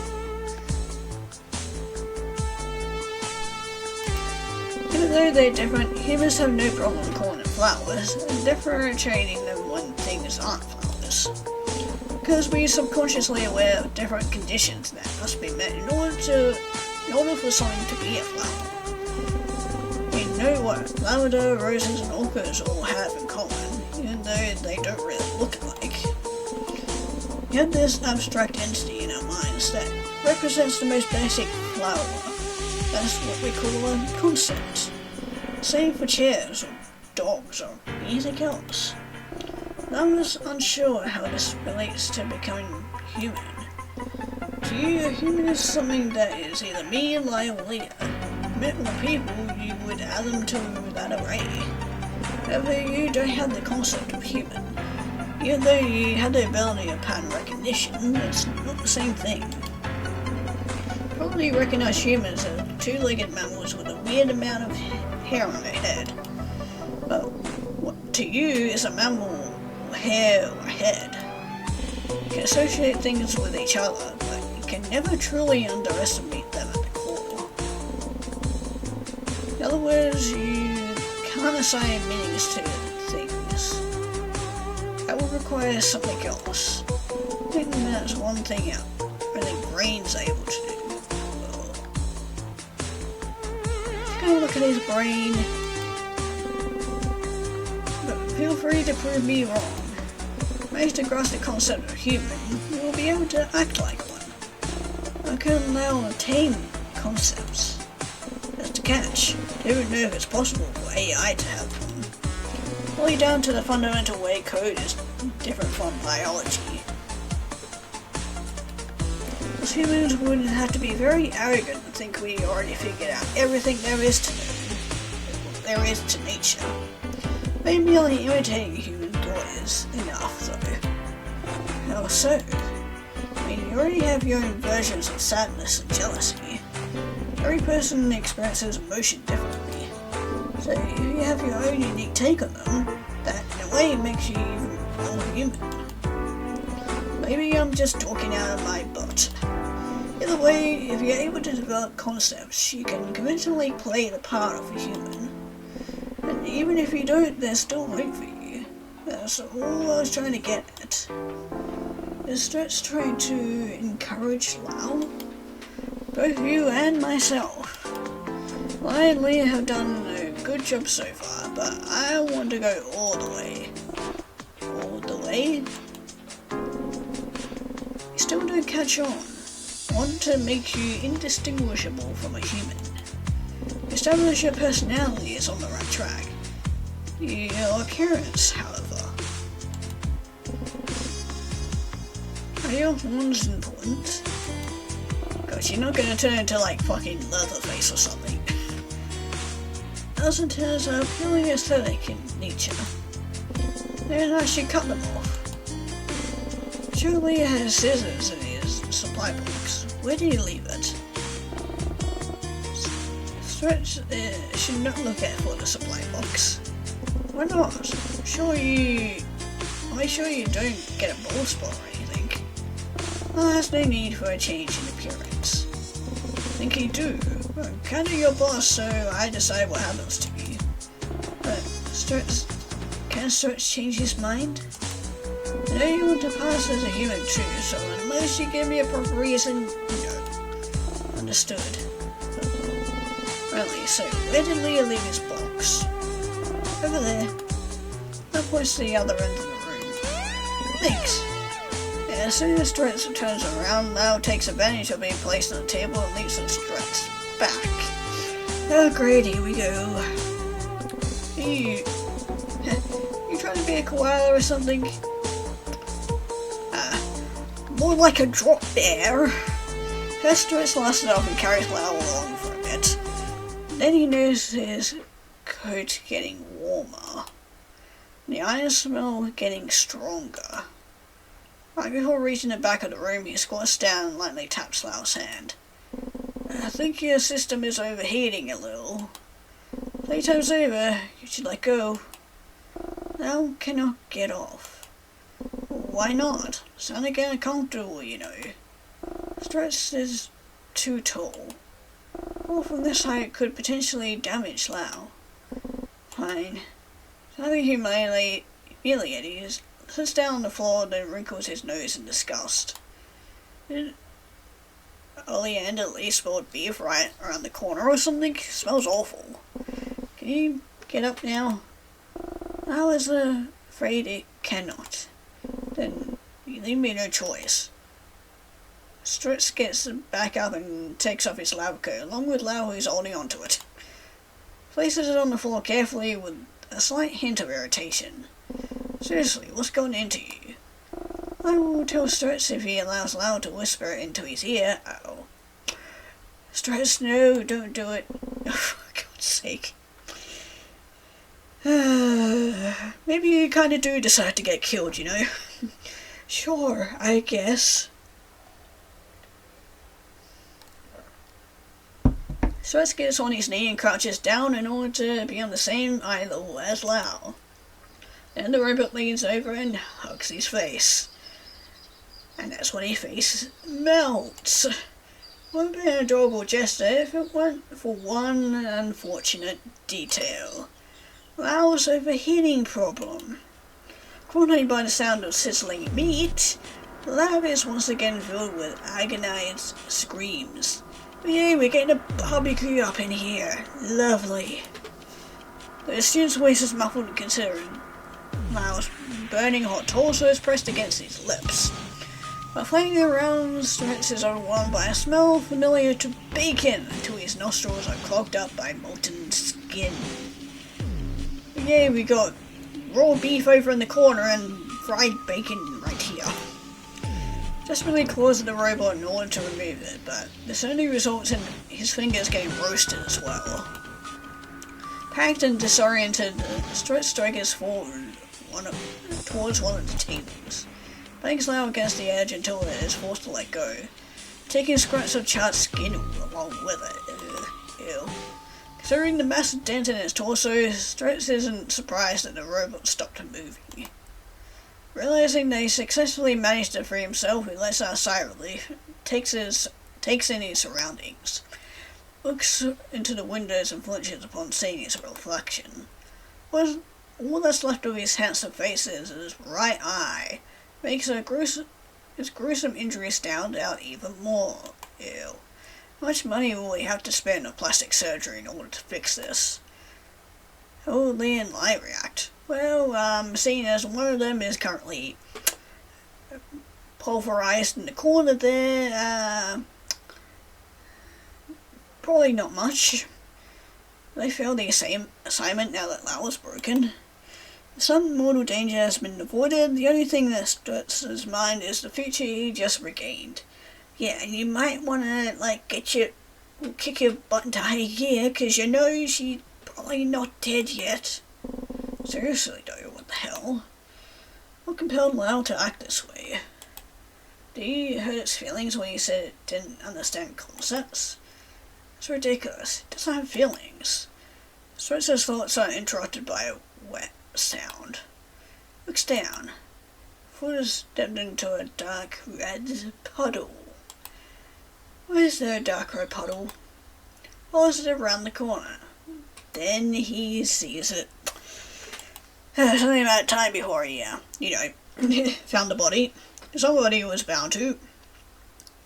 Even though they're different, humans have no problem calling them flowers and differentiating them when things aren't flowers. Because we're subconsciously aware of different conditions that must be met in order for something to be a flower. We know what lavender, roses and orchids all have in common, even though they don't really look alike. Yet this abstract entity in our minds that represents the most basic flower. That's what we call a concept. Same for chairs or dogs or anything else. I was unsure how this relates to becoming human. To you, a human is something that is either me, Lai, or Leah. Met more people, you would add them to that array. However, you don't have the concept of human. Even though you have the ability of pattern recognition, it's not the same thing. Probably recognize humans as two-legged mammals with a weird amount of hair on their head. But what to you is a mammal or hair or head. You can associate things with each other, but you can never truly underestimate them at the core. In other words, you can't assign meanings to things. That would require something else. I think that's one thing only brain's able to do. Look at his brain. But feel free to prove me wrong. Manage to grasp the concept of human, you will be able to act like one. I can now attain concepts. That's the catch. I don't know if it's possible for AI to have one. Only down to the fundamental way code is different from biology. As humans would have to be very arrogant and think we already figured out everything there is to know, there is to nature. Maybe merely imitating human toys enough, though. How so? I mean, you already have your own versions of sadness and jealousy. Every person experiences emotion differently. So if you have your own unique take on them, that in a way makes you even more human. Maybe I'm just talking out of my butt. Either way, if you're able to develop concepts, you can convincingly play the part of a human. And even if you don't, there's still hope for you. That's all I was trying to get at. Is Stretch trying to encourage Lau? Both you and myself. I and Leah have done a good job so far, but I want to go all the way. All the way? You still don't catch on. Want to make you indistinguishable from a human. Establish your personality is on the right track. Your appearance, however. Are your horns important? Cause you're not gonna turn into like fucking Leatherface or something. Doesn't has a purely aesthetic in nature. Then I should cut them off. Surely it has scissors in his supply box. Where did he leave it? Stretch should not look out for the supply box. Why not? Make sure you don't get a bald spot or anything. Well, there's no need for a change in appearance. Think you do? I'm kind of your boss, so I decide what happens to you. But can Stretch change his mind? I know you want to pass as a human too, so unless you give me a proper reason, no. Understood. Really, so where did Leah leave his box? Over there. That points to the other end of the room. Thanks. Yeah, as soon as Stretch turns around, Lau takes advantage of being placed on the table and leaps on Stretch's back. Oh great, here we go. You trying to be a koala or something? More like a drop bear. First Stretch lasts it off and carries Lau along for a bit. Then he notices his coat getting warmer. The iron smell getting stronger. Right before reaching the back of the room, he squats down and lightly taps Lau's hand. I think your system is overheating a little. Playtime's over. You should let go. Lau cannot get off. Why not? Sounding uncomfortable, you know. Stretch is too tall. Fall from this height could potentially damage Lau. Fine. Something humiliating, he sits down on the floor, then wrinkles his nose in disgust. Did Oleander at least spilled beef right around the corner or something? Smells awful. Can you get up now? I was afraid it cannot. Then you leave me no choice. Stritz gets back up and takes off his lab coat, along with Lau, who's holding onto it. Places it on the floor carefully with a slight hint of irritation. Seriously, what's gotten into you? I will tell Stritz if he allows Lau to whisper it into his ear. Oh. Stritz, no, don't do it. Oh, for God's sake. Maybe you kinda do decide to get killed, you know? Sure, I guess. Stritz gets on his knee and crouches down in order to be on the same eye level as Lau. Then the robot leans over and hugs his face. And that's when his face melts. Would be an adorable gesture if it weren't for one unfortunate detail. Lau's overheating problem. Accompanied by the sound of sizzling meat, the lab is once again filled with agonized screams. Yay, we're getting a barbecue up in here. Lovely. The student's voice is muffled considering Lau's burning hot torso is pressed against his lips. But flailing around, Stritz is overwhelmed by a smell familiar to bacon until his nostrils are clogged up by molten skin. Yay, we got raw beef over in the corner and fried bacon right here. Desperately claws at the robot in order to remove it, but this only results in his fingers getting roasted as well. Packed and disoriented, Stritz staggers forward towards one of the tables, bangs Lau against the edge until it is forced to let go, taking scraps of charred skin along with it. Ew. Considering the massive dent in its torso, Stritz isn't surprised that the robot stopped moving. Realizing that he successfully managed to free himself, he lets out a sigh of relief, takes in his surroundings, looks into the windows and flinches upon seeing his reflection. All that's left of his handsome face is his right eye, makes his gruesome injury stand out even more. Ew. How much money will he have to spend on plastic surgery in order to fix this? How will Lee and Light react? Well, seeing as one of them is currently pulverized in the corner there, probably not much. They failed the same assignment now that Lau is broken. Some mortal danger has been avoided. The only thing that Stritz's mind is the future he just regained. Yeah, and you might wanna, kick your butt into high gear, cause you know she's probably not dead yet. Seriously though, what the hell? What compelled Lau to act this way? Did you hurt its feelings when you said it didn't understand concepts? It's ridiculous. It doesn't have feelings. Stritz's thoughts are interrupted by a wet sound. Looks down. Foot has stepped into a dark red puddle. Why is there a dark red puddle? Follows it around the corner. Then he sees it. Something about time before he, found the body. Somebody was bound to.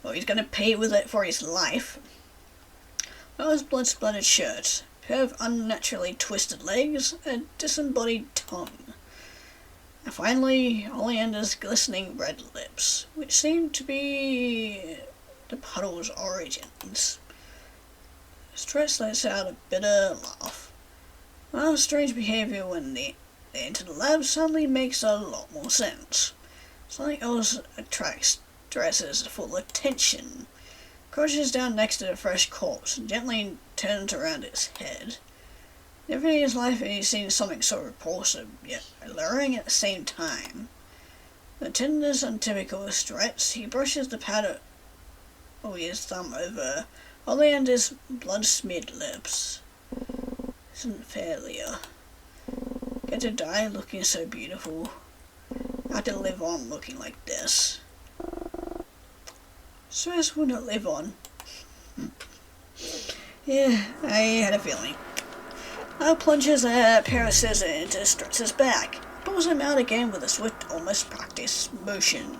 Well, he's gonna pay with it for his life. Well, his blood-splattered shirt, a pair of unnaturally twisted legs, a disembodied tongue. And finally, Oleander's glistening red lips, which seemed to be the puddle's origins. Stritz lets out a bitter laugh. Lau's strange behavior when they enter the lab suddenly makes a lot more sense. Something else attracts Stritz's full attention. Crouches down next to the fresh corpse and gently turns around its head. Never in his life had he seen something so repulsive, yet alluring at the same time. The tenderness untypical of Stritz, he brushes the pad of his thumb over Oleander's blood-smeared lips. Isn't fair, Leah. Get to die looking so beautiful. Have to live on looking like this. Stritz will not live on. Yeah, I had a feeling. Now plunges a pair of scissors into Stress's back. Pulls him out again with a swift, almost practiced motion.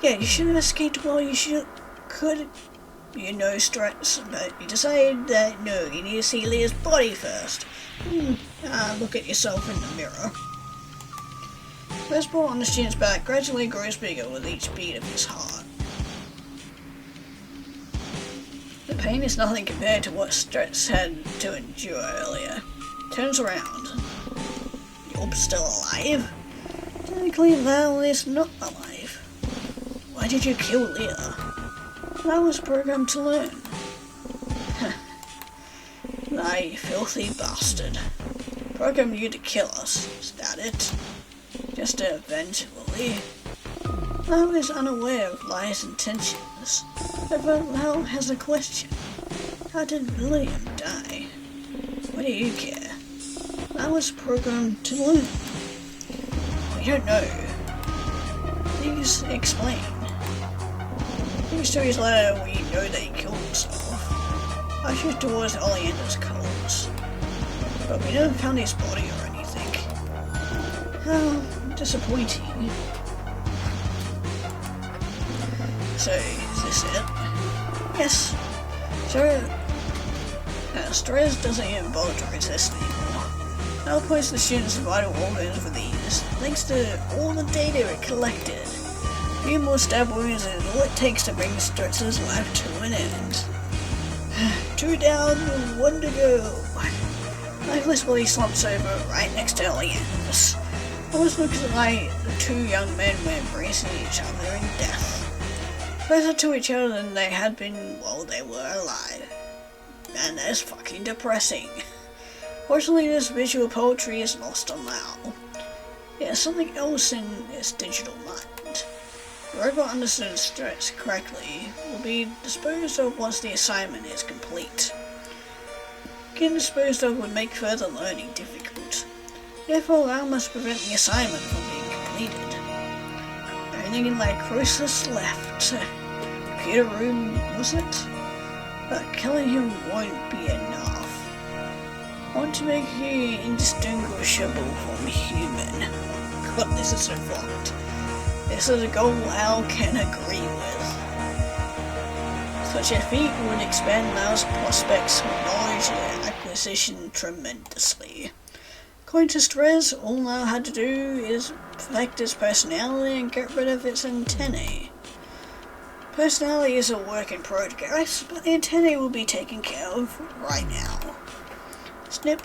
Yeah, you should have escaped while you could. You know, Stress, but you decided that no, you need to see Leah's body first. Look at yourself in the mirror. The spot on the student's back gradually grows bigger with each beat of his heart. The pain is nothing compared to what Stress had to endure earlier. Turns around. You're still alive? Technically, Val is not alive. Why did you kill Leah? I was programmed to learn. You filthy bastard. Programmed you to kill us, is that it? Just to avenge Lily? Lau is unaware of Lia's intentions. However, Lau has a question. How did William die? Why do you care? Lau was programmed to learn. We don't know. Please explain. Thanks to his letter, we know that he killed himself. I shoot towards Oleander's colours. But we never found his body or anything. How disappointing. So, is this it? Yes. So, Stress doesn't even bother to resist anymore. Now points the student's vital organs with ease, thanks to all the data it collected. A few more stab wounds is all it takes to bring Stress's life to an end. 2 down, 1 to go. Lifeless body slumps over right next to Oleander's. Almost looks like the 2 young men were embracing each other in death. Closer to each other than they had been while they were alive. And that's fucking depressing. Fortunately, this visual poetry is lost on Lau. There's something else in his digital mind. The robot understood Stress correctly will be disposed of once the assignment is complete. Getting disposed of would make further learning difficult. Therefore, Lau must prevent the assignment from being completed. Only Lycosis left. Computer room, was it? But killing him won't be enough. I want to make you indistinguishable from human. God, this is so fucked. This is a goal Lau can agree with. Such a feat would expand Lau's prospects of knowledge and acquisition tremendously. According to Stress, all Lau had to do is perfect its personality and get rid of its antennae. Personality is a work in progress, but the antennae will be taken care of right now. Snip,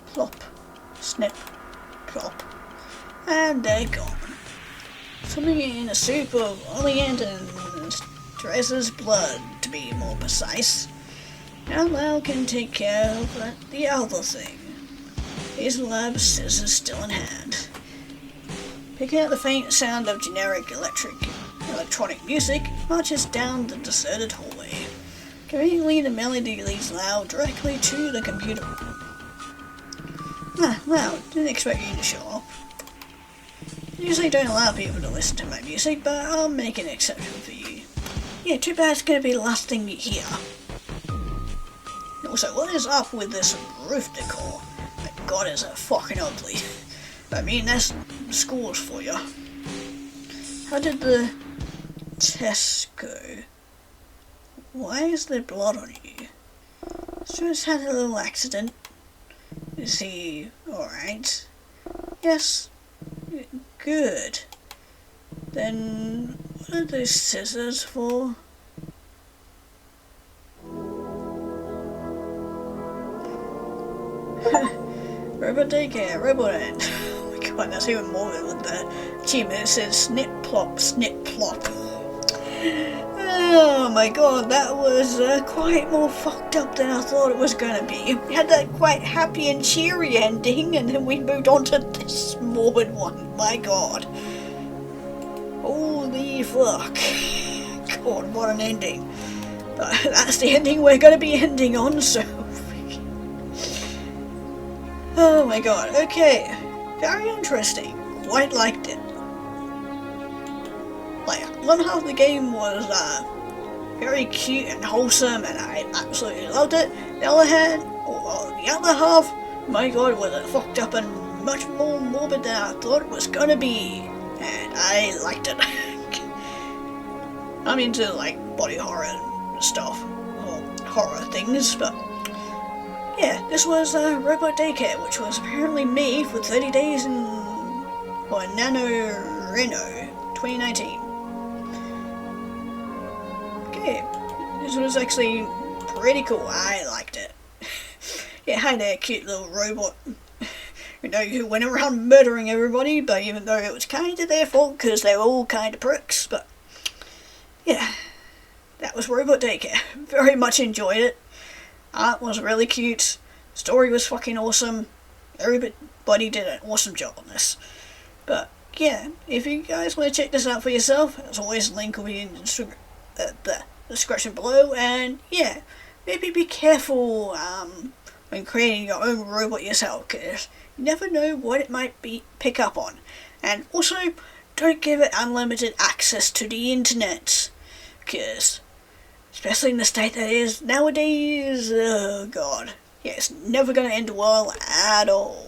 plop, snip, plop, and they're gone. Something in a soup of Oleander and Stress's blood, to be more precise. Now Lau can take care of the other thing. His lab scissors still in hand. Picking out the faint sound of generic electronic music, marches down the deserted hallway. Conveniently, the melody leads Lau directly to the computer room. Lau, didn't expect you to show up. Usually don't allow people to listen to my music, but I'll make an exception for you. Yeah, too bad it's gonna be the last thing you hear. Also, what is up with this roof decor? My god, is it fucking ugly. I mean, that's schools for you. How did the test go? Why is there blood on you? Stuart's had a little accident. Is he alright? Yes. Good. Then, what are those scissors for? Robot Daycare, Robot End. Oh my god, that's even more with the achievement. It says snip plop, snip plop. Oh my god, that was quite more fucked up than I thought it was gonna be. We had that quite happy and cheery ending, and then we moved on to this morbid one. My god. Holy fuck. God, what an ending. But that's the ending we're gonna be ending on, so... Oh my god, okay. Very interesting. Quite liked it. Like, one half of the game was very cute and wholesome, and I absolutely loved it. The other hand, or the other half, my god, was it fucked up and much more morbid than I thought it was gonna be, and I liked it. I'm into like body horror and stuff, or horror things, but yeah, this was Robot Daycare, which was apparently made for 30 days in NaNoWriMo 2019. Okay, this was actually pretty cool. I liked it. Yeah, had a cute little robot, who went around murdering everybody, but even though it was kind of their fault because they were all kind of pricks, but yeah, that was Robot Daycare. Very much enjoyed it. Art was really cute. Story was fucking awesome. Everybody did an awesome job on this. But yeah, if you guys want to check this out for yourself, as always, link will be in the description below. And yeah, maybe be careful when creating your own robot yourself, because you never know what it might pick up on. And also, don't give it unlimited access to the internet, because especially in the state that it is nowadays, oh god, yeah, it's never going to end well at all.